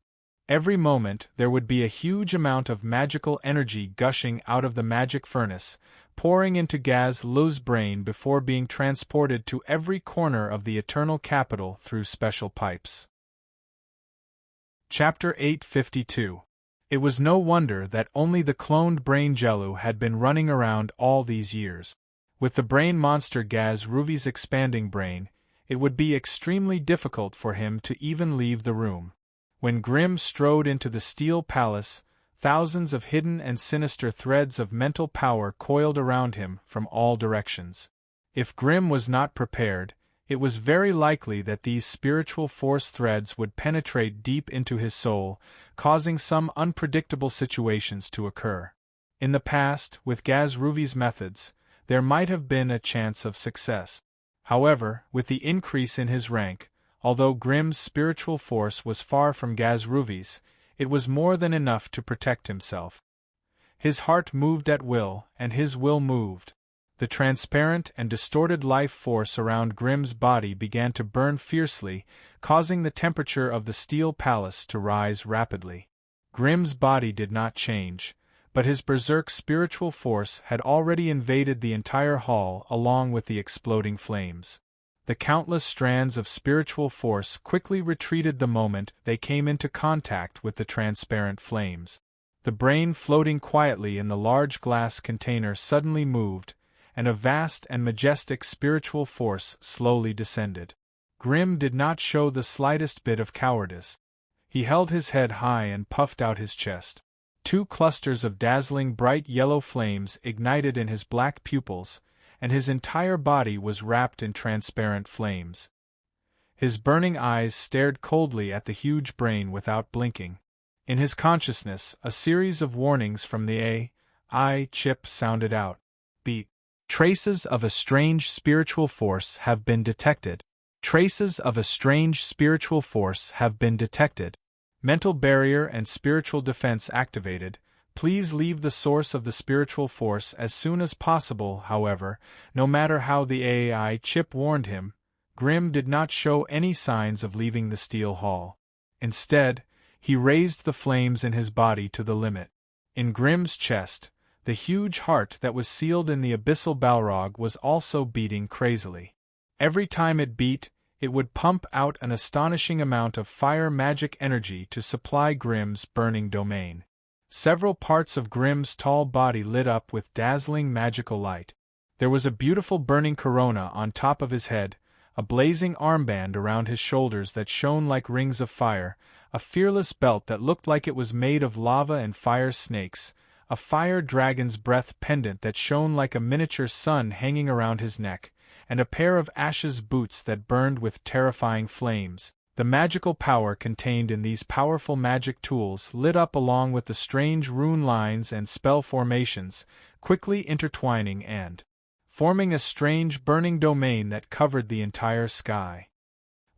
Every moment there would be a huge amount of magical energy gushing out of the magic furnace, pouring into Gaz Lu's brain before being transported to every corner of the Eternal Capital through special pipes. Chapter 852. It was no wonder that only the cloned brain Jellu had been running around all these years. With the brain monster Gaz Ruvi's expanding brain, it would be extremely difficult for him to even leave the room. When Grimm strode into the Steel Palace, thousands of hidden and sinister threads of mental power coiled around him from all directions. If Grimm was not prepared, it was very likely that these spiritual force threads would penetrate deep into his soul, causing some unpredictable situations to occur. In the past, with Gaz Ruvi's methods, there might have been a chance of success. However, with the increase in his rank, although Grimm's spiritual force was far from Gaz Ruvi's, it was more than enough to protect himself. His heart moved at will, and his will moved. The transparent and distorted life force around Grimm's body began to burn fiercely, causing the temperature of the Steel Palace to rise rapidly. Grimm's body did not change, but his berserk spiritual force had already invaded the entire hall along with the exploding flames. The countless strands of spiritual force quickly retreated the moment they came into contact with the transparent flames. The brain floating quietly in the large glass container suddenly moved, and a vast and majestic spiritual force slowly descended. Grimm did not show the slightest bit of cowardice. He held his head high and puffed out his chest. 2 clusters of dazzling bright yellow flames ignited in his black pupils, and his entire body was wrapped in transparent flames. His burning eyes stared coldly at the huge brain without blinking. In his consciousness, a series of warnings from the AI chip sounded out. Beat. Traces of a strange spiritual force have been detected. Traces of a strange spiritual force have been detected. Mental barrier and spiritual defense activated. Please leave the source of the spiritual force as soon as possible. However, no matter how the AI chip warned him, Grimm did not show any signs of leaving the steel hall. Instead, he raised the flames in his body to the limit. In Grimm's chest, the huge heart that was sealed in the abyssal Balrog was also beating crazily. Every time it beat, it would pump out an astonishing amount of fire magic energy to supply Grimm's burning domain. Several parts of Grimm's tall body lit up with dazzling magical light. There was a beautiful burning corona on top of his head, a blazing armband around his shoulders that shone like rings of fire, a fearless belt that looked like it was made of lava and fire snakes, a fire dragon's breath pendant that shone like a miniature sun hanging around his neck, and a pair of ashes boots that burned with terrifying flames. The magical power contained in these powerful magic tools lit up along with the strange rune lines and spell formations, quickly intertwining and forming a strange burning domain that covered the entire sky.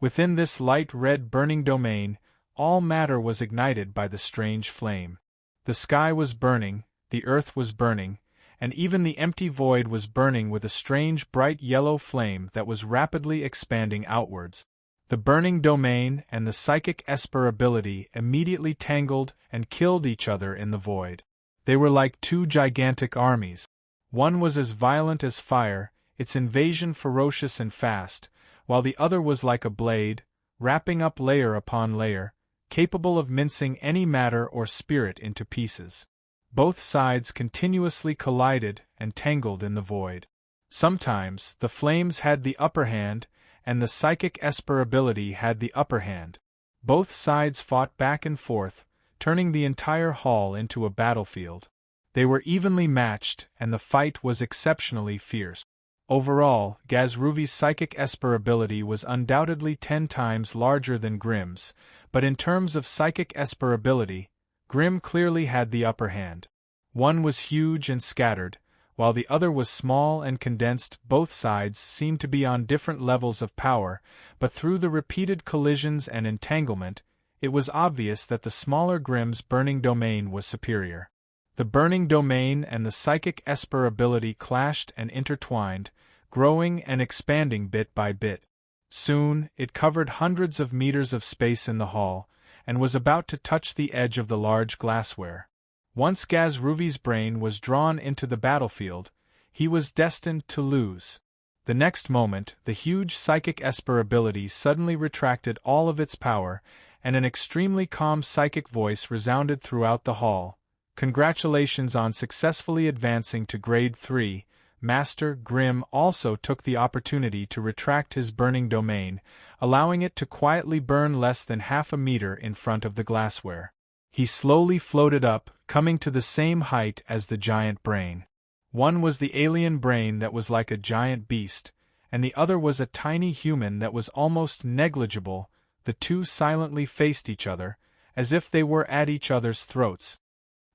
Within this light red burning domain, all matter was ignited by the strange flame. The sky was burning, the earth was burning, and even the empty void was burning with a strange bright yellow flame that was rapidly expanding outwards. The burning domain and the psychic esper ability immediately tangled and killed each other in the void. They were like 2 gigantic armies. One was as violent as fire, its invasion ferocious and fast, while the other was like a blade, wrapping up layer upon layer, capable of mincing any matter or spirit into pieces. Both sides continuously collided and tangled in the void. Sometimes, the flames had the upper hand, and the psychic esper ability had the upper hand. Both sides fought back and forth, turning the entire hall into a battlefield. They were evenly matched, and the fight was exceptionally fierce. Overall, Gazruvi's psychic esper ability was undoubtedly 10 times larger than Grimm's, but in terms of psychic esper ability, Grimm clearly had the upper hand. One was huge and scattered, while the other was small and condensed. Both sides seemed to be on different levels of power, but through the repeated collisions and entanglement, it was obvious that the smaller Grimm's burning domain was superior. The burning domain and the psychic esper ability clashed and intertwined, growing and expanding bit by bit. Soon, it covered hundreds of meters of space in the hall, and was about to touch the edge of the large glassware. Once Gazruvi's brain was drawn into the battlefield, he was destined to lose. The next moment, the huge psychic esper ability suddenly retracted all of its power, and an extremely calm psychic voice resounded throughout the hall. Congratulations on successfully advancing to Grade 3. Master Grimm also took the opportunity to retract his burning domain, allowing it to quietly burn less than half a meter in front of the glassware. He slowly floated up, coming to the same height as the giant brain. One was the alien brain that was like a giant beast, and the other was a tiny human that was almost negligible. The two silently faced each other, as if they were at each other's throats.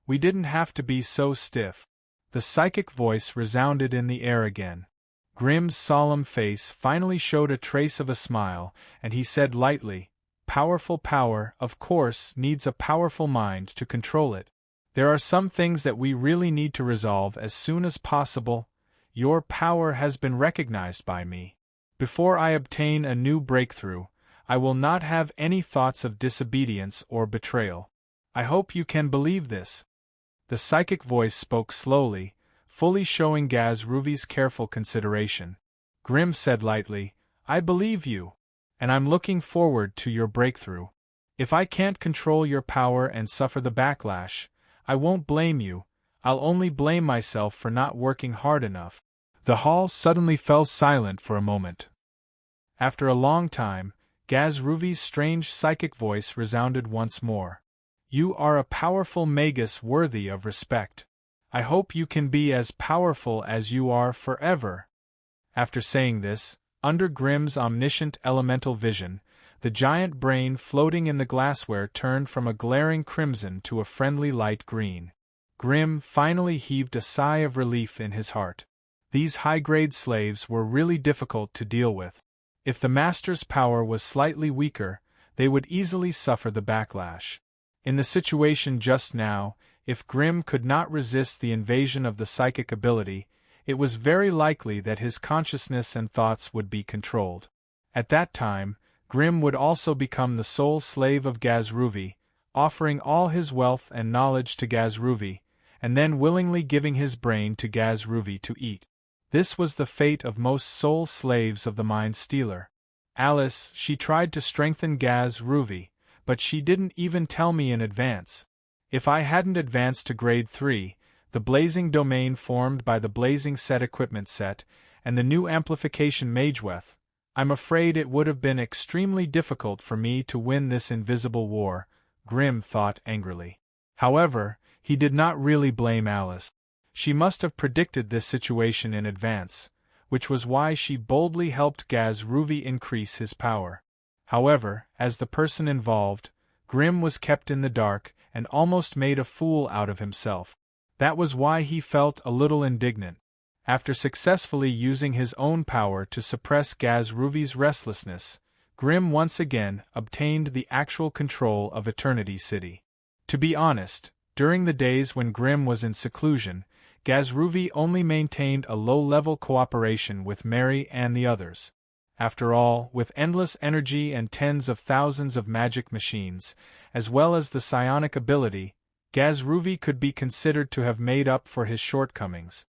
"We didn't have to be so stiff." The psychic voice resounded in the air again. Grimm's solemn face finally showed a trace of a smile, and he said lightly, "Powerful power, of course, needs a powerful mind to control it. There are some things that we really need to resolve as soon as possible. Your power has been recognized by me. Before I obtain a new breakthrough, I will not have any thoughts of disobedience or betrayal. I hope you can believe this." The psychic voice spoke slowly, fully showing Gaz Ruvy's careful consideration. Grimm said lightly, "I believe you. And I'm looking forward to your breakthrough. If I can't control your power and suffer the backlash, I won't blame you, I'll only blame myself for not working hard enough." The hall suddenly fell silent for a moment. After a long time, Gaz Ruvy's strange psychic voice resounded once more. "You are a powerful magus worthy of respect. I hope you can be as powerful as you are forever." After saying this, under Grimm's omniscient elemental vision, the giant brain floating in the glassware turned from a glaring crimson to a friendly light green. Grimm finally heaved a sigh of relief in his heart. These high-grade slaves were really difficult to deal with. If the master's power was slightly weaker, they would easily suffer the backlash. In the situation just now, if Grimm could not resist the invasion of the psychic ability, it was very likely that his consciousness and thoughts would be controlled. At that time, Grimm would also become the sole slave of Gaz Ruvy, offering all his wealth and knowledge to Gaz Ruvy, and then willingly giving his brain to Gaz Ruvy to eat. This was the fate of most soul slaves of the Mind Stealer. Alice, she tried to strengthen Gaz Ruvy, but she didn't even tell me in advance. If I hadn't advanced to grade 3, the blazing domain formed by the blazing set equipment set, and the new amplification Mageweth, I'm afraid it would have been extremely difficult for me to win this invisible war, Grimm thought angrily. However, he did not really blame Alice. She must have predicted this situation in advance, which was why she boldly helped Gaz Ruvy increase his power. However, as the person involved, Grimm was kept in the dark and almost made a fool out of himself. That was why he felt a little indignant. After successfully using his own power to suppress Gaz Ruvy's restlessness, Grimm once again obtained the actual control of Eternity City. To be honest, during the days when Grimm was in seclusion, Gaz Ruvy only maintained a low-level cooperation with Mary and the others. After all, with endless energy and tens of thousands of magic machines, as well as the psionic ability, Gaz Ruvy could be considered to have made up for his shortcomings.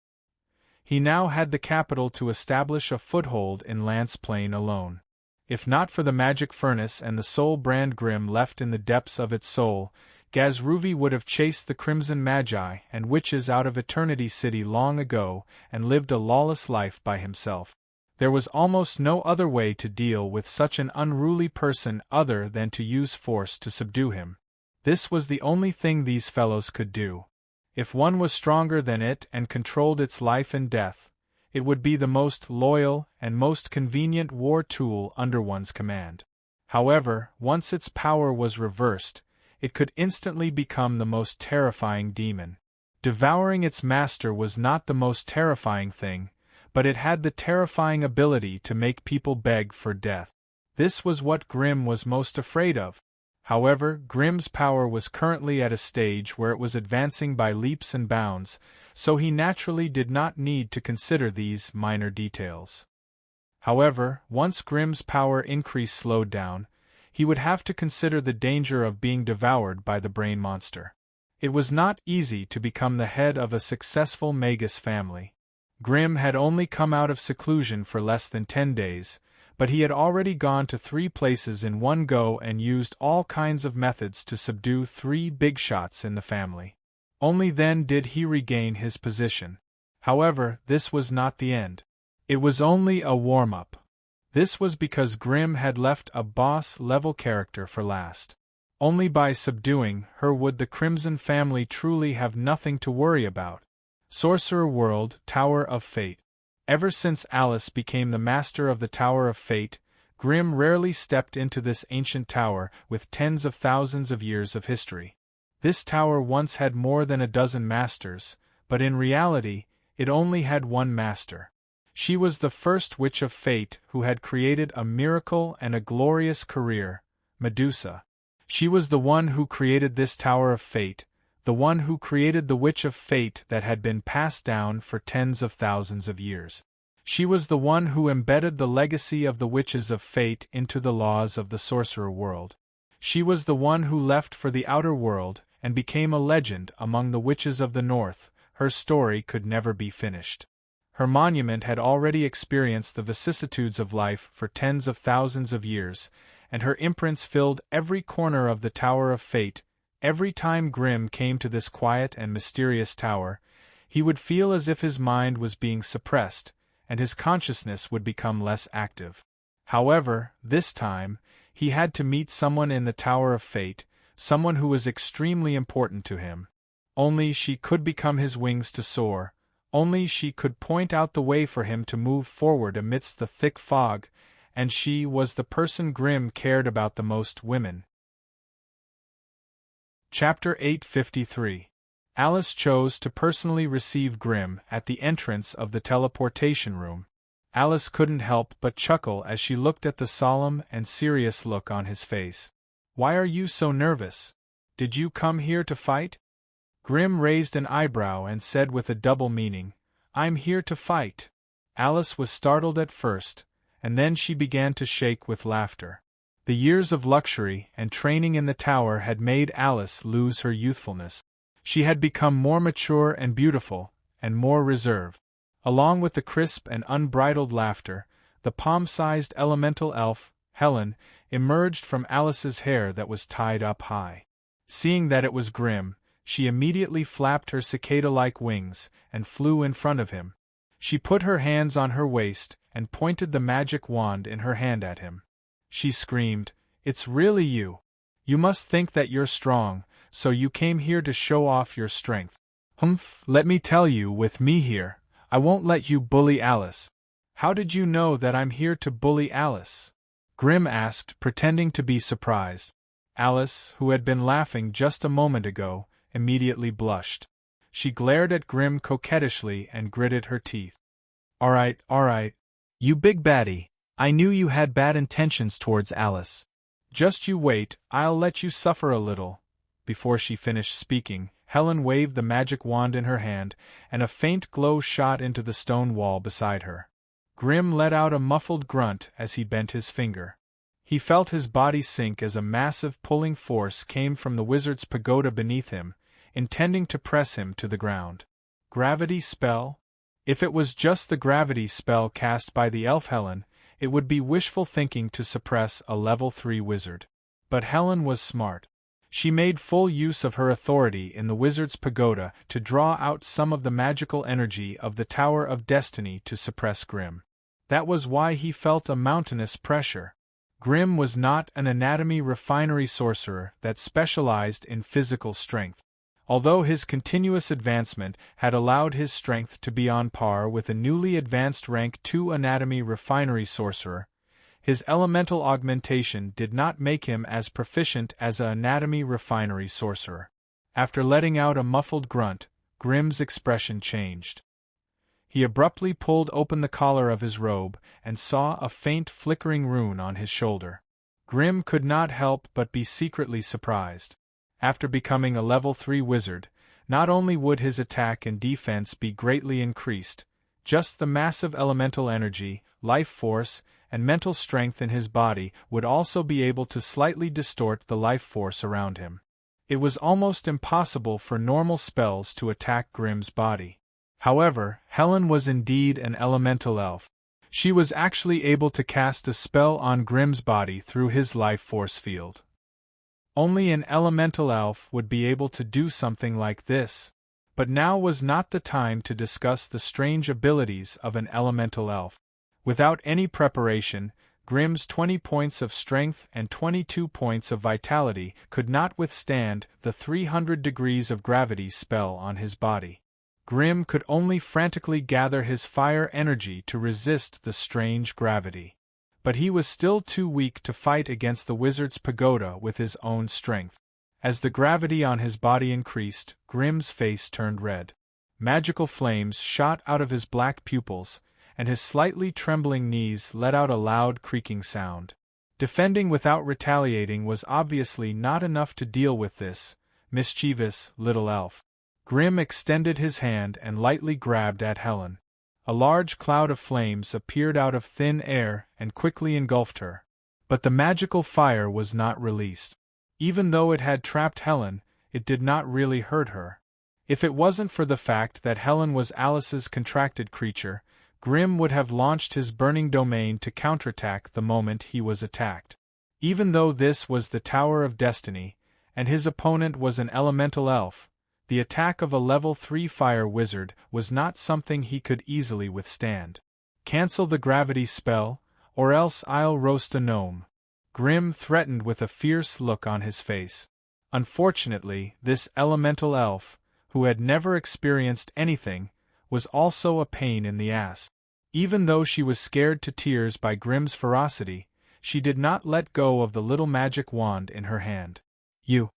He now had the capital to establish a foothold in Lance Plain alone. If not for the magic furnace and the soul brand Grimm left in the depths of its soul, Gaz Ruvy would have chased the Crimson Magi and witches out of Eternity City long ago and lived a lawless life by himself. There was almost no other way to deal with such an unruly person other than to use force to subdue him. This was the only thing these fellows could do. If one was stronger than it and controlled its life and death, it would be the most loyal and most convenient war tool under one's command. However, once its power was reversed, it could instantly become the most terrifying demon. Devouring its master was not the most terrifying thing, but it had the terrifying ability to make people beg for death. This was what Grimm was most afraid of. However, Grimm's power was currently at a stage where it was advancing by leaps and bounds, so he naturally did not need to consider these minor details. However, once Grimm's power increase slowed down, he would have to consider the danger of being devoured by the brain monster. It was not easy to become the head of a successful Magus family. Grimm had only come out of seclusion for less than 10 days, but he had already gone to 3 places in one go and used all kinds of methods to subdue 3 big shots in the family. Only then did he regain his position. However, this was not the end. It was only a warm-up. This was because Grimm had left a boss-level character for last. Only by subduing her would the Crimson family truly have nothing to worry about. Sorcerer World, Tower of Fate. Ever since Alice became the master of the Tower of Fate, Grimm rarely stepped into this ancient tower with tens of thousands of years of history. This tower once had more than a dozen masters, but in reality, it only had one master. She was the first Witch of Fate who had created a miracle and a glorious career, Medusa. She was the one who created this Tower of Fate, the one who created the Witch of Fate that had been passed down for tens of thousands of years. She was the one who embedded the legacy of the Witches of Fate into the laws of the Sorcerer World. She was the one who left for the outer world and became a legend among the witches of the North. Her story could never be finished. Her monument had already experienced the vicissitudes of life for tens of thousands of years, and her imprints filled every corner of the Tower of Fate. Every time Grimm came to this quiet and mysterious tower, he would feel as if his mind was being suppressed, and his consciousness would become less active. However, this time, he had to meet someone in the Tower of Fate, someone who was extremely important to him. Only she could become his wings to soar, only she could point out the way for him to move forward amidst the thick fog, and she was the person Grimm cared about the most. Women. Chapter 853. Alice chose to personally receive Grimm at the entrance of the teleportation room. Alice couldn't help but chuckle as she looked at the solemn and serious look on his face. "Why are you so nervous? Did you come here to fight?" Grimm raised an eyebrow and said with a double meaning, "I'm here to fight." Alice was startled at first, and then she began to shake with laughter. The years of luxury and training in the tower had made Alice lose her youthfulness. She had become more mature and beautiful, and more reserved. Along with the crisp and unbridled laughter, the palm-sized elemental elf, Helen, emerged from Alice's hair that was tied up high. Seeing that it was Grimm, she immediately flapped her cicada-like wings and flew in front of him. She put her hands on her waist and pointed the magic wand in her hand at him. She screamed, "It's really you! You must think that you're strong, so you came here to show off your strength. Humph, let me tell you, with me here, I won't let you bully Alice." "How did you know that I'm here to bully Alice?" Grimm asked, pretending to be surprised. Alice, who had been laughing just a moment ago, immediately blushed. She glared at Grimm coquettishly and gritted her teeth. All right, you big baddie, I knew you had bad intentions towards Alice. Just you wait, I'll let you suffer a little." Before she finished speaking, Helen waved the magic wand in her hand, and a faint glow shot into the stone wall beside her. Grimm let out a muffled grunt as he bent his finger. He felt his body sink as a massive pulling force came from the wizard's pagoda beneath him, intending to press him to the ground. Gravity spell? If it was just the gravity spell cast by the elf Helen, it would be wishful thinking to suppress a level 3 wizard. But Helen was smart. She made full use of her authority in the wizard's pagoda to draw out some of the magical energy of the Tower of Destiny to suppress Grimm. That was why he felt a mountainous pressure. Grimm was not an anatomy refinery sorcerer that specialized in physical strength. Although his continuous advancement had allowed his strength to be on par with a newly advanced rank 2 anatomy refinery sorcerer, his elemental augmentation did not make him as proficient as an anatomy refinery sorcerer. After letting out a muffled grunt, Grimm's expression changed. He abruptly pulled open the collar of his robe and saw a faint flickering rune on his shoulder. Grimm could not help but be secretly surprised. After becoming a level 3 wizard, not only would his attack and defense be greatly increased, just the massive elemental energy, life force, and mental strength in his body would also be able to slightly distort the life force around him. It was almost impossible for normal spells to attack Grimm's body. However, Helen was indeed an elemental elf. She was actually able to cast a spell on Grimm's body through his life force field. Only an elemental elf would be able to do something like this. But now was not the time to discuss the strange abilities of an elemental elf. Without any preparation, Grimm's 20 points of strength and 22 points of vitality could not withstand the 300 degrees of gravity spell on his body. Grimm could only frantically gather his fire energy to resist the strange gravity. But he was still too weak to fight against the wizard's pagoda with his own strength. As the gravity on his body increased, Grimm's face turned red. Magical flames shot out of his black pupils, and his slightly trembling knees let out a loud creaking sound. Defending without retaliating was obviously not enough to deal with this mischievous little elf. Grimm extended his hand and lightly grabbed at Helen. A large cloud of flames appeared out of thin air and quickly engulfed her. But the magical fire was not released. Even though it had trapped Helen, it did not really hurt her. If it wasn't for the fact that Helen was Alice's contracted creature, Grimm would have launched his burning domain to counterattack the moment he was attacked. Even though this was the Tower of Destiny, and his opponent was an elemental elf, the attack of a level 3 fire wizard was not something he could easily withstand. Cancel the gravity spell, or else I'll roast a gnome. Grimm threatened with a fierce look on his face. Unfortunately, this elemental elf, who had never experienced anything, was also a pain in the ass. Even though she was scared to tears by Grimm's ferocity, she did not let go of the little magic wand in her hand. You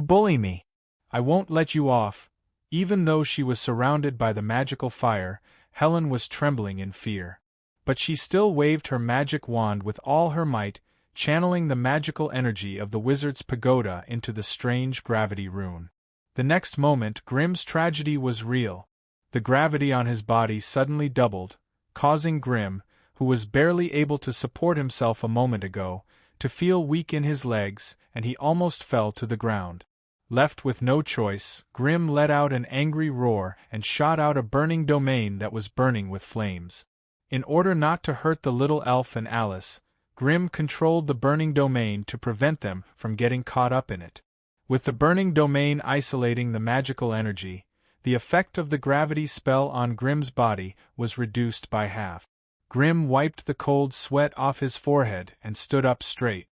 bully me. I won't let you off." Even though she was surrounded by the magical fire, Helen was trembling in fear. But she still waved her magic wand with all her might, channeling the magical energy of the wizard's pagoda into the strange gravity rune. The next moment, Grimm's tragedy was real. The gravity on his body suddenly doubled, causing Grimm, who was barely able to support himself a moment ago, to feel weak in his legs, and he almost fell to the ground. Left with no choice, Grimm let out an angry roar and shot out a burning domain that was burning with flames. In order not to hurt the little elf and Alice, Grimm controlled the burning domain to prevent them from getting caught up in it. With the burning domain isolating the magical energy, the effect of the gravity spell on Grimm's body was reduced by half. Grimm wiped the cold sweat off his forehead and stood up straight.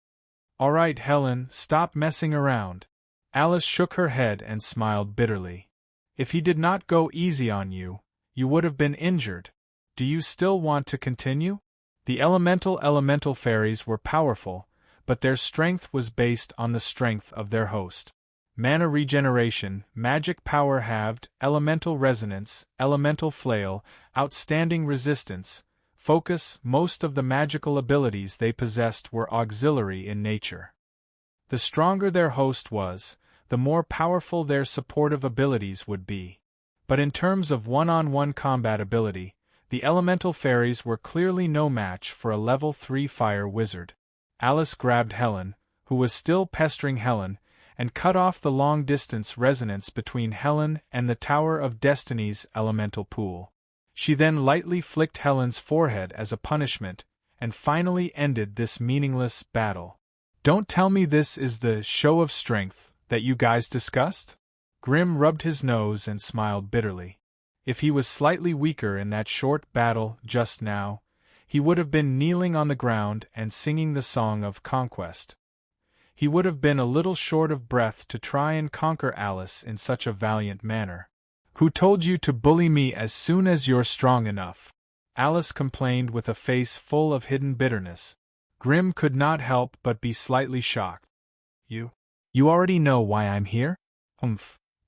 "All right, Helen, stop messing around." Alice shook her head and smiled bitterly. "If he did not go easy on you, you would have been injured. Do you still want to continue?" The elemental fairies were powerful, but their strength was based on the strength of their host. Mana regeneration, magic power halved, elemental resonance, elemental flail, outstanding resistance, focus. Most of the magical abilities they possessed were auxiliary in nature. The stronger their host was, the more powerful their supportive abilities would be. But in terms of one-on-one combat ability, the elemental fairies were clearly no match for a level 3 fire wizard. Alice grabbed Helen, who was still pestering Helen, and cut off the long-distance resonance between Helen and the Tower of Destiny's elemental pool. She then lightly flicked Helen's forehead as a punishment, and finally ended this meaningless battle. "Don't tell me this is the show of strength that you guys discussed?" Grimm rubbed his nose and smiled bitterly. If he was slightly weaker in that short battle just now, he would have been kneeling on the ground and singing the song of conquest. He would have been a little short of breath to try and conquer Alice in such a valiant manner. "Who told you to bully me as soon as you're strong enough?" Alice complained with a face full of hidden bitterness. Grimm could not help but be slightly shocked. You already know why I'm here?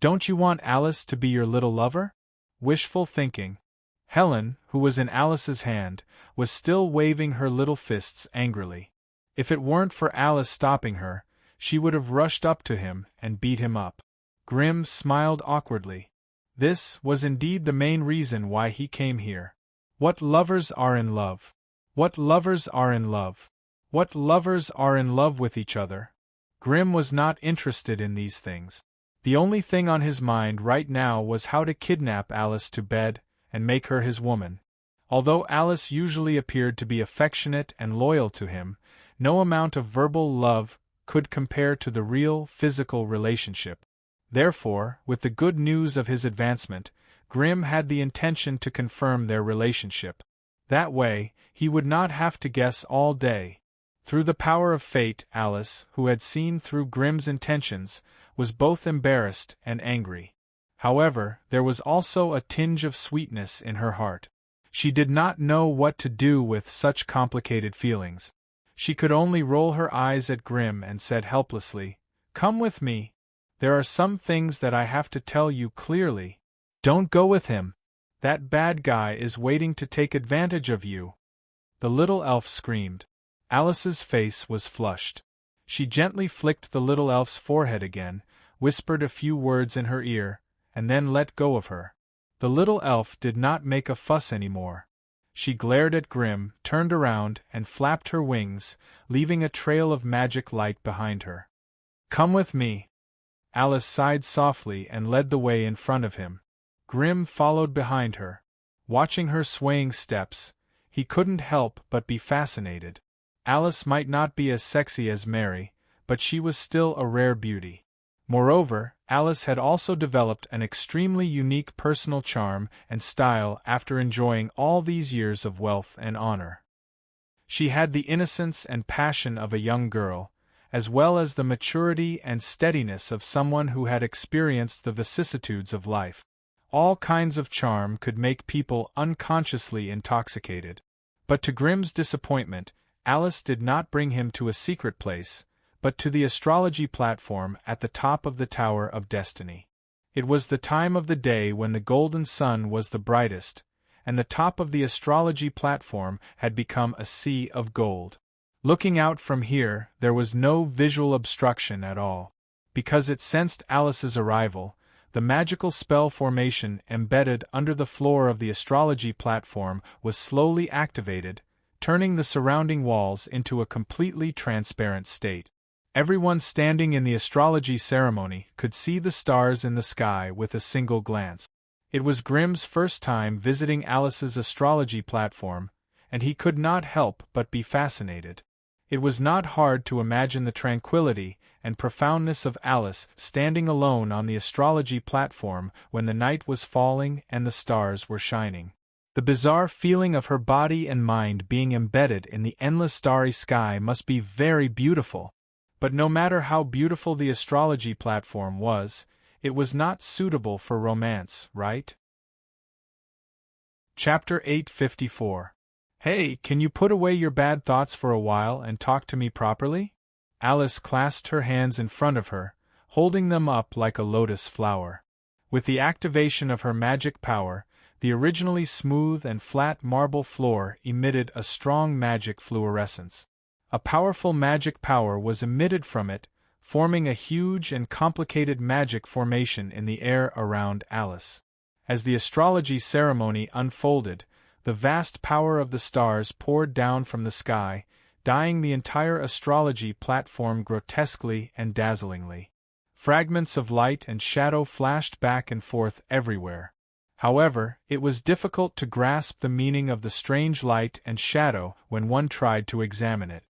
Don't you want Alice to be your little lover?" Wishful thinking. Helen, who was in Alice's hand, was still waving her little fists angrily. If it weren't for Alice stopping her, she would have rushed up to him and beat him up. Grimm smiled awkwardly. This was indeed the main reason why he came here. What lovers are in love? What lovers are in love? What lovers are in love with each other? Grimm was not interested in these things. The only thing on his mind right now was how to kidnap Alice to bed and make her his woman. Although Alice usually appeared to be affectionate and loyal to him, no amount of verbal love could compare to the real physical relationship. Therefore, with the good news of his advancement, Grimm had the intention to confirm their relationship. That way, he would not have to guess all day. Through the power of fate, Alice, who had seen through Grimm's intentions, was both embarrassed and angry. However, there was also a tinge of sweetness in her heart. She did not know what to do with such complicated feelings. She could only roll her eyes at Grimm and said helplessly, "Come with me. There are some things that I have to tell you clearly. Don't go with him. That bad guy is waiting to take advantage of you." The little elf screamed. Alice's face was flushed. She gently flicked the little elf's forehead again, whispered a few words in her ear, and then let go of her. The little elf did not make a fuss anymore. She glared at Grimm, turned around, and flapped her wings, leaving a trail of magic light behind her. "Come with me." Alice sighed softly and led the way in front of him. Grim followed behind her. Watching her swaying steps, he couldn't help but be fascinated. Alice might not be as sexy as Mary, but she was still a rare beauty. Moreover, Alice had also developed an extremely unique personal charm and style after enjoying all these years of wealth and honor. She had the innocence and passion of a young girl, as well as the maturity and steadiness of someone who had experienced the vicissitudes of life. All kinds of charm could make people unconsciously intoxicated. But to Grim's disappointment, Alice did not bring him to a secret place, but to the astrology platform at the top of the Tower of Destiny. It was the time of the day when the golden sun was the brightest, and the top of the astrology platform had become a sea of gold. Looking out from here, there was no visual obstruction at all. Because it sensed Alice's arrival, the magical spell formation embedded under the floor of the astrology platform was slowly activated, turning the surrounding walls into a completely transparent state. Everyone standing in the astrology ceremony could see the stars in the sky with a single glance. It was Grim's first time visiting Alice's astrology platform, and he could not help but be fascinated. It was not hard to imagine the tranquility and profoundness of Alice standing alone on the astrology platform when the night was falling and the stars were shining. The bizarre feeling of her body and mind being embedded in the endless starry sky must be very beautiful. But no matter how beautiful the astrology platform was, it was not suitable for romance, right? Chapter 854. Hey, can you put away your bad thoughts for a while and talk to me properly? Alice clasped her hands in front of her, holding them up like a lotus flower. With the activation of her magic power, the originally smooth and flat marble floor emitted a strong magic fluorescence. A powerful magic power was emitted from it, forming a huge and complicated magic formation in the air around Alice. As the astrology ceremony unfolded, the vast power of the stars poured down from the sky, dyeing the entire astrology platform grotesquely and dazzlingly. Fragments of light and shadow flashed back and forth everywhere. However, it was difficult to grasp the meaning of the strange light and shadow when one tried to examine it.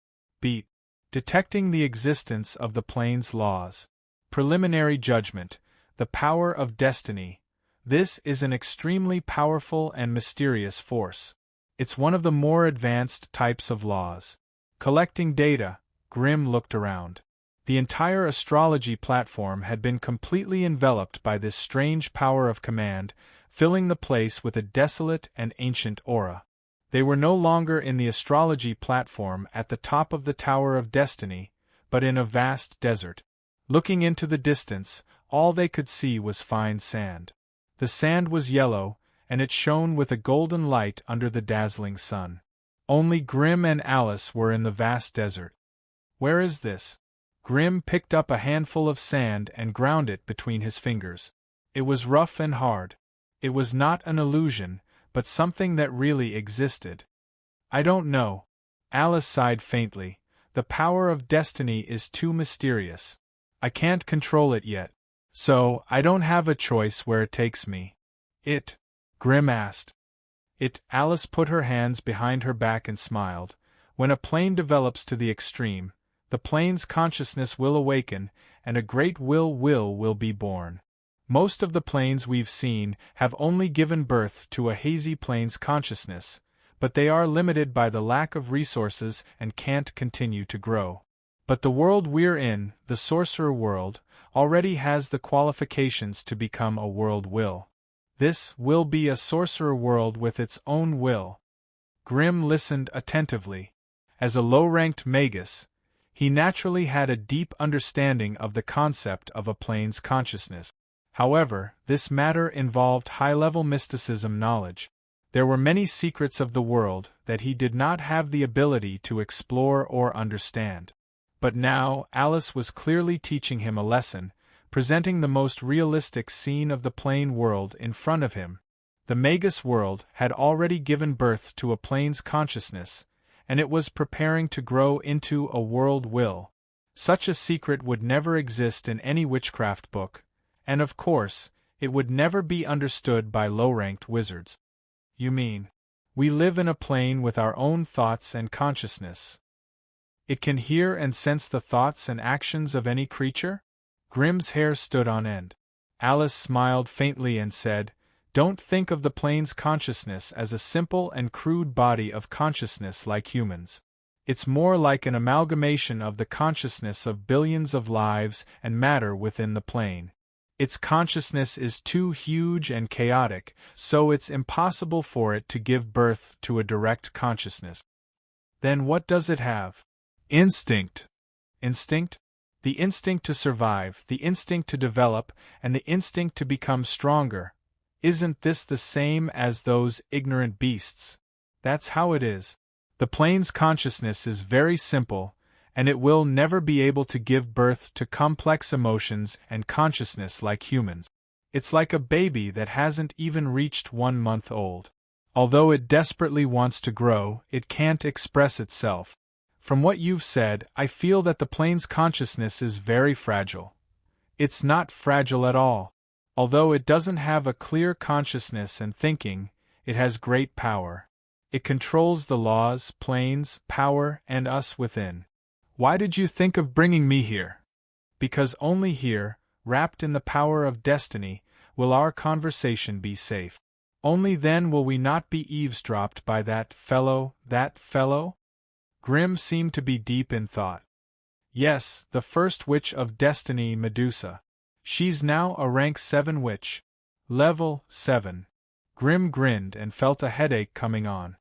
Detecting the existence of the plane's laws. Preliminary judgment, the power of destiny. This is an extremely powerful and mysterious force. It's one of the more advanced types of laws. Collecting data, Grim looked around. The entire astrology platform had been completely enveloped by this strange power of command, filling the place with a desolate and ancient aura. They were no longer in the astrology platform at the top of the Tower of Destiny, but in a vast desert. Looking into the distance, all they could see was fine sand. The sand was yellow, and it shone with a golden light under the dazzling sun. Only Grim and Alice were in the vast desert. Where is this? Grim picked up a handful of sand and ground it between his fingers. It was rough and hard. It was not an illusion, but something that really existed. I don't know. Alice sighed faintly. The power of destiny is too mysterious. I can't control it yet. So, I don't have a choice where it takes me. Grim asked. Alice put her hands behind her back and smiled. When a plane develops to the extreme, the plane's consciousness will awaken, and a great will be born. Most of the planes we've seen have only given birth to a hazy plane's consciousness, but they are limited by the lack of resources and can't continue to grow. But the world we're in, the sorcerer world, already has the qualifications to become a world will. This will be a sorcerer world with its own will. Grim listened attentively. As a low-ranked magus, he naturally had a deep understanding of the concept of a plane's consciousness. However, this matter involved high-level mysticism knowledge. There were many secrets of the world that he did not have the ability to explore or understand. But now, Alice was clearly teaching him a lesson, presenting the most realistic scene of the plane world in front of him. The Magus world had already given birth to a plane's consciousness, and it was preparing to grow into a world will. Such a secret would never exist in any witchcraft book, and of course, it would never be understood by low-ranked wizards. You mean, we live in a plane with our own thoughts and consciousness. It can hear and sense the thoughts and actions of any creature? Grimm's hair stood on end. Alice smiled faintly and said, "Don't think of the plane's consciousness as a simple and crude body of consciousness like humans. It's more like an amalgamation of the consciousness of billions of lives and matter within the plane. Its consciousness is too huge and chaotic, so it's impossible for it to give birth to a direct consciousness." Then what does it have? Instinct. Instinct? The instinct to survive, the instinct to develop, and the instinct to become stronger. Isn't this the same as those ignorant beasts? That's how it is. The plane's consciousness is very simple, and it will never be able to give birth to complex emotions and consciousness like humans. It's like a baby that hasn't even reached 1 month old. Although it desperately wants to grow, it can't express itself. From what you've said, I feel that the plane's consciousness is very fragile. It's not fragile at all. Although it doesn't have a clear consciousness and thinking, it has great power. It controls the laws, planes, power, and us within. Why did you think of bringing me here? Because only here, wrapped in the power of destiny, will our conversation be safe. Only then will we not be eavesdropped by that fellow. Grimm seemed to be deep in thought. Yes, the first witch of destiny, Medusa. She's now a rank 7 witch. Level 7. Grimm grinned and felt a headache coming on.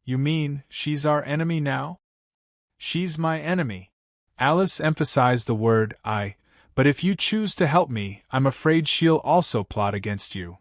You mean, she's our enemy now? She's my enemy. Alice emphasized the word I, but if you choose to help me, I'm afraid she'll also plot against you.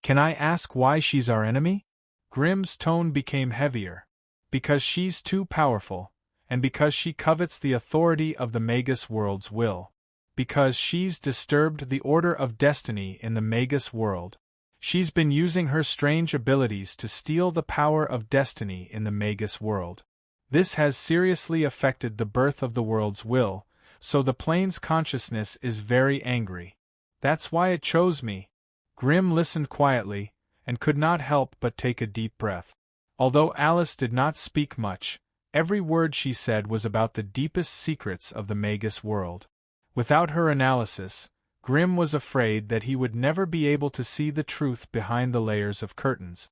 Can I ask why she's our enemy? Grimm's tone became heavier. Because she's too powerful, and because she covets the authority of the Magus world's will. Because she's disturbed the order of destiny in the Magus world. She's been using her strange abilities to steal the power of destiny in the Magus world. This has seriously affected the birth of the world's will, so the plane's consciousness is very angry. That's why it chose me. Grimm listened quietly, and could not help but take a deep breath. Although Alice did not speak much, every word she said was about the deepest secrets of the Magus world. Without her analysis, Grimm was afraid that he would never be able to see the truth behind the layers of curtains.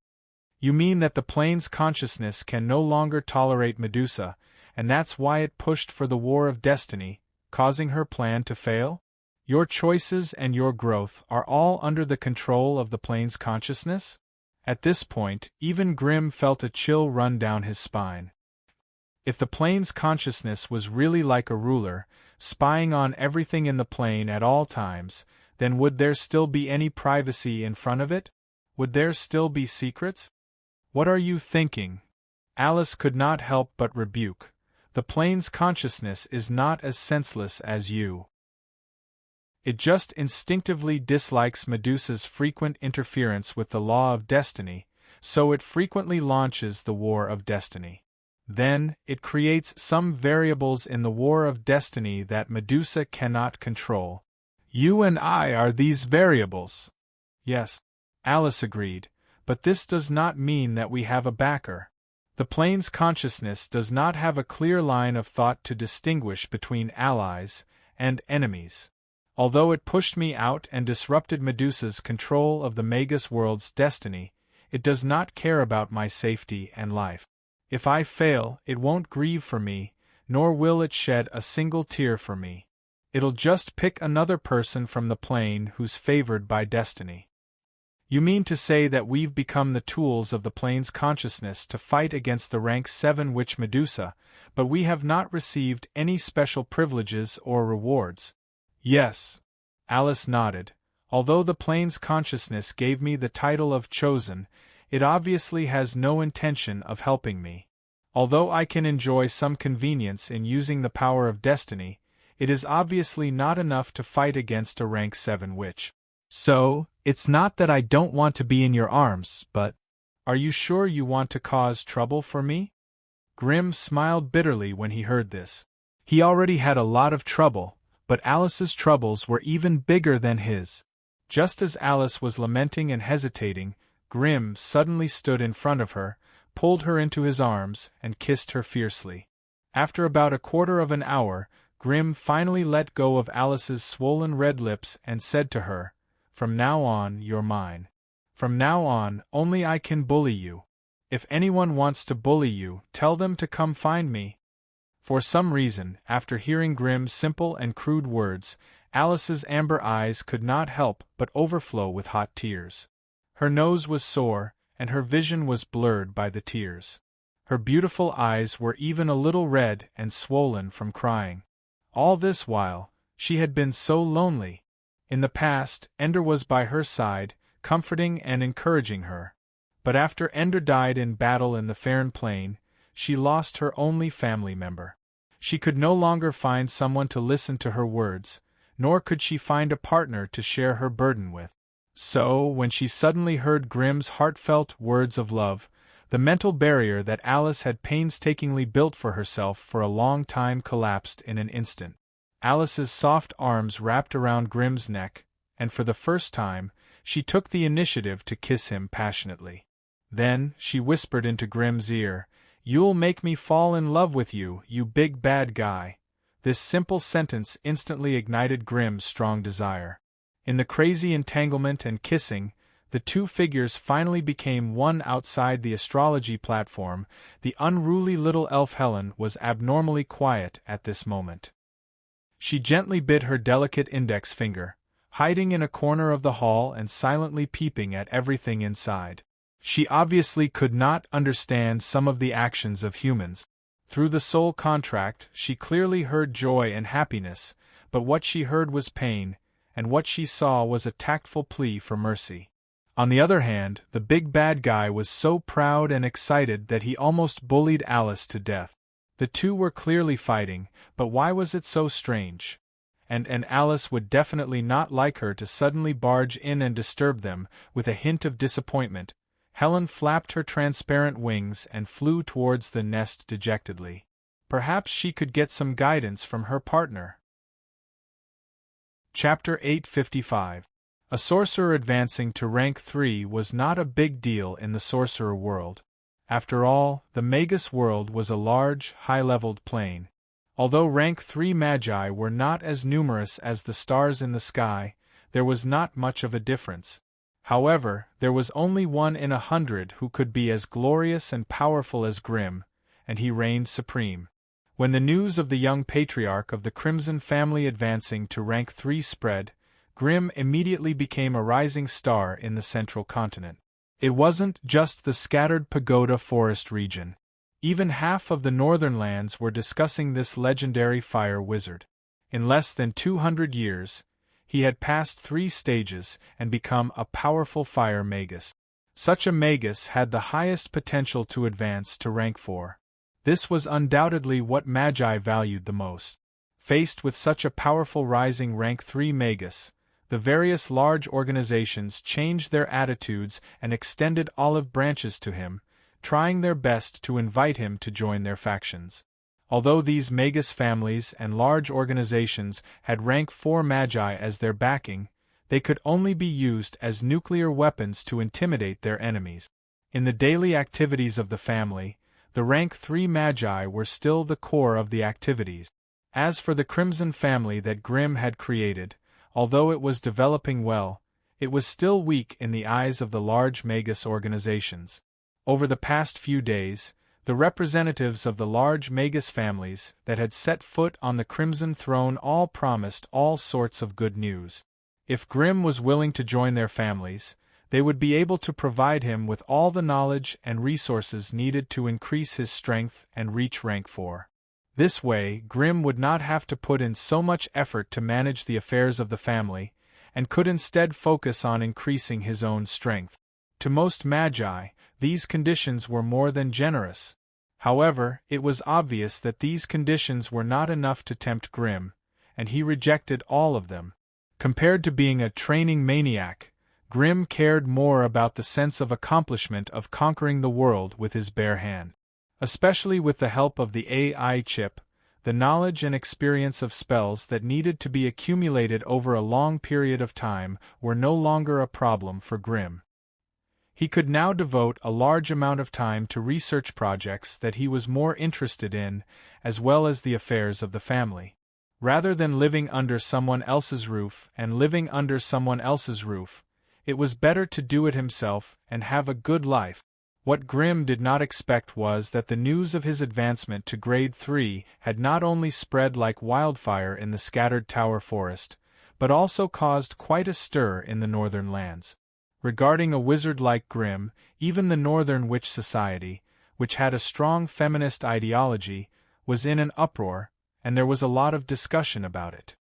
You mean that the plane's consciousness can no longer tolerate Medusa, and that's why it pushed for the War of Destiny, causing her plan to fail? Your choices and your growth are all under the control of the plane's consciousness? At this point, even Grimm felt a chill run down his spine. If the plane's consciousness was really like a ruler, spying on everything in the plane at all times, then would there still be any privacy in front of it? Would there still be secrets? What are you thinking? Alice could not help but rebuke. The plane's consciousness is not as senseless as you. It just instinctively dislikes Medusa's frequent interference with the law of destiny, so it frequently launches the War of Destiny. Then, it creates some variables in the War of Destiny that Medusa cannot control. You and I are these variables. Yes, Alice agreed, but this does not mean that we have a backer. The plane's consciousness does not have a clear line of thought to distinguish between allies and enemies. Although it pushed me out and disrupted Medusa's control of the Magus world's destiny, it does not care about my safety and life. If I fail, it won't grieve for me, nor will it shed a single tear for me. It'll just pick another person from the plane who's favored by destiny. You mean to say that we've become the tools of the plane's consciousness to fight against the rank 7 witch Medusa, but we have not received any special privileges or rewards? Yes. Alice nodded. Although the plane's consciousness gave me the title of Chosen, it obviously has no intention of helping me. Although I can enjoy some convenience in using the power of destiny, it is obviously not enough to fight against a rank 7 witch. So, it's not that I don't want to be in your arms, but are you sure you want to cause trouble for me? Grimm smiled bitterly when he heard this. He already had a lot of trouble, but Alice's troubles were even bigger than his. Just as Alice was lamenting and hesitating, Grimm suddenly stood in front of her, pulled her into his arms, and kissed her fiercely. After about a quarter of an hour, Grimm finally let go of Alice's swollen red lips and said to her, "From now on, you're mine. From now on, only I can bully you. If anyone wants to bully you, tell them to come find me." For some reason, after hearing Grimm's simple and crude words, Alice's amber eyes could not help but overflow with hot tears. Her nose was sore, and her vision was blurred by the tears. Her beautiful eyes were even a little red and swollen from crying. All this while, she had been so lonely. In the past, Ender was by her side, comforting and encouraging her. But after Ender died in battle in the Farn Plain, she lost her only family member. She could no longer find someone to listen to her words, nor could she find a partner to share her burden with. So, when she suddenly heard Grimm's heartfelt words of love, the mental barrier that Alice had painstakingly built for herself for a long time collapsed in an instant. Alice's soft arms wrapped around Grimm's neck, and for the first time, she took the initiative to kiss him passionately. Then, she whispered into Grimm's ear, "You'll make me fall in love with you, you big bad guy." This simple sentence instantly ignited Grimm's strong desire. In the crazy entanglement and kissing, the two figures finally became one outside the astrology platform. The unruly little elf Helen was abnormally quiet at this moment. She gently bit her delicate index finger, hiding in a corner of the hall and silently peeping at everything inside. She obviously could not understand some of the actions of humans. Through the soul contract, she clearly heard joy and happiness, but what she heard was pain, and what she saw was a tactful plea for mercy. On the other hand, the big bad guy was so proud and excited that he almost bullied Alice to death. The two were clearly fighting, but why was it so strange? And Alice would definitely not like her to suddenly barge in and disturb them. With a hint of disappointment, Helen flapped her transparent wings and flew towards the nest dejectedly. Perhaps she could get some guidance from her partner. Chapter 855. A sorcerer advancing to rank 3 was not a big deal in the sorcerer world. After all, the Magus world was a large, high-leveled plane. Although rank 3 magi were not as numerous as the stars in the sky, there was not much of a difference. However, there was only 1 in 100 who could be as glorious and powerful as Grimm, and he reigned supreme. When the news of the young patriarch of the Crimson family advancing to rank 3 spread, Grimm immediately became a rising star in the central continent. It wasn't just the scattered pagoda forest region. Even half of the northern lands were discussing this legendary fire wizard. In less than 200 years, he had passed 3 stages and become a powerful fire magus. Such a magus had the highest potential to advance to rank 4. This was undoubtedly what magi valued the most. Faced with such a powerful rising rank 3 magus, the various large organizations changed their attitudes and extended olive branches to him, trying their best to invite him to join their factions. Although these magus families and large organizations had rank 4 magi as their backing, they could only be used as nuclear weapons to intimidate their enemies. In the daily activities of the family, the rank 3 magi were still the core of the activities. As for the Crimson family that Grimm had created, although it was developing well, it was still weak in the eyes of the large magus organizations. Over the past few days, the representatives of the large magus families that had set foot on the Crimson Throne all promised all sorts of good news. If Grimm was willing to join their families, they would be able to provide him with all the knowledge and resources needed to increase his strength and reach rank 4. This way, Grimm would not have to put in so much effort to manage the affairs of the family, and could instead focus on increasing his own strength. To most magi, these conditions were more than generous. However, it was obvious that these conditions were not enough to tempt Grimm, and he rejected all of them. Compared to being a training maniac, Grimm cared more about the sense of accomplishment of conquering the world with his bare hand. Especially with the help of the AI chip, the knowledge and experience of spells that needed to be accumulated over a long period of time were no longer a problem for Grimm. He could now devote a large amount of time to research projects that he was more interested in, as well as the affairs of the family. Rather than living under someone else's roof and living under someone else's roof, it was better to do it himself and have a good life. What Grimm did not expect was that the news of his advancement to Grade 3 had not only spread like wildfire in the scattered Tower Forest, but also caused quite a stir in the northern lands. Regarding a wizard like Grimm, even the Northern Witch Society, which had a strong feminist ideology, was in an uproar, and there was a lot of discussion about it.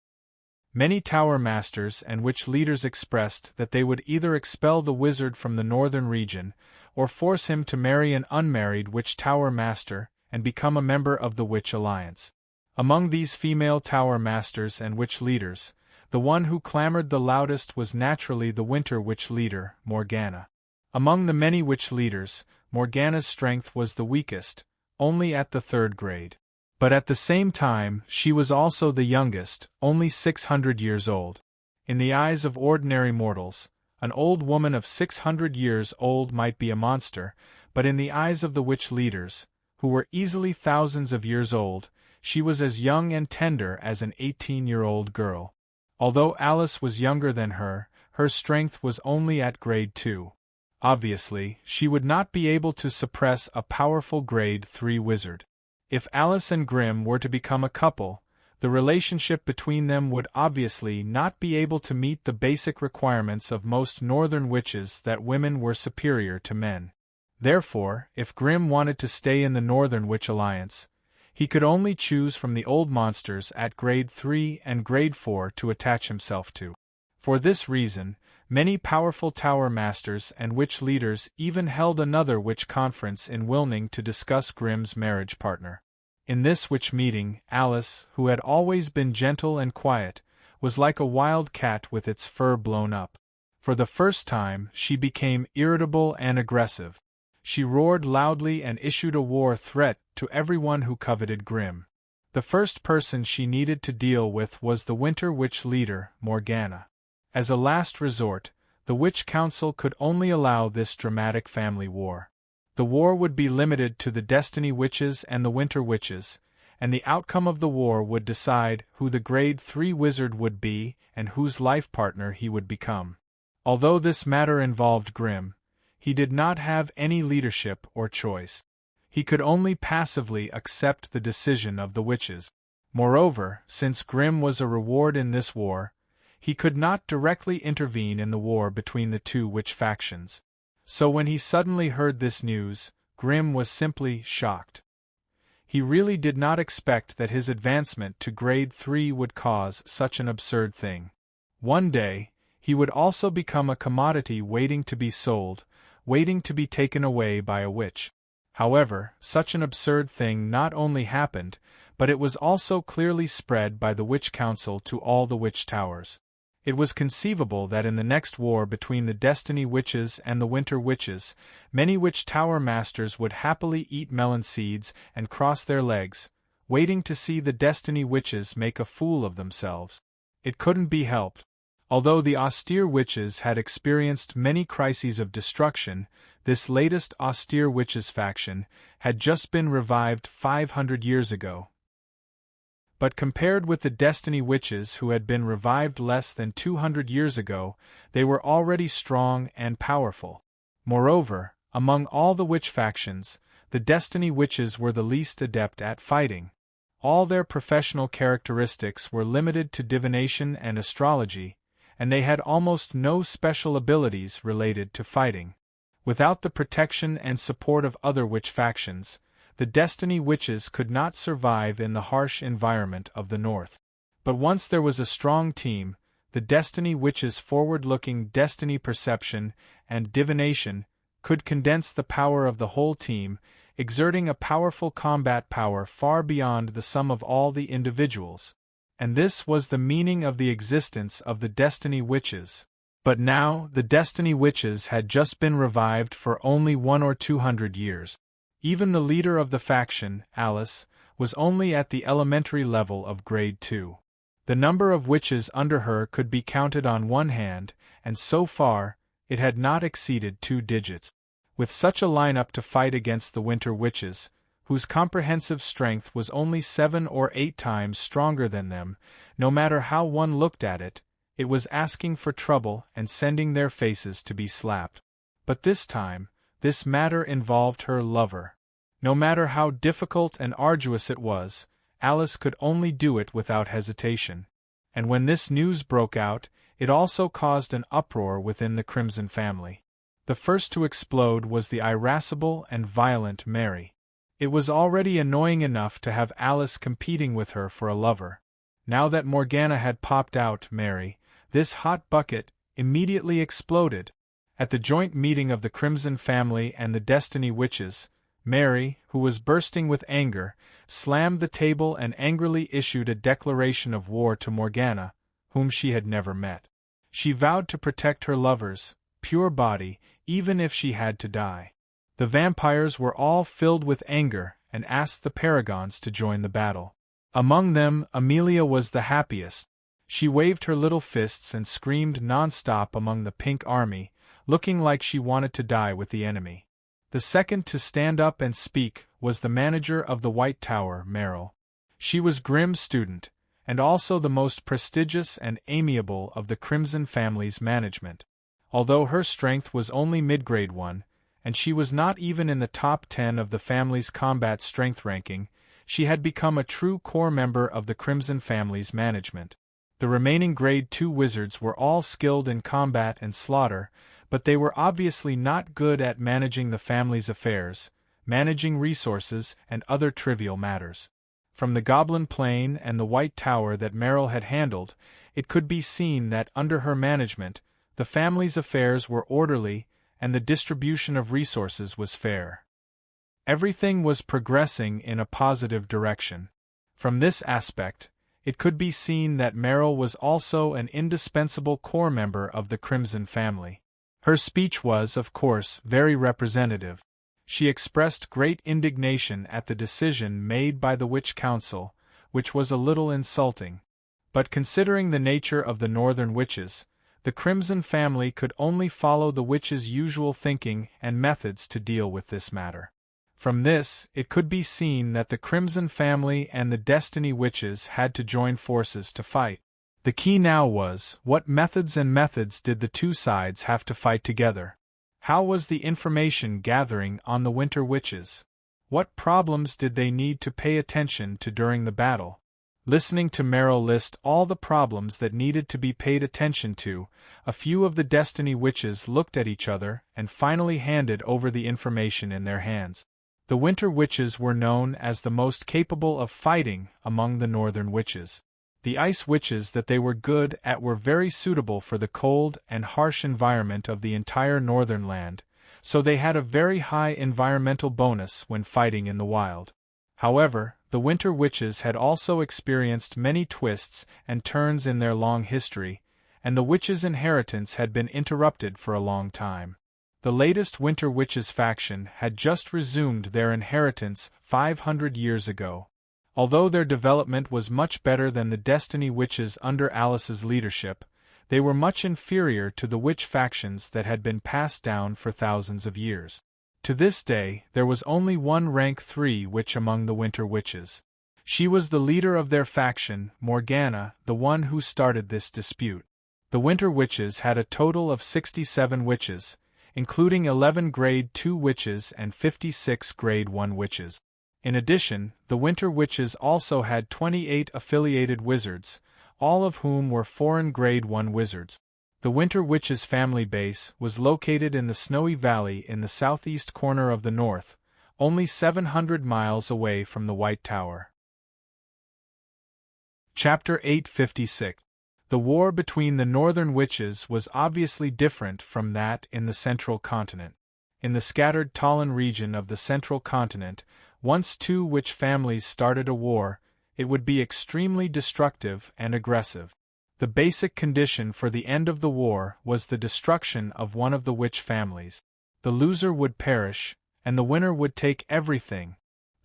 Many Tower Masters and Witch leaders expressed that they would either expel the wizard from the northern region, or force him to marry an unmarried Witch Tower Master and become a member of the Witch Alliance. Among these female Tower Masters and Witch leaders, the one who clamored the loudest was naturally the Winter Witch leader, Morgana. Among the many Witch leaders, Morgana's strength was the weakest, only at the 3rd grade. But at the same time, she was also the youngest, only 600 years old. In the eyes of ordinary mortals, an old woman of 600 years old might be a monster, but in the eyes of the Witch leaders, who were easily thousands of years old, she was as young and tender as an 18-year-old girl. Although Alice was younger than her, her strength was only at Grade 2. Obviously, she would not be able to suppress a powerful Grade 3 wizard. If Alice and Grimm were to become a couple, the relationship between them would obviously not be able to meet the basic requirements of most northern witches that women were superior to men. Therefore, if Grimm wanted to stay in the Northern Witch Alliance, he could only choose from the old monsters at Grade 3 and Grade 4 to attach himself to. For this reason, many powerful Tower Masters and Witch leaders even held another Witch conference in Wilning to discuss Grimm's marriage partner. In this witch meeting, Alice, who had always been gentle and quiet, was like a wild cat with its fur blown up. For the first time, she became irritable and aggressive. She roared loudly and issued a war threat to everyone who coveted Grimm. The first person she needed to deal with was the Winter Witch leader, Morgana. As a last resort, the Witch Council could only allow this dramatic family war. The war would be limited to the Destiny Witches and the Winter Witches, and the outcome of the war would decide who the Grade 3 wizard would be and whose life partner he would become. Although this matter involved Grimm, he did not have any leadership or choice. He could only passively accept the decision of the witches. Moreover, since Grimm was a reward in this war, he could not directly intervene in the war between the two witch factions. So when he suddenly heard this news, Grimm was simply shocked. He really did not expect that his advancement to Grade 3 would cause such an absurd thing. One day, he would also become a commodity waiting to be sold, waiting to be taken away by a witch. However, such an absurd thing not only happened, but it was also clearly spread by the Witch Council to all the witch towers. It was conceivable that in the next war between the Destiny Witches and the Winter Witches, many Witch Tower Masters would happily eat melon seeds and cross their legs, waiting to see the Destiny Witches make a fool of themselves. It couldn't be helped. Although the austere witches had experienced many crises of destruction, this latest austere witches faction had just been revived 500 years ago. But compared with the Destiny Witches who had been revived less than 200 years ago, they were already strong and powerful. Moreover, among all the witch factions, the Destiny Witches were the least adept at fighting. All their professional characteristics were limited to divination and astrology, and they had almost no special abilities related to fighting. Without the protection and support of other witch factions, the Destiny Witches could not survive in the harsh environment of the North. But once there was a strong team, the Destiny Witches' forward-looking destiny perception and divination could condense the power of the whole team, exerting a powerful combat power far beyond the sum of all the individuals. And this was the meaning of the existence of the Destiny Witches. But now, the Destiny Witches had just been revived for only 100 or 200 years. Even the leader of the faction, Alice, was only at the elementary level of grade 2. The number of witches under her could be counted on one hand, and so far, it had not exceeded 2 digits. With such a lineup to fight against the winter witches, whose comprehensive strength was only 7 or 8 times stronger than them, no matter how one looked at it, it was asking for trouble and sending their faces to be slapped. But this time, this matter involved her lover. No matter how difficult and arduous it was, Alice could only do it without hesitation. And when this news broke out, it also caused an uproar within the Crimson family. The first to explode was the irascible and violent Mary. It was already annoying enough to have Alice competing with her for a lover. Now that Morgana had popped out Mary, this hot bucket immediately exploded. At the joint meeting of the Crimson family and the Destiny Witches, Mary, who was bursting with anger, slammed the table and angrily issued a declaration of war to Morgana, whom she had never met. She vowed to protect her lover's pure body, even if she had to die. The vampires were all filled with anger and asked the paragons to join the battle. Among them, Amelia was the happiest. She waved her little fists and screamed non-stop among the pink army, looking like she wanted to die with the enemy. The second to stand up and speak was the manager of the White Tower, Meryl. She was Grimm's student, and also the most prestigious and amiable of the Crimson family's management. Although her strength was only mid-grade 1, and she was not even in the top 10 of the family's combat strength ranking, she had become a true core member of the Crimson family's management. The remaining grade 2 wizards were all skilled in combat and slaughter, but they were obviously not good at managing the family's affairs, managing resources, and other trivial matters. From the Goblin Plane and the White Tower that Meryl had handled, it could be seen that under her management, the family's affairs were orderly and the distribution of resources was fair. Everything was progressing in a positive direction. From this aspect, it could be seen that Meryl was also an indispensable core member of the Crimson family. Her speech was, of course, very representative. She expressed great indignation at the decision made by the Witch Council, which was a little insulting. But considering the nature of the Northern Witches, the Crimson family could only follow the witches' usual thinking and methods to deal with this matter. From this, it could be seen that the Crimson family and the Destiny Witches had to join forces to fight. The key now was, what methods did the two sides have to fight together? How was the information gathering on the Winter Witches? What problems did they need to pay attention to during the battle? Listening to Meryl list all the problems that needed to be paid attention to, a few of the Destiny Witches looked at each other and finally handed over the information in their hands. The Winter Witches were known as the most capable of fighting among the Northern Witches. The Ice Witches that they were good at were very suitable for the cold and harsh environment of the entire northern land, so they had a very high environmental bonus when fighting in the wild. However, the Winter Witches had also experienced many twists and turns in their long history, and the Witches' inheritance had been interrupted for a long time. The latest Winter Witches faction had just resumed their inheritance 500 years ago. Although their development was much better than the Destiny Witches under Alice's leadership, they were much inferior to the witch factions that had been passed down for thousands of years. To this day, there was only one rank 3 witch among the Winter Witches. She was the leader of their faction, Morgana, the one who started this dispute. The Winter Witches had a total of 67 witches, including 11 grade 2 witches and 56 grade 1 witches. In addition, the Winter Witches also had 28 affiliated wizards, all of whom were foreign grade 1 wizards. The Winter Witches' family base was located in the Snowy Valley in the southeast corner of the north, only 700 miles away from the White Tower. Chapter 856. The war between the Northern Witches was obviously different from that in the Central Continent. In the scattered Talon region of the Central Continent, once two witch families started a war, it would be extremely destructive and aggressive. The basic condition for the end of the war was the destruction of one of the witch families. The loser would perish, and the winner would take everything.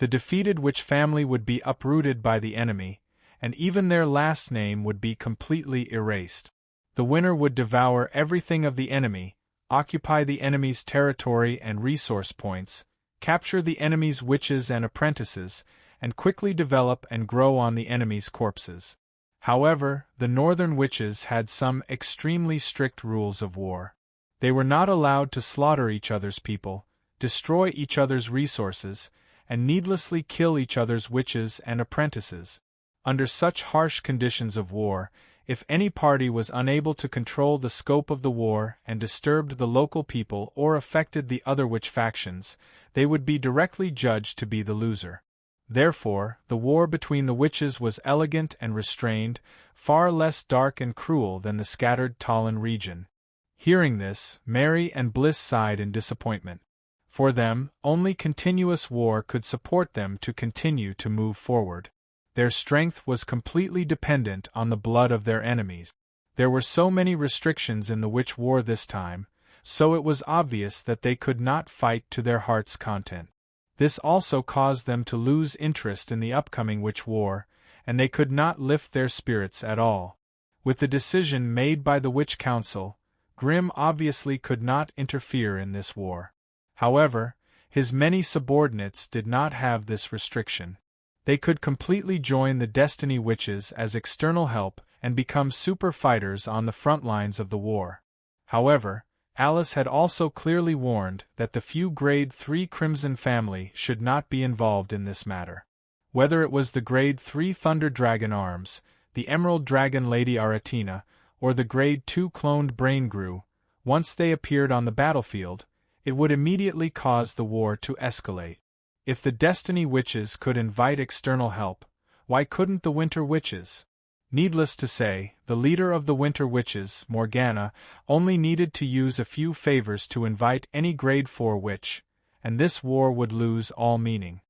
The defeated witch family would be uprooted by the enemy, and even their last name would be completely erased. The winner would devour everything of the enemy, occupy the enemy's territory and resource points, capture the enemy's witches and apprentices, and quickly develop and grow on the enemy's corpses. However, the northern witches had some extremely strict rules of war. They were not allowed to slaughter each other's people, destroy each other's resources, and needlessly kill each other's witches and apprentices. Under such harsh conditions of war, if any party was unable to control the scope of the war and disturbed the local people or affected the other witch factions, they would be directly judged to be the loser. Therefore, the war between the witches was elegant and restrained, far less dark and cruel than the scattered Talon region. Hearing this, Mary and Bliss sighed in disappointment. For them, only continuous war could support them to continue to move forward. Their strength was completely dependent on the blood of their enemies. There were so many restrictions in the witch war this time, so it was obvious that they could not fight to their heart's content. This also caused them to lose interest in the upcoming witch war, and they could not lift their spirits at all. With the decision made by the Witch Council, Grimm obviously could not interfere in this war. However, his many subordinates did not have this restriction. They could completely join the Destiny Witches as external help and become super fighters on the front lines of the war. However, Alice had also clearly warned that the few Grade 3 Crimson family should not be involved in this matter. Whether it was the Grade 3 Thunder Dragon Arms, the Emerald Dragon Lady Aratina, or the Grade 2 cloned Brain Grew, once they appeared on the battlefield, it would immediately cause the war to escalate. If the Destiny Witches could invite external help, why couldn't the Winter Witches? Needless to say, the leader of the Winter Witches, Morgana, only needed to use a few favors to invite any Grade 4 witch, and this war would lose all meaning.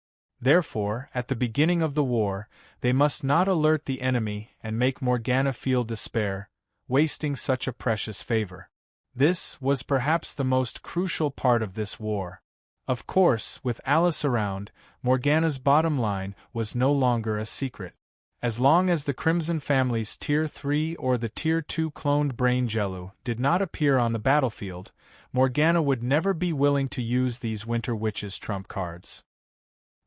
Therefore, at the beginning of the war, they must not alert the enemy and make Morgana feel despair, wasting such a precious favor. This was perhaps the most crucial part of this war. Of course, with Alice around, Morgana's bottom line was no longer a secret. As long as the Crimson family's Tier 3 or the Tier 2 cloned Brain Jello did not appear on the battlefield, Morgana would never be willing to use these Winter Witches' trump cards.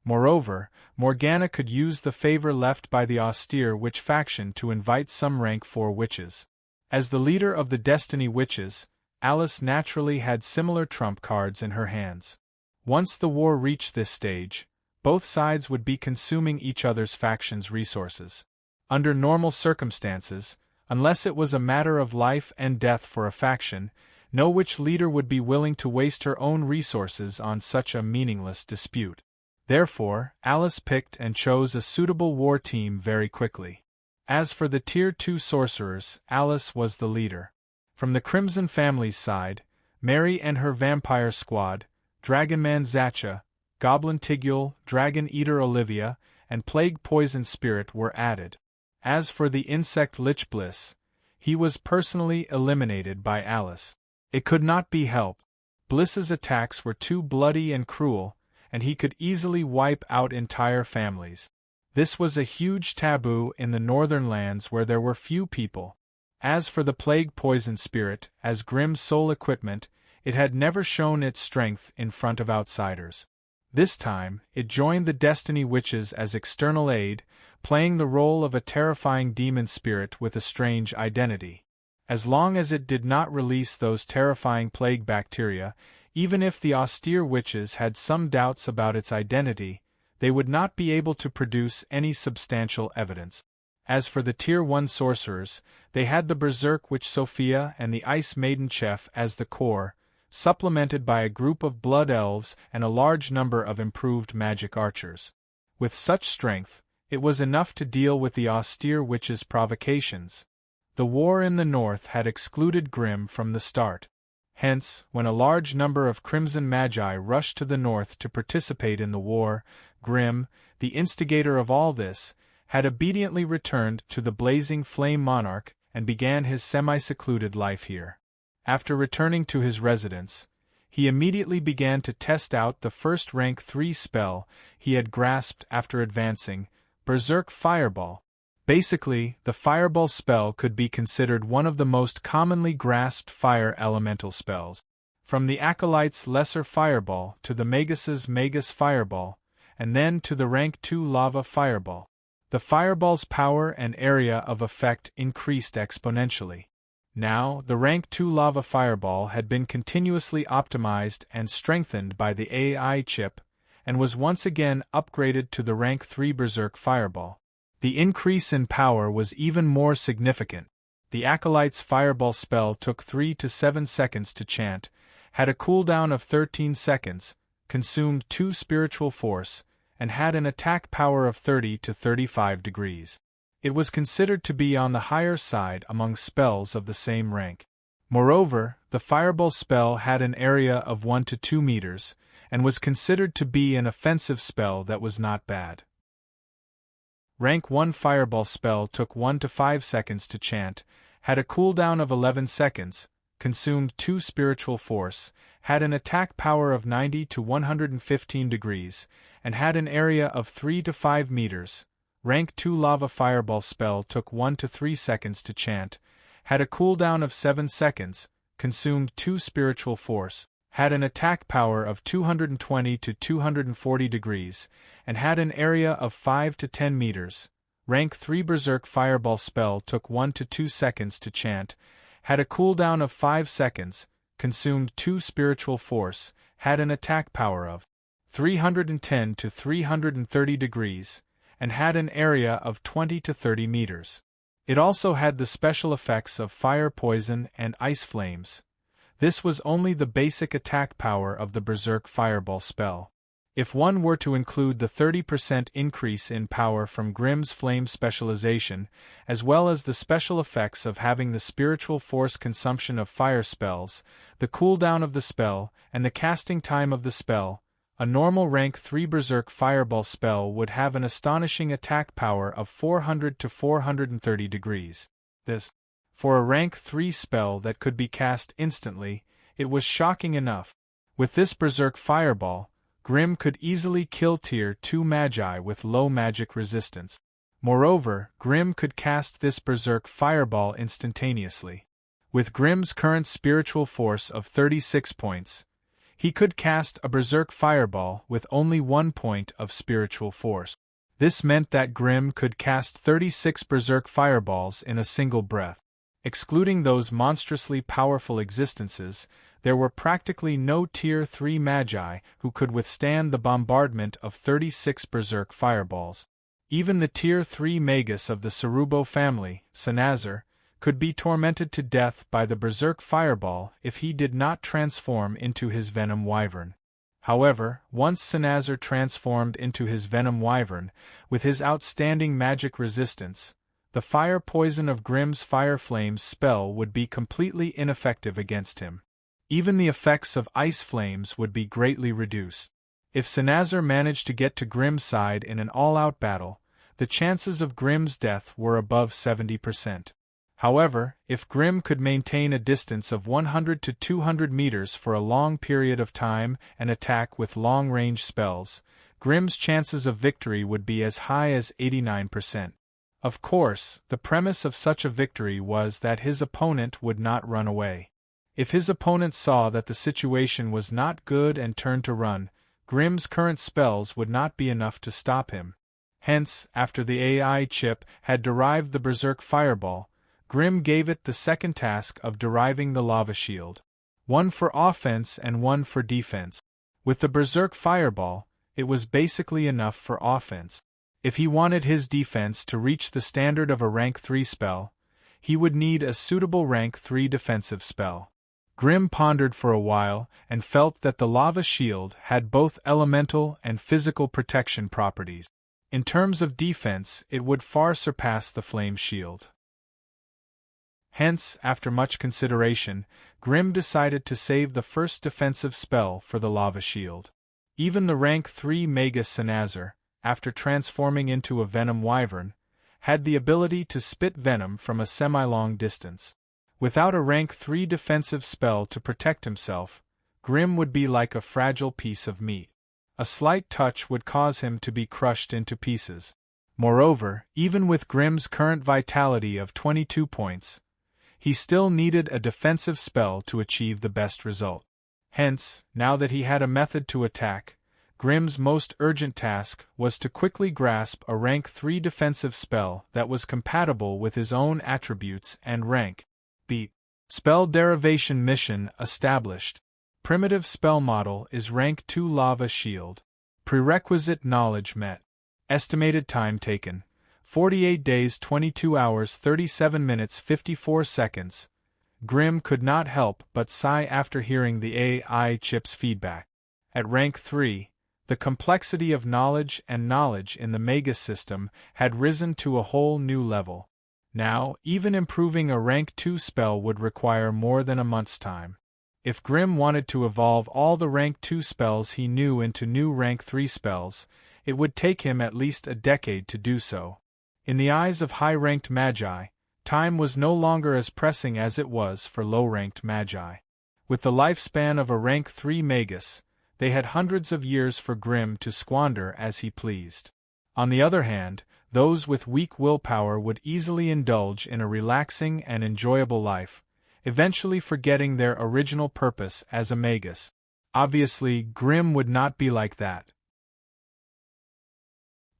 Moreover, Morgana could use the favor left by the austere witch faction to invite some rank 4 witches. As the leader of the Destiny Witches, Alice naturally had similar trump cards in her hands. Once the war reached this stage, both sides would be consuming each other's faction's resources. Under normal circumstances, unless it was a matter of life and death for a faction, no witch leader would be willing to waste her own resources on such a meaningless dispute. Therefore, Alice picked and chose a suitable war team very quickly. As for the Tier 2 sorcerers, Alice was the leader. From the Crimson family's side, Mary and her vampire squad, Dragonman Zacha, Goblin Tigul, Dragon Eater Olivia, and Plague Poison Spirit were added. As for the insect Lich Bliss, he was personally eliminated by Alice. It could not be helped. Bliss's attacks were too bloody and cruel, and he could easily wipe out entire families. This was a huge taboo in the northern lands where there were few people. As for the Plague Poison Spirit, as Grimm's sole equipment, it had never shown its strength in front of outsiders. This time, it joined the Destiny Witches as external aid, playing the role of a terrifying demon spirit with a strange identity. As long as it did not release those terrifying plague bacteria, even if the austere witches had some doubts about its identity, they would not be able to produce any substantial evidence. As for the Tier 1 sorcerers, they had the Berserk Witch Sophia and the Ice Maiden Chef as the core, supplemented by a group of blood elves and a large number of improved magic archers. With such strength, it was enough to deal with the austere witches' provocations. The war in the north had excluded Grimm from the start. Hence, when a large number of Crimson Magi rushed to the north to participate in the war, Grimm, the instigator of all this, had obediently returned to the Blazing Flame Monarch and began his semi-secluded life here. After returning to his residence, he immediately began to test out the first rank 3 spell he had grasped after advancing, Berserk Fireball. Basically, the Fireball spell could be considered one of the most commonly grasped fire elemental spells. From the Acolyte's Lesser Fireball to the Magus's Magus Fireball, and then to the rank 2 Lava Fireball. The Fireball's power and area of effect increased exponentially. Now, the rank 2 Lava Fireball had been continuously optimized and strengthened by the AI chip, and was once again upgraded to the rank 3 Berserk Fireball. The increase in power was even more significant. The Acolyte's Fireball spell took 3 to 7 seconds to chant, had a cooldown of 13 seconds, consumed 2 spiritual force, and had an attack power of 30 to 35 degrees. It was considered to be on the higher side among spells of the same rank. Moreover, the Fireball spell had an area of 1 to 2 meters, and was considered to be an offensive spell that was not bad. Rank 1 Fireball spell took 1 to 5 seconds to chant, had a cooldown of 11 seconds, consumed 2 spiritual force, had an attack power of 90 to 115 degrees, and had an area of 3 to 5 meters. Rank 2 Lava Fireball spell took 1 to 3 seconds to chant, had a cooldown of 7 seconds, consumed 2 spiritual force, had an attack power of 220 to 240 degrees, and had an area of 5 to 10 meters. Rank 3 Berserk Fireball spell took 1 to 2 seconds to chant, had a cooldown of 5 seconds, consumed 2 spiritual force, had an attack power of 310 to 330 degrees, and had an area of 20 to 30 meters. It also had the special effects of fire poison and ice flames. This was only the basic attack power of the Berserk Fireball spell. If one were to include the 30% increase in power from Grimm's Flame specialization, as well as the special effects of having the spiritual force consumption of fire spells, the cooldown of the spell, and the casting time of the spell, a normal rank 3 Berserk Fireball spell would have an astonishing attack power of 400 to 430 degrees. This, for a rank 3 spell that could be cast instantly, it was shocking enough. With this Berserk Fireball, Grimm could easily kill Tier 2 Magi with low magic resistance. Moreover, Grimm could cast this Berserk Fireball instantaneously. With Grimm's current spiritual force of 36 points, he could cast a Berserk Fireball with only 1 point of spiritual force. This meant that Grimm could cast 36 Berserk Fireballs in a single breath. Excluding those monstrously powerful existences, there were practically no Tier 3 Magi who could withstand the bombardment of 36 Berserk Fireballs. Even the Tier 3 Magus of the Cerubo family, Sanazar, could be tormented to death by the Berserk Fireball if he did not transform into his Venom Wyvern. However, once Sanazar transformed into his Venom Wyvern, with his outstanding magic resistance, the fire poison of Grimm's Fire Flames spell would be completely ineffective against him. Even the effects of ice flames would be greatly reduced. If Sanazar managed to get to Grimm's side in an all-out battle, the chances of Grimm's death were above 70%. However, if Grimm could maintain a distance of 100 to 200 meters for a long period of time and attack with long-range spells, Grimm's chances of victory would be as high as 89%. Of course, the premise of such a victory was that his opponent would not run away. If his opponent saw that the situation was not good and turned to run, Grimm's current spells would not be enough to stop him. Hence, after the AI chip had derived the Berserk Fireball, Grimm gave it the second task of deriving the Lava Shield. One for offense and one for defense. With the Berserk Fireball, it was basically enough for offense. If he wanted his defense to reach the standard of a rank 3 spell, he would need a suitable rank 3 defensive spell. Grimm pondered for a while and felt that the Lava Shield had both elemental and physical protection properties. In terms of defense, it would far surpass the Flame Shield. Hence, after much consideration, Grimm decided to save the first defensive spell for the Lava Shield. Even the rank 3 Magus Sanazar, after transforming into a Venom Wyvern, had the ability to spit venom from a semi-long distance. Without a rank 3 defensive spell to protect himself, Grim would be like a fragile piece of meat. A slight touch would cause him to be crushed into pieces. Moreover, even with Grim's current vitality of 22 points, he still needed a defensive spell to achieve the best result. Hence, now that he had a method to attack, Grim's most urgent task was to quickly grasp a rank 3 defensive spell that was compatible with his own attributes and rank. Beat. Spell derivation mission established. Primitive spell model is rank 2 lava shield. Prerequisite knowledge met. Estimated time taken: 48 days 22 hours 37 minutes 54 seconds. Grim could not help but sigh after hearing the AI chip's feedback. At rank 3, the complexity of knowledge in the Magus system had risen to a whole new level. Now, even improving a rank 2 spell would require more than a month's time. If Grim wanted to evolve all the rank 2 spells he knew into new rank 3 spells, it would take him at least a decade to do so. In the eyes of high-ranked magi, time was no longer as pressing as it was for low-ranked magi. With the lifespan of a rank 3 magus, they had hundreds of years for Grim to squander as he pleased. On the other hand, those with weak willpower would easily indulge in a relaxing and enjoyable life, eventually forgetting their original purpose as a magus. Obviously, Grim would not be like that.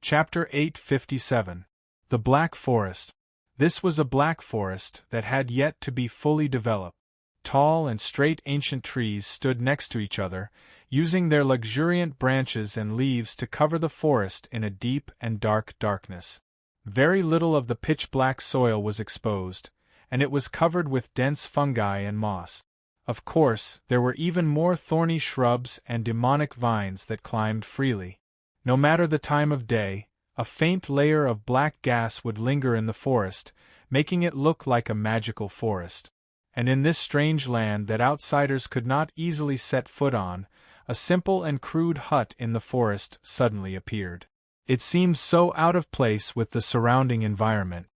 Chapter 857. The Black Forest. This was a black forest that had yet to be fully developed. Tall and straight ancient trees stood next to each other, using their luxuriant branches and leaves to cover the forest in a deep and dark darkness. Very little of the pitch-black soil was exposed, and it was covered with dense fungi and moss. Of course, there were even more thorny shrubs and demonic vines that climbed freely. No matter the time of day, a faint layer of black gas would linger in the forest, making it look like a magical forest. And in this strange land that outsiders could not easily set foot on, a simple and crude hut in the forest suddenly appeared. It seemed so out of place with the surrounding environment.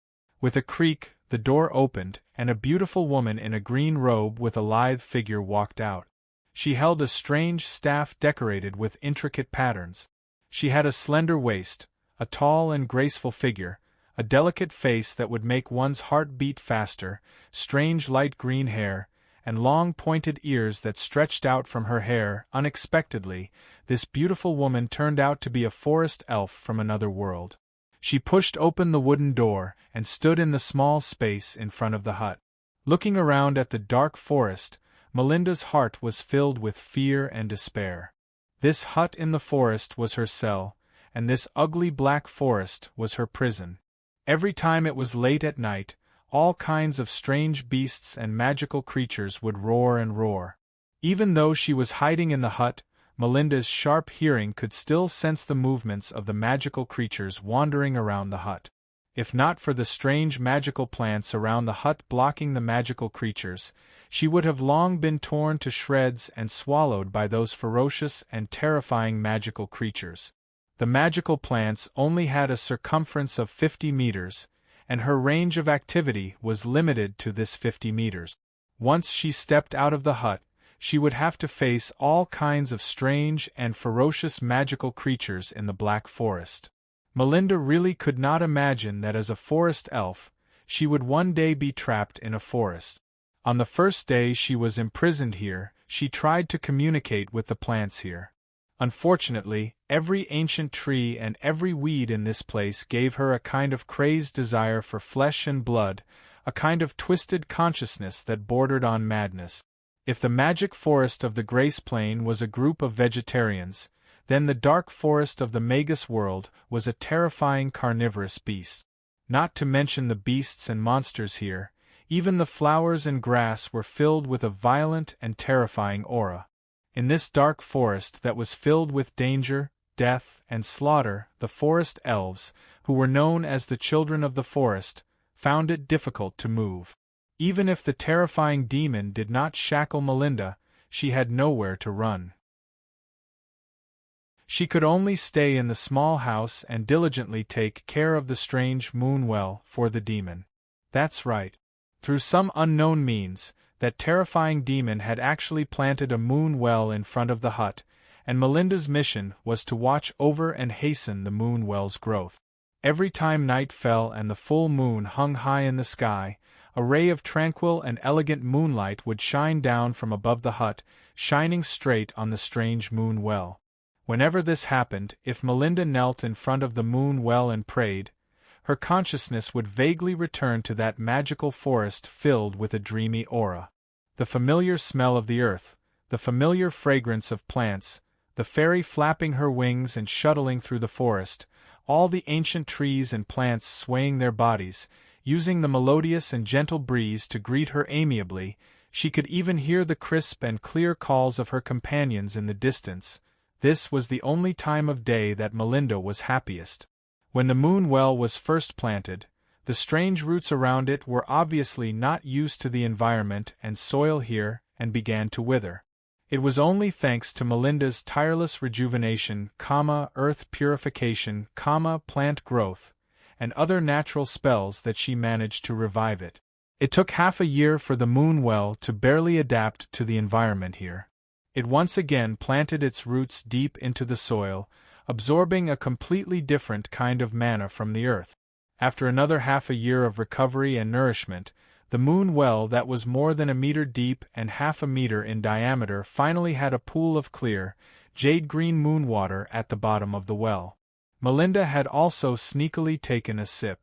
With a creak, the door opened, and a beautiful woman in a green robe with a lithe figure walked out. She held a strange staff decorated with intricate patterns. She had a slender waist, a tall and graceful figure, a delicate face that would make one's heart beat faster, strange light green hair, and long pointed ears that stretched out from her hair. Unexpectedly, this beautiful woman turned out to be a forest elf from another world. She pushed open the wooden door and stood in the small space in front of the hut. Looking around at the dark forest, Melinda's heart was filled with fear and despair. This hut in the forest was her cell, and this ugly black forest was her prison. Every time it was late at night, all kinds of strange beasts and magical creatures would roar and roar. Even though she was hiding in the hut, Melinda's sharp hearing could still sense the movements of the magical creatures wandering around the hut. If not for the strange magical plants around the hut blocking the magical creatures, she would have long been torn to shreds and swallowed by those ferocious and terrifying magical creatures. The magical plants only had a circumference of 50 meters, and her range of activity was limited to this 50 meters. Once she stepped out of the hut, she would have to face all kinds of strange and ferocious magical creatures in the Black Forest. Melinda really could not imagine that as a forest elf, she would one day be trapped in a forest. On the first day she was imprisoned here, she tried to communicate with the plants here. Unfortunately, every ancient tree and every weed in this place gave her a kind of crazed desire for flesh and blood, a kind of twisted consciousness that bordered on madness. If the magic forest of the Grace Plain was a group of vegetarians, then the dark forest of the Magus world was a terrifying carnivorous beast. Not to mention the beasts and monsters here, even the flowers and grass were filled with a violent and terrifying aura. In this dark forest that was filled with danger, death, and slaughter, the forest elves, who were known as the children of the forest, found it difficult to move. Even if the terrifying demon did not shackle Melinda, she had nowhere to run. She could only stay in the small house and diligently take care of the strange moon well for the demon. That's right. Through some unknown means, that terrifying demon had actually planted a moon well in front of the hut, and Melinda's mission was to watch over and hasten the moon well's growth. Every time night fell and the full moon hung high in the sky, a ray of tranquil and elegant moonlight would shine down from above the hut, shining straight on the strange moon well. Whenever this happened, if Melinda knelt in front of the moon well and prayed, her consciousness would vaguely return to that magical forest filled with a dreamy aura. The familiar smell of the earth, the familiar fragrance of plants, the fairy flapping her wings and shuttling through the forest, all the ancient trees and plants swaying their bodies, using the melodious and gentle breeze to greet her amiably, she could even hear the crisp and clear calls of her companions in the distance. This was the only time of day that Melinda was happiest. When the moon well was first planted, the strange roots around it were obviously not used to the environment and soil here and began to wither. It was only thanks to Melinda's tireless rejuvenation, earth purification, plant growth, and other natural spells that she managed to revive it. It took half a year for the moon well to barely adapt to the environment here. It once again planted its roots deep into the soil, absorbing a completely different kind of manna from the earth. After another half a year of recovery and nourishment, the moon well that was more than a meter deep and half a meter in diameter finally had a pool of clear, jade-green moon water at the bottom of the well. Melinda had also sneakily taken a sip.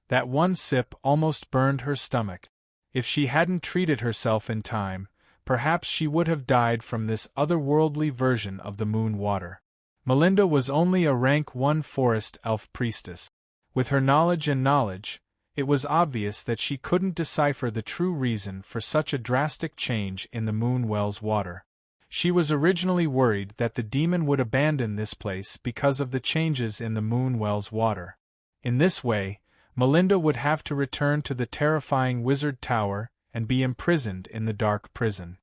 That one sip almost burned her stomach. If she hadn't treated herself in time, perhaps she would have died from this otherworldly version of the moon water. Melinda was only a rank 1 forest elf priestess. With her knowledge, it was obvious that she couldn't decipher the true reason for such a drastic change in the moon well's water. She was originally worried that the demon would abandon this place because of the changes in the moon well's water. In this way, Melinda would have to return to the terrifying wizard tower and be imprisoned in the dark prison.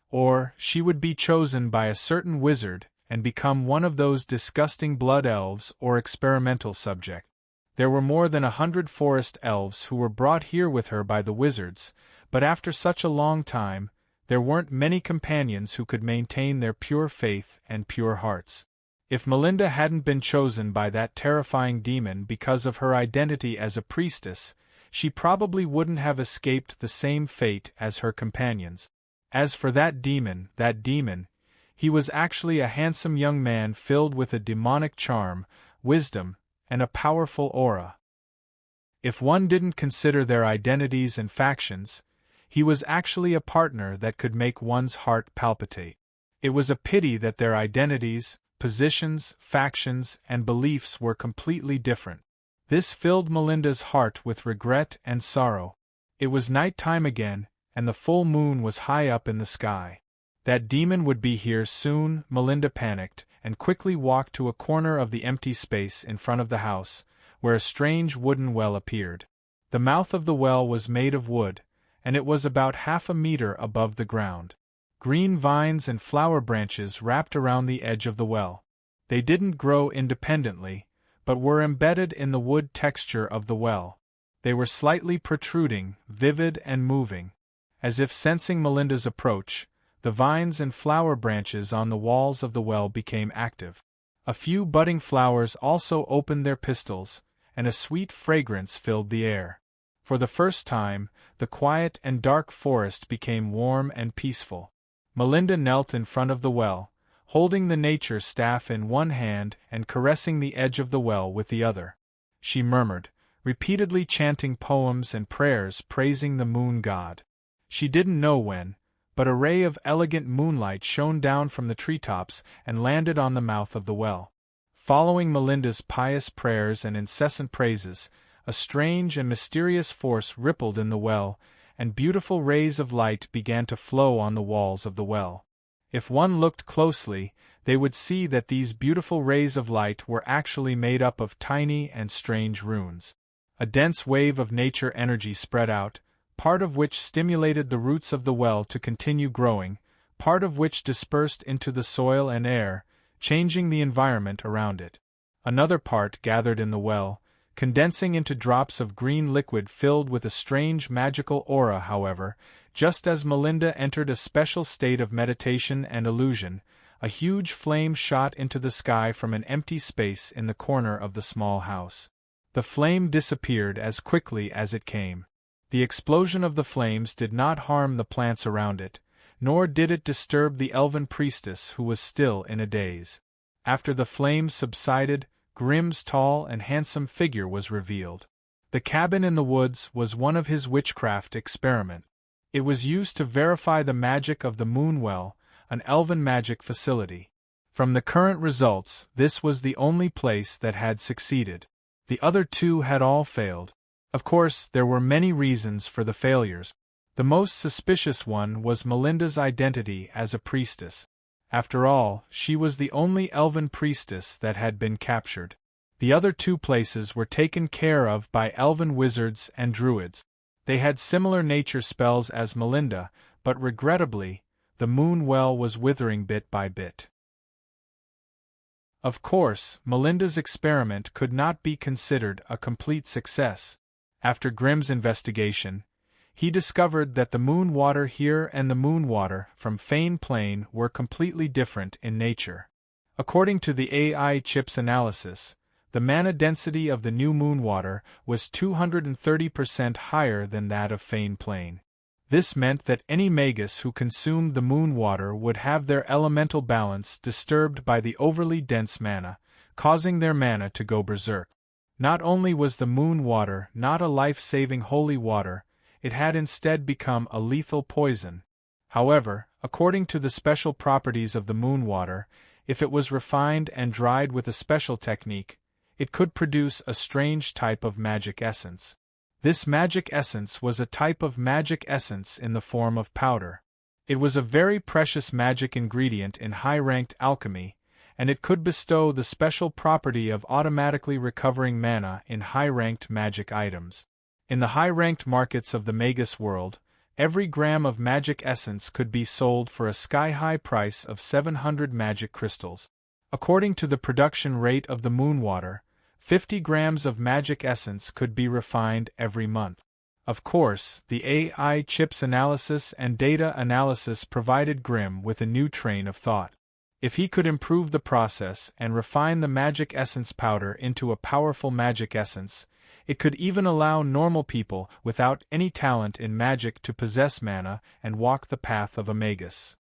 Or, she would be chosen by a certain wizard and become one of those disgusting blood elves or experimental subject. There were more than 100 forest elves who were brought here with her by the wizards, but after such a long time, there weren't many companions who could maintain their pure faith and pure hearts. If Melinda hadn't been chosen by that terrifying demon because of her identity as a priestess, she probably wouldn't have escaped the same fate as her companions. As for that demon, he was actually a handsome young man filled with a demonic charm, wisdom, and a powerful aura. If one didn't consider their identities and factions, he was actually a partner that could make one's heart palpitate. It was a pity that their identities, positions, factions, and beliefs were completely different. This filled Melinda's heart with regret and sorrow. It was night time again, and the full moon was high up in the sky. That demon would be here soon, Melinda panicked, and quickly walked to a corner of the empty space in front of the house, where a strange wooden well appeared. The mouth of the well was made of wood, and it was about half a meter above the ground. Green vines and flower branches wrapped around the edge of the well. They didn't grow independently, but were embedded in the wood texture of the well. They were slightly protruding, vivid and moving. As if sensing Melinda's approach, the vines and flower branches on the walls of the well became active. A few budding flowers also opened their pistils, and a sweet fragrance filled the air. For the first time, the quiet and dark forest became warm and peaceful. Melinda knelt in front of the well, holding the nature staff in one hand and caressing the edge of the well with the other. She murmured, repeatedly chanting poems and prayers praising the moon god. She didn't know when, but a ray of elegant moonlight shone down from the treetops and landed on the mouth of the well. Following Melinda's pious prayers and incessant praises, a strange and mysterious force rippled in the well, and beautiful rays of light began to flow on the walls of the well. If one looked closely, they would see that these beautiful rays of light were actually made up of tiny and strange runes. A dense wave of nature energy spread out, part of which stimulated the roots of the well to continue growing, part of which dispersed into the soil and air, changing the environment around it. Another part gathered in the well, condensing into drops of green liquid filled with a strange magical aura. However, just as Melinda entered a special state of meditation and illusion, a huge flame shot into the sky from an empty space in the corner of the small house. The flame disappeared as quickly as it came. The explosion of the flames did not harm the plants around it, nor did it disturb the elven priestess, who was still in a daze. After the flames subsided, Grimm's tall and handsome figure was revealed. The cabin in the woods was one of his witchcraft experiments. It was used to verify the magic of the Moonwell, an elven magic facility. From the current results, this was the only place that had succeeded. The other two had all failed. Of course, there were many reasons for the failures. The most suspicious one was Melinda's identity as a priestess. After all, she was the only elven priestess that had been captured. The other two places were taken care of by elven wizards and druids. They had similar nature spells as Melinda, but regrettably, the Moonwell was withering bit by bit. Of course, Melinda's experiment could not be considered a complete success. After Grimm's investigation, he discovered that the moon water here and the moon water from Fane Plain were completely different in nature. According to the AI chip's analysis, the mana density of the new moon water was 230% higher than that of Fane Plain. This meant that any magus who consumed the moon water would have their elemental balance disturbed by the overly dense mana, causing their mana to go berserk. Not only was the moon water not a life-saving holy water, it had instead become a lethal poison. However, according to the special properties of the moon water, if it was refined and dried with a special technique, it could produce a strange type of magic essence. This magic essence was a type of magic essence in the form of powder. It was a very precious magic ingredient in high-ranked alchemy, and it could bestow the special property of automatically recovering mana in high-ranked magic items. In the high-ranked markets of the Magus world, every gram of magic essence could be sold for a sky-high price of 700 magic crystals. According to the production rate of the moon water, 50 grams of magic essence could be refined every month. Of course, the AI chip's analysis and data analysis provided Grimm with a new train of thought. If he could improve the process and refine the magic essence powder into a powerful magic essence, it could even allow normal people without any talent in magic to possess mana and walk the path of a magus.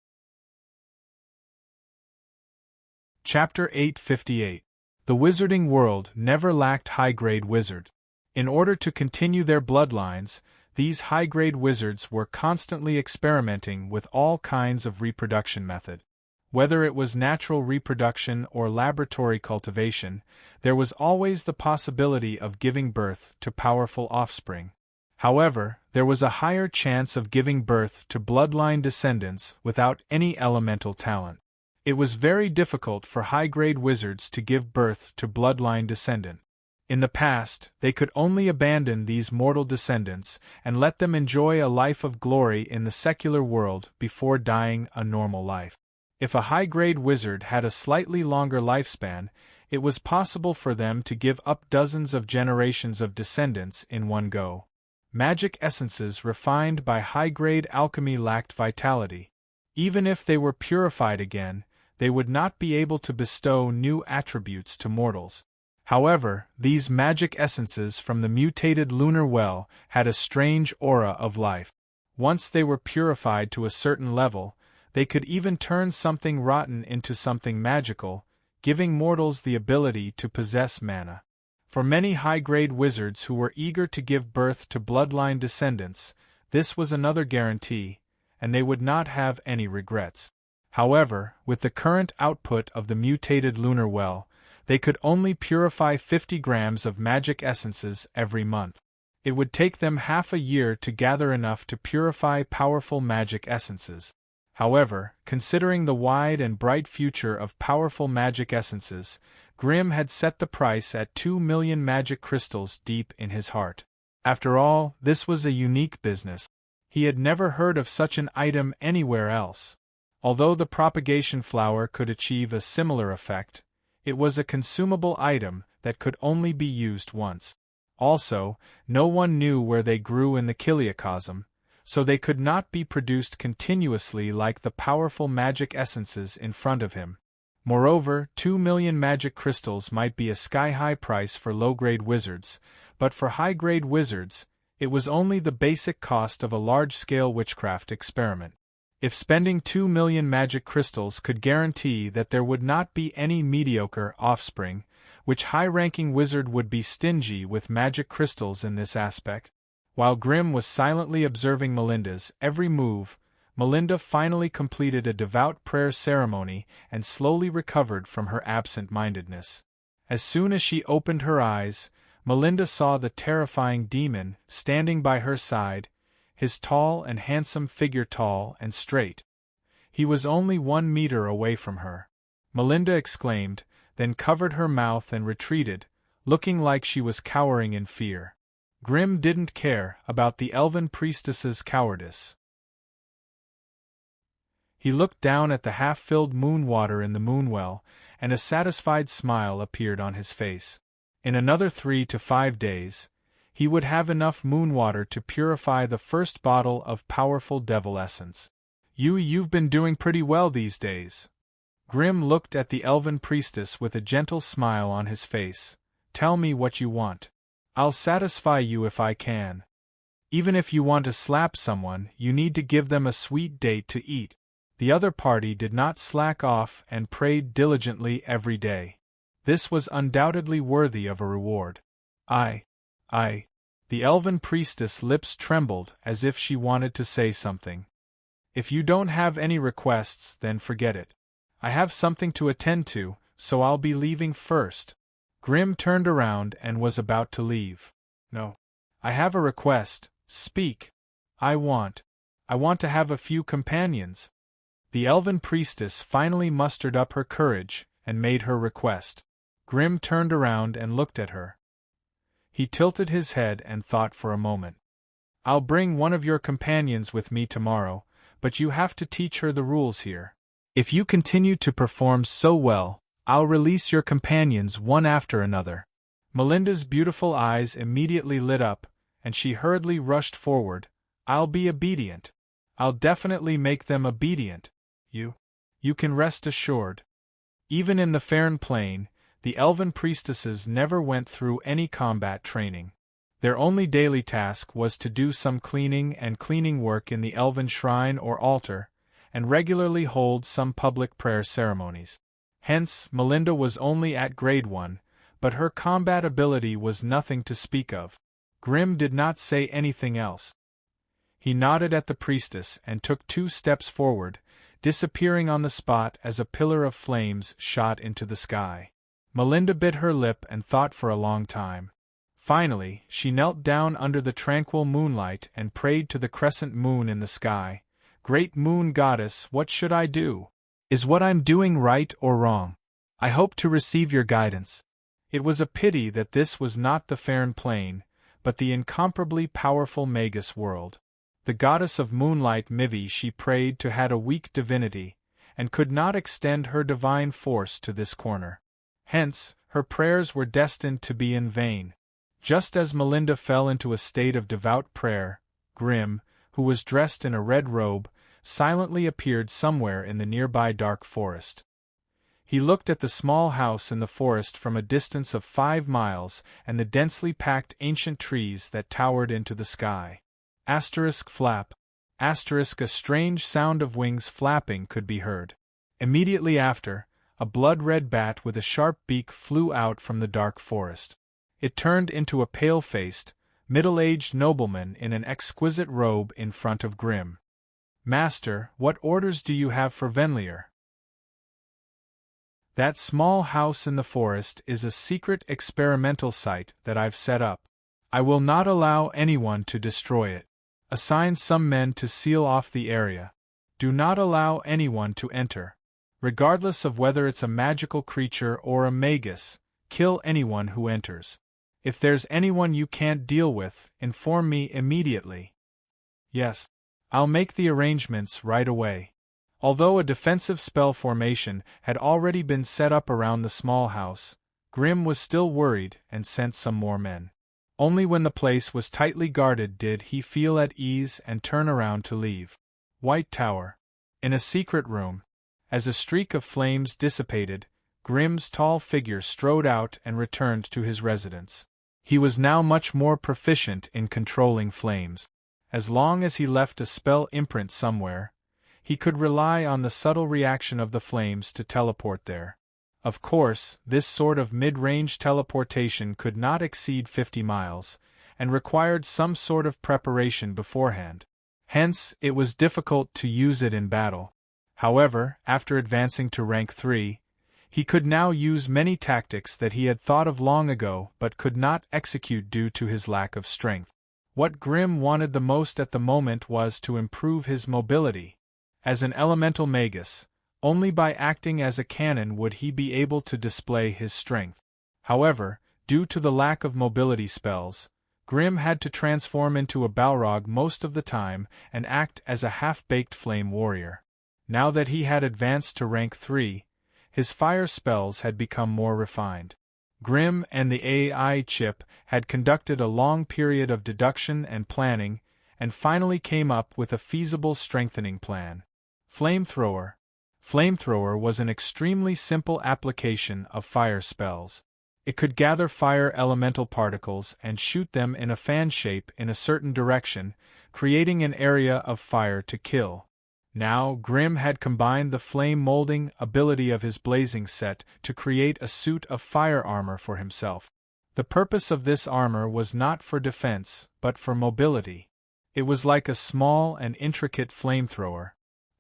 Chapter 858. The Wizarding World never lacked high-grade wizards. In order to continue their bloodlines, these high-grade wizards were constantly experimenting with all kinds of reproduction methods. Whether it was natural reproduction or laboratory cultivation, there was always the possibility of giving birth to powerful offspring. However, there was a higher chance of giving birth to bloodline descendants without any elemental talent. It was very difficult for high-grade wizards to give birth to bloodline descendants. In the past, they could only abandon these mortal descendants and let them enjoy a life of glory in the secular world before dying a normal life. If a high-grade wizard had a slightly longer lifespan, it was possible for them to give up dozens of generations of descendants in one go. Magic essences refined by high-grade alchemy lacked vitality. Even if they were purified again, they would not be able to bestow new attributes to mortals. However, these magic essences from the mutated lunar well had a strange aura of life. Once they were purified to a certain level, they could even turn something rotten into something magical, giving mortals the ability to possess mana. For many high-grade wizards who were eager to give birth to bloodline descendants, this was another guarantee, and they would not have any regrets. However, with the current output of the mutated lunar well, they could only purify 50 grams of magic essences every month. It would take them half a year to gather enough to purify powerful magic essences. However, considering the wide and bright future of powerful magic essences, Grimm had set the price at 2 million magic crystals deep in his heart. After all, this was a unique business. He had never heard of such an item anywhere else. Although the propagation flower could achieve a similar effect, it was a consumable item that could only be used once. Also, no one knew where they grew in the chiliocosm, so they could not be produced continuously like the powerful magic essences in front of him. Moreover, 2,000,000 magic crystals might be a sky-high price for low-grade wizards, but for high-grade wizards, it was only the basic cost of a large-scale witchcraft experiment. If spending 2,000,000 magic crystals could guarantee that there would not be any mediocre offspring, which high-ranking wizard would be stingy with magic crystals in this aspect? While Grimm was silently observing Melinda's every move, Melinda finally completed a devout prayer ceremony and slowly recovered from her absent-mindedness. As soon as she opened her eyes, Melinda saw the terrifying demon standing by her side, his tall and handsome figure tall and straight. He was only 1 meter away from her. Melinda exclaimed, then covered her mouth and retreated, looking like she was cowering in fear. Grimm didn't care about the elven priestess's cowardice. He looked down at the half-filled moon water in the moonwell, and a satisfied smile appeared on his face. In another 3 to 5 days, he would have enough moon water to purify the first bottle of powerful devil essence. You've been doing pretty well these days. Grimm looked at the elven priestess with a gentle smile on his face. Tell me what you want. I'll satisfy you if I can. Even if you want to slap someone, you need to give them a sweet date to eat. The other party did not slack off and prayed diligently every day. This was undoubtedly worthy of a reward. I. The elven priestess' lips trembled as if she wanted to say something. If you don't have any requests, then forget it. I have something to attend to, so I'll be leaving first. Grimm turned around and was about to leave. No. I have a request. Speak. I want to have a few companions. The elven priestess finally mustered up her courage and made her request. Grimm turned around and looked at her. He tilted his head and thought for a moment. I'll bring one of your companions with me tomorrow, but you have to teach her the rules here. If you continue to perform so well, I'll release your companions one after another. Melinda's beautiful eyes immediately lit up, and she hurriedly rushed forward. I'll be obedient. I'll definitely make them obedient. You can rest assured. Even in the Faern Plain, the elven priestesses never went through any combat training. Their only daily task was to do some cleaning and cleaning work in the elven shrine or altar, and regularly hold some public prayer ceremonies. Hence, Melinda was only at grade 1, but her combat ability was nothing to speak of. Grimm did not say anything else. He nodded at the priestess and took 2 steps forward, disappearing on the spot as a pillar of flames shot into the sky. Melinda bit her lip and thought for a long time. Finally, she knelt down under the tranquil moonlight and prayed to the crescent moon in the sky. Great moon goddess, what should I do? Is what I'm doing right or wrong? I hope to receive your guidance. It was a pity that this was not the Faern Plain, but the incomparably powerful Magus world. The goddess of moonlight Mivi she prayed to had a weak divinity, and could not extend her divine force to this corner. Hence, her prayers were destined to be in vain. Just as Melinda fell into a state of devout prayer, Grimm, who was dressed in a red robe, silently appeared somewhere in the nearby dark forest. He looked at the small house in the forest from a distance of 5 miles and the densely packed ancient trees that towered into the sky. Flap. A strange sound of wings flapping could be heard. Immediately after, a blood-red bat with a sharp beak flew out from the dark forest. It turned into a pale-faced, middle-aged nobleman in an exquisite robe in front of Grimm. Master, what orders do you have for Venlier? That small house in the forest is a secret experimental site that I've set up. I will not allow anyone to destroy it. Assign some men to seal off the area. Do not allow anyone to enter. Regardless of whether it's a magical creature or a magus, kill anyone who enters. If there's anyone you can't deal with, inform me immediately. Yes, I'll make the arrangements right away. Although a defensive spell formation had already been set up around the small house, Grimm was still worried and sent some more men. Only when the place was tightly guarded did he feel at ease and turn around to leave. White Tower. In a secret room. As a streak of flames dissipated, Grimm's tall figure strode out and returned to his residence. He was now much more proficient in controlling flames. As long as he left a spell imprint somewhere, he could rely on the subtle reaction of the flames to teleport there. Of course, this sort of mid-range teleportation could not exceed 50 miles, and required some sort of preparation beforehand. Hence, it was difficult to use it in battle. However, after advancing to rank 3, he could now use many tactics that he had thought of long ago but could not execute due to his lack of strength. What Grimm wanted the most at the moment was to improve his mobility. As an elemental magus, only by acting as a cannon would he be able to display his strength. However, due to the lack of mobility spells, Grimm had to transform into a Balrog most of the time and act as a half-baked flame warrior. Now that he had advanced to rank 3, his fire spells had become more refined. Grimm and the AI chip had conducted a long period of deduction and planning, and finally came up with a feasible strengthening plan. Flamethrower. Flamethrower was an extremely simple application of fire spells. It could gather fire elemental particles and shoot them in a fan shape in a certain direction, creating an area of fire to kill. Now, Grimm had combined the flame molding ability of his blazing set to create a suit of fire armor for himself. The purpose of this armor was not for defense, but for mobility. It was like a small and intricate flamethrower.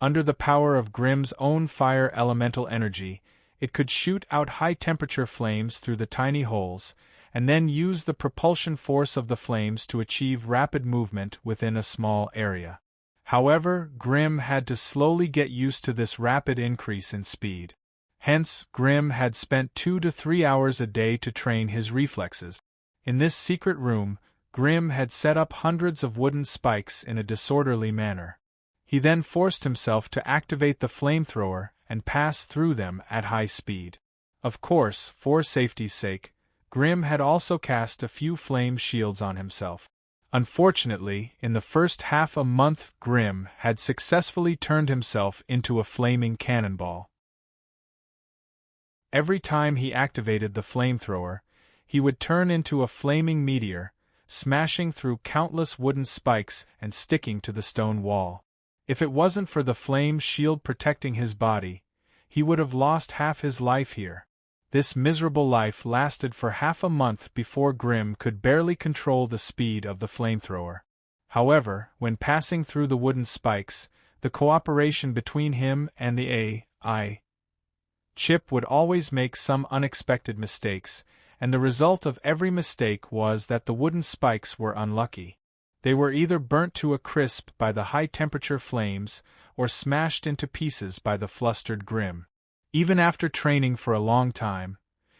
Under the power of Grimm's own fire elemental energy, it could shoot out high-temperature flames through the tiny holes, and then use the propulsion force of the flames to achieve rapid movement within a small area. However, Grimm had to slowly get used to this rapid increase in speed. Hence, Grimm had spent 2 to 3 hours a day to train his reflexes. In this secret room, Grimm had set up hundreds of wooden spikes in a disorderly manner. He then forced himself to activate the flamethrower and pass through them at high speed. Of course, for safety's sake, Grimm had also cast a few flame shields on himself. Unfortunately, in the first half a month Grimm had successfully turned himself into a flaming cannonball. Every time he activated the flamethrower, he would turn into a flaming meteor, smashing through countless wooden spikes and sticking to the stone wall. If it wasn't for the flame shield protecting his body, he would have lost half his life here. This miserable life lasted for half a month before Grimm could barely control the speed of the flamethrower. However, when passing through the wooden spikes, the cooperation between him and the AI chip would always make some unexpected mistakes, and the result of every mistake was that the wooden spikes were unlucky. They were either burnt to a crisp by the high-temperature flames or smashed into pieces by the flustered Grimm. Even after training for a long time,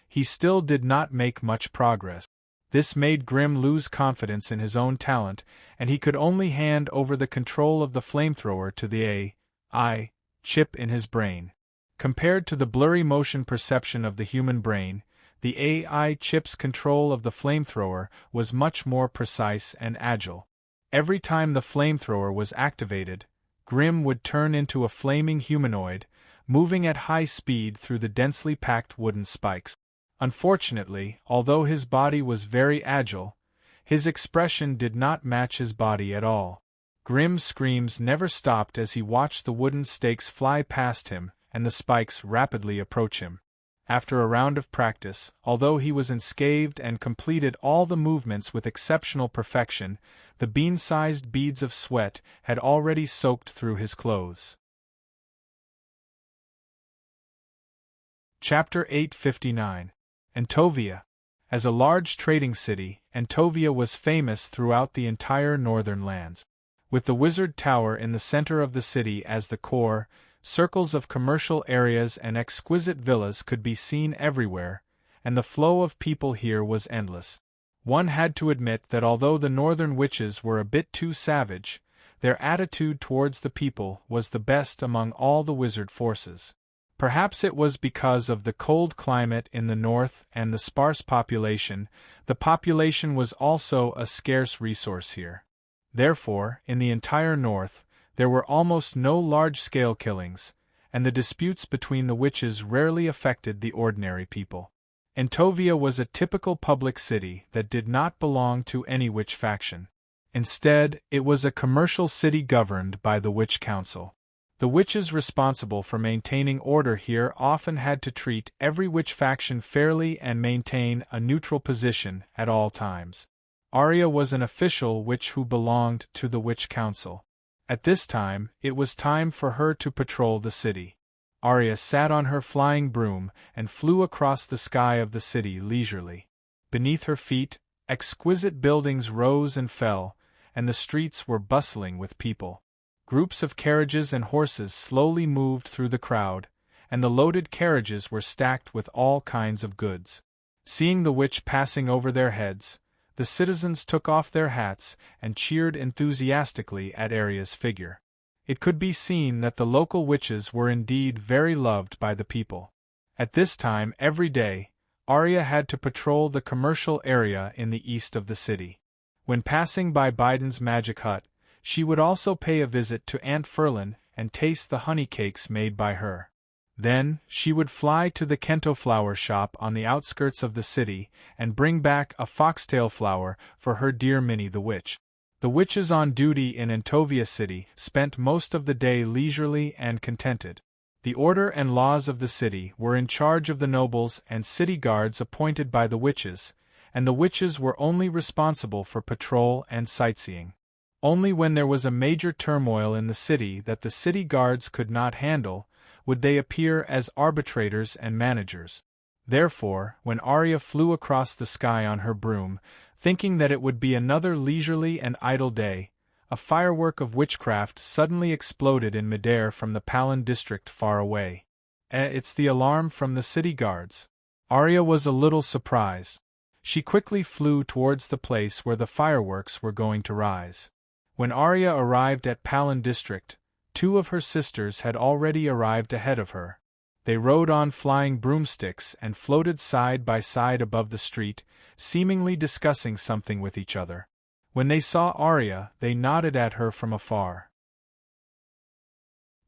he still did not make much progress. This made Grimm lose confidence in his own talent, and he could only hand over the control of the flamethrower to the AI chip in his brain. Compared to the blurry motion perception of the human brain, the AI chip's control of the flamethrower was much more precise and agile. Every time the flamethrower was activated, Grimm would turn into a flaming humanoid, moving at high speed through the densely packed wooden spikes. Unfortunately, although his body was very agile, his expression did not match his body at all. Grimm's screams never stopped as he watched the wooden stakes fly past him and the spikes rapidly approach him. After a round of practice, although he was unscathed and completed all the movements with exceptional perfection, the bean-sized beads of sweat had already soaked through his clothes. Chapter 859. Entovia. As a large trading city, Entovia was famous throughout the entire northern lands. With the wizard tower in the center of the city as the core, circles of commercial areas and exquisite villas could be seen everywhere, and the flow of people here was endless. One had to admit that although the northern witches were a bit too savage, their attitude towards the people was the best among all the wizard forces. Perhaps it was because of the cold climate in the north and the sparse population. The population was also a scarce resource here. Therefore, in the entire north, there were almost no large-scale killings, and the disputes between the witches rarely affected the ordinary people. Entovia was a typical public city that did not belong to any witch faction. Instead, it was a commercial city governed by the Witch Council. The witches responsible for maintaining order here often had to treat every witch faction fairly and maintain a neutral position at all times. Arya was an official witch who belonged to the Witch Council. At this time, it was time for her to patrol the city. Arya sat on her flying broom and flew across the sky of the city leisurely. Beneath her feet, exquisite buildings rose and fell, and the streets were bustling with people. Groups of carriages and horses slowly moved through the crowd, and the loaded carriages were stacked with all kinds of goods. Seeing the witch passing over their heads, the citizens took off their hats and cheered enthusiastically at Arya's figure. It could be seen that the local witches were indeed very loved by the people. At this time every day, Arya had to patrol the commercial area in the east of the city. When passing by Biden's magic hut, she would also pay a visit to Aunt Ferlin and taste the honey cakes made by her. Then, she would fly to the Kento flower shop on the outskirts of the city and bring back a foxtail flower for her dear Minnie the Witch. The witches on duty in Entovia City spent most of the day leisurely and contented. The order and laws of the city were in charge of the nobles and city guards appointed by the witches, and the witches were only responsible for patrol and sightseeing. Only when there was a major turmoil in the city that the city guards could not handle, would they appear as arbitrators and managers. Therefore, when Arya flew across the sky on her broom, thinking that it would be another leisurely and idle day, a firework of witchcraft suddenly exploded in midair from the Palin district far away. It's the alarm from the city guards. Arya was a little surprised. She quickly flew towards the place where the fireworks were going to rise. When Arya arrived at Palin district, two of her sisters had already arrived ahead of her. They rode on flying broomsticks and floated side by side above the street, seemingly discussing something with each other. When they saw Arya, they nodded at her from afar.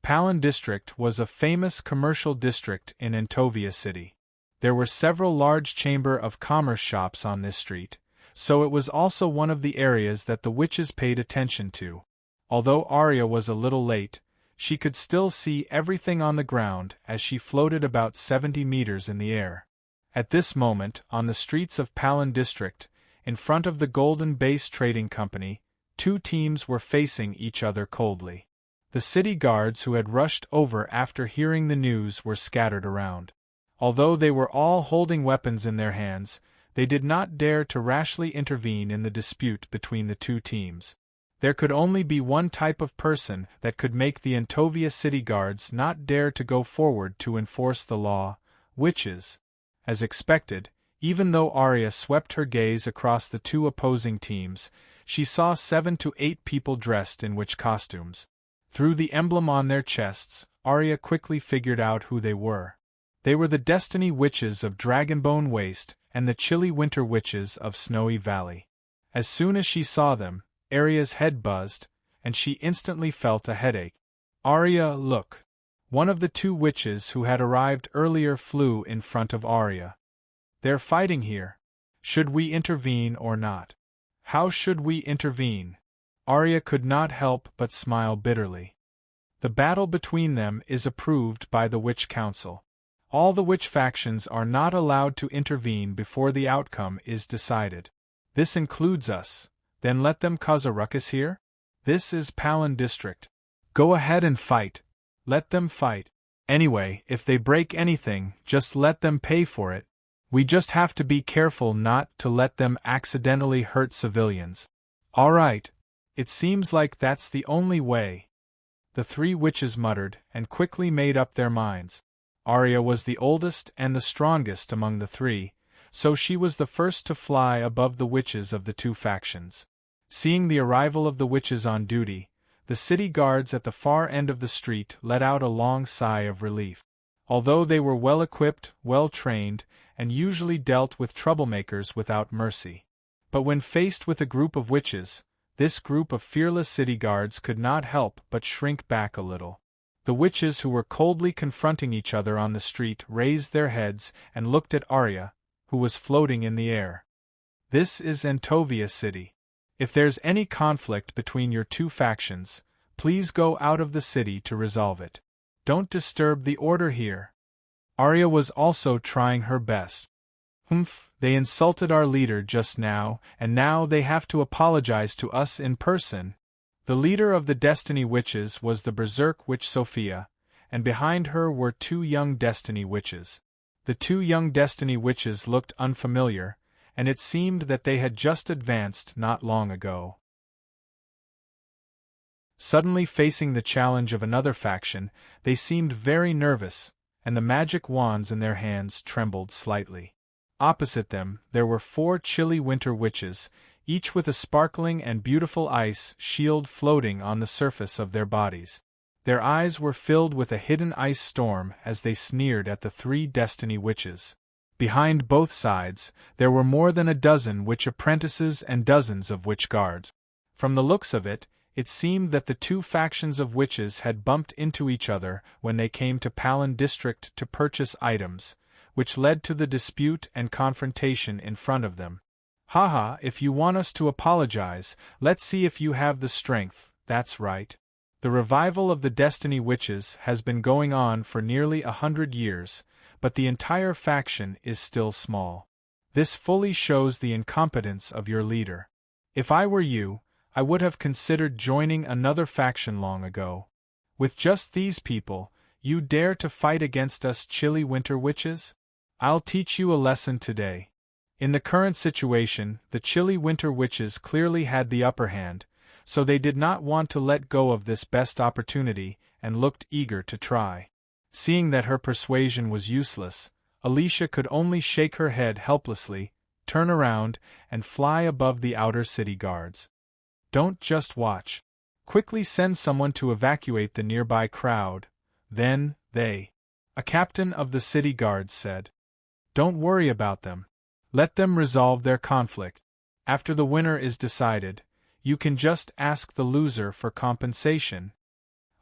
Palin district was a famous commercial district in Entovia City. There were several large chamber of commerce shops on this street, so it was also one of the areas that the witches paid attention to. Although Arya was a little late, she could still see everything on the ground as she floated about 70 meters in the air. At this moment, on the streets of Palin district, in front of the Golden Base Trading Company, two teams were facing each other coldly. The city guards who had rushed over after hearing the news were scattered around. Although they were all holding weapons in their hands, they did not dare to rashly intervene in the dispute between the two teams. There could only be one type of person that could make the Entovia city guards not dare to go forward to enforce the law: witches. As expected, even though Arya swept her gaze across the two opposing teams, she saw 7 to 8 people dressed in witch costumes. Through the emblem on their chests, Arya quickly figured out who they were. They were the Destiny Witches of Dragonbone Waste and the Chilly Winter Witches of Snowy Valley. As soon as she saw them, Arya's head buzzed, and she instantly felt a headache. Arya, look! One of the two witches who had arrived earlier flew in front of Arya. They're fighting here. Should we intervene or not? How should we intervene? Arya could not help but smile bitterly. The battle between them is approved by the Witch Council. All the witch factions are not allowed to intervene before the outcome is decided. This includes us. Then let them cause a ruckus here? This is Palin district. Go ahead and fight. Let them fight. Anyway, if they break anything, just let them pay for it. We just have to be careful not to let them accidentally hurt civilians. All right. It seems like that's the only way. The three witches muttered and quickly made up their minds. Arya was the oldest and the strongest among the three, so she was the first to fly above the witches of the two factions. Seeing the arrival of the witches on duty, the city guards at the far end of the street let out a long sigh of relief. although they were well-equipped, well-trained, and usually dealt with troublemakers without mercy. But when faced with a group of witches, this group of fearless city guards could not help but shrink back a little. The witches who were coldly confronting each other on the street raised their heads and looked at Arya, who was floating in the air. This is Entovia City. If there's any conflict between your two factions, please go out of the city to resolve it. Don't disturb the order here. Arya was also trying her best. They insulted our leader just now, and now they have to apologize to us in person. The leader of the Destiny Witches was the Berserk Witch Sophia, and behind her were two young Destiny Witches. The two young Destiny Witches looked unfamiliar, and it seemed that they had just advanced not long ago. Suddenly facing the challenge of another faction, they seemed very nervous, and the magic wands in their hands trembled slightly. Opposite them, there were 4 chilly winter witches, each with a sparkling and beautiful ice shield floating on the surface of their bodies. Their eyes were filled with a hidden ice storm as they sneered at the 3 Destiny Witches. Behind both sides, there were more than a dozen witch apprentices and dozens of witch guards. From the looks of it, it seemed that the 2 factions of witches had bumped into each other when they came to Palin District to purchase items, which led to the dispute and confrontation in front of them. Haha, if you want us to apologize, let's see if you have the strength. That's right. The revival of the Destiny Witches has been going on for nearly 100 years, but the entire faction is still small. This fully shows the incompetence of your leader. If I were you, I would have considered joining another faction long ago. With just these people, you dare to fight against us chilly winter witches? I'll teach you a lesson today. In the current situation, the chilly winter witches clearly had the upper hand, so they did not want to let go of this best opportunity and looked eager to try. Seeing that her persuasion was useless, Alicia could only shake her head helplessly, turn around, and fly above the outer city guards. Don't just watch. Quickly send someone to evacuate the nearby crowd. Then, a captain of the city guards said. Don't worry about them. Let them resolve their conflict. After the winner is decided, you can just ask the loser for compensation.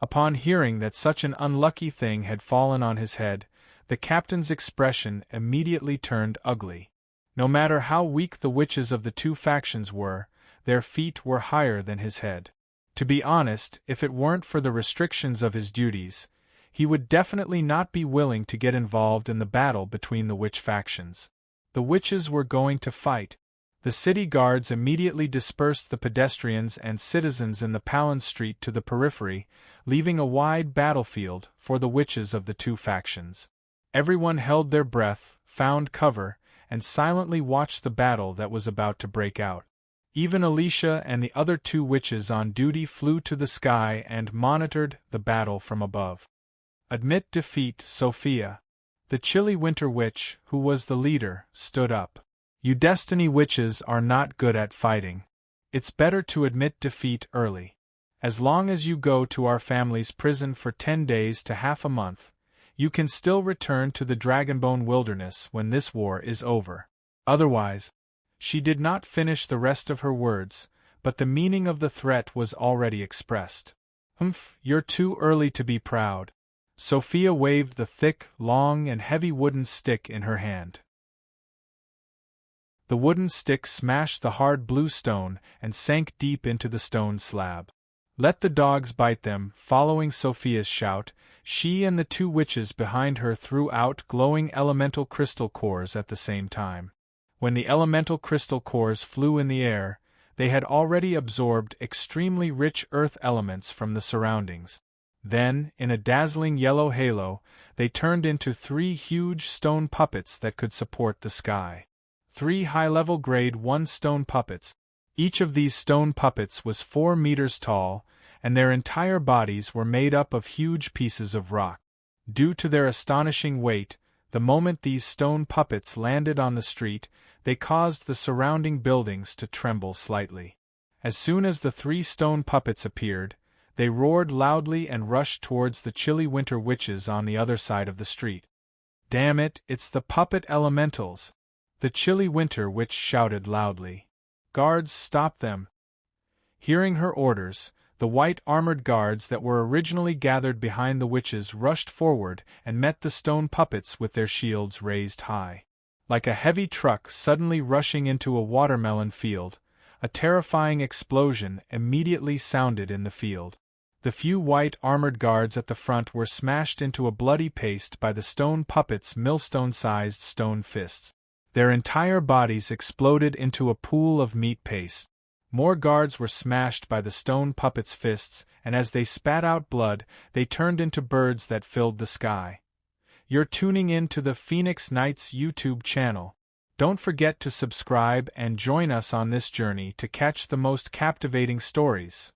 Upon hearing that such an unlucky thing had fallen on his head, the captain's expression immediately turned ugly. No matter how weak the witches of the 2 factions were, their feet were higher than his head. To be honest, if it weren't for the restrictions of his duties, he would definitely not be willing to get involved in the battle between the witch factions. The witches were going to fight. The city guards immediately dispersed the pedestrians and citizens in the Palin Street to the periphery, leaving a wide battlefield for the witches of the 2 factions. Everyone held their breath, found cover, and silently watched the battle that was about to break out. Even Alicia and the other 2 witches on duty flew to the sky and monitored the battle from above. Admit defeat, Sophia. The chilly winter witch, who was the leader, stood up. You Destiny Witches are not good at fighting. It's better to admit defeat early. As long as you go to our family's prison for 10 days to half a month, you can still return to the Dragonbone Wilderness when this war is over. Otherwise, she did not finish the rest of her words, but the meaning of the threat was already expressed. You're too early to be proud. Sophia waved the thick, long, and heavy wooden stick in her hand. The wooden stick smashed the hard blue stone and sank deep into the stone slab. Let the dogs bite them. Following Sophia's shout, she and the 2 witches behind her threw out glowing elemental crystal cores at the same time. When the elemental crystal cores flew in the air, they had already absorbed extremely rich earth elements from the surroundings. Then, in a dazzling yellow halo, they turned into 3 huge stone puppets that could support the sky. 3 high-level Grade 1 stone puppets. Each of these stone puppets was 4 meters tall, and their entire bodies were made up of huge pieces of rock. Due to their astonishing weight, the moment these stone puppets landed on the street, they caused the surrounding buildings to tremble slightly. As soon as the 3 stone puppets appeared, they roared loudly and rushed towards the chilly winter witches on the other side of the street. "Damn it, it's the puppet elementals!" the chilly winter witch shouted loudly. "Guards, stop them!" Hearing her orders, the white armored guards that were originally gathered behind the witches rushed forward and met the stone puppets with their shields raised high. Like a heavy truck suddenly rushing into a watermelon field, a terrifying explosion immediately sounded in the field. The few white armored guards at the front were smashed into a bloody paste by the stone puppets' millstone-sized stone fists. Their entire bodies exploded into a pool of meat paste. More guards were smashed by the stone puppets' fists, and as they spat out blood, they turned into birds that filled the sky. You're tuning in to the Phoenix Knights YouTube channel. Don't forget to subscribe and join us on this journey to catch the most captivating stories.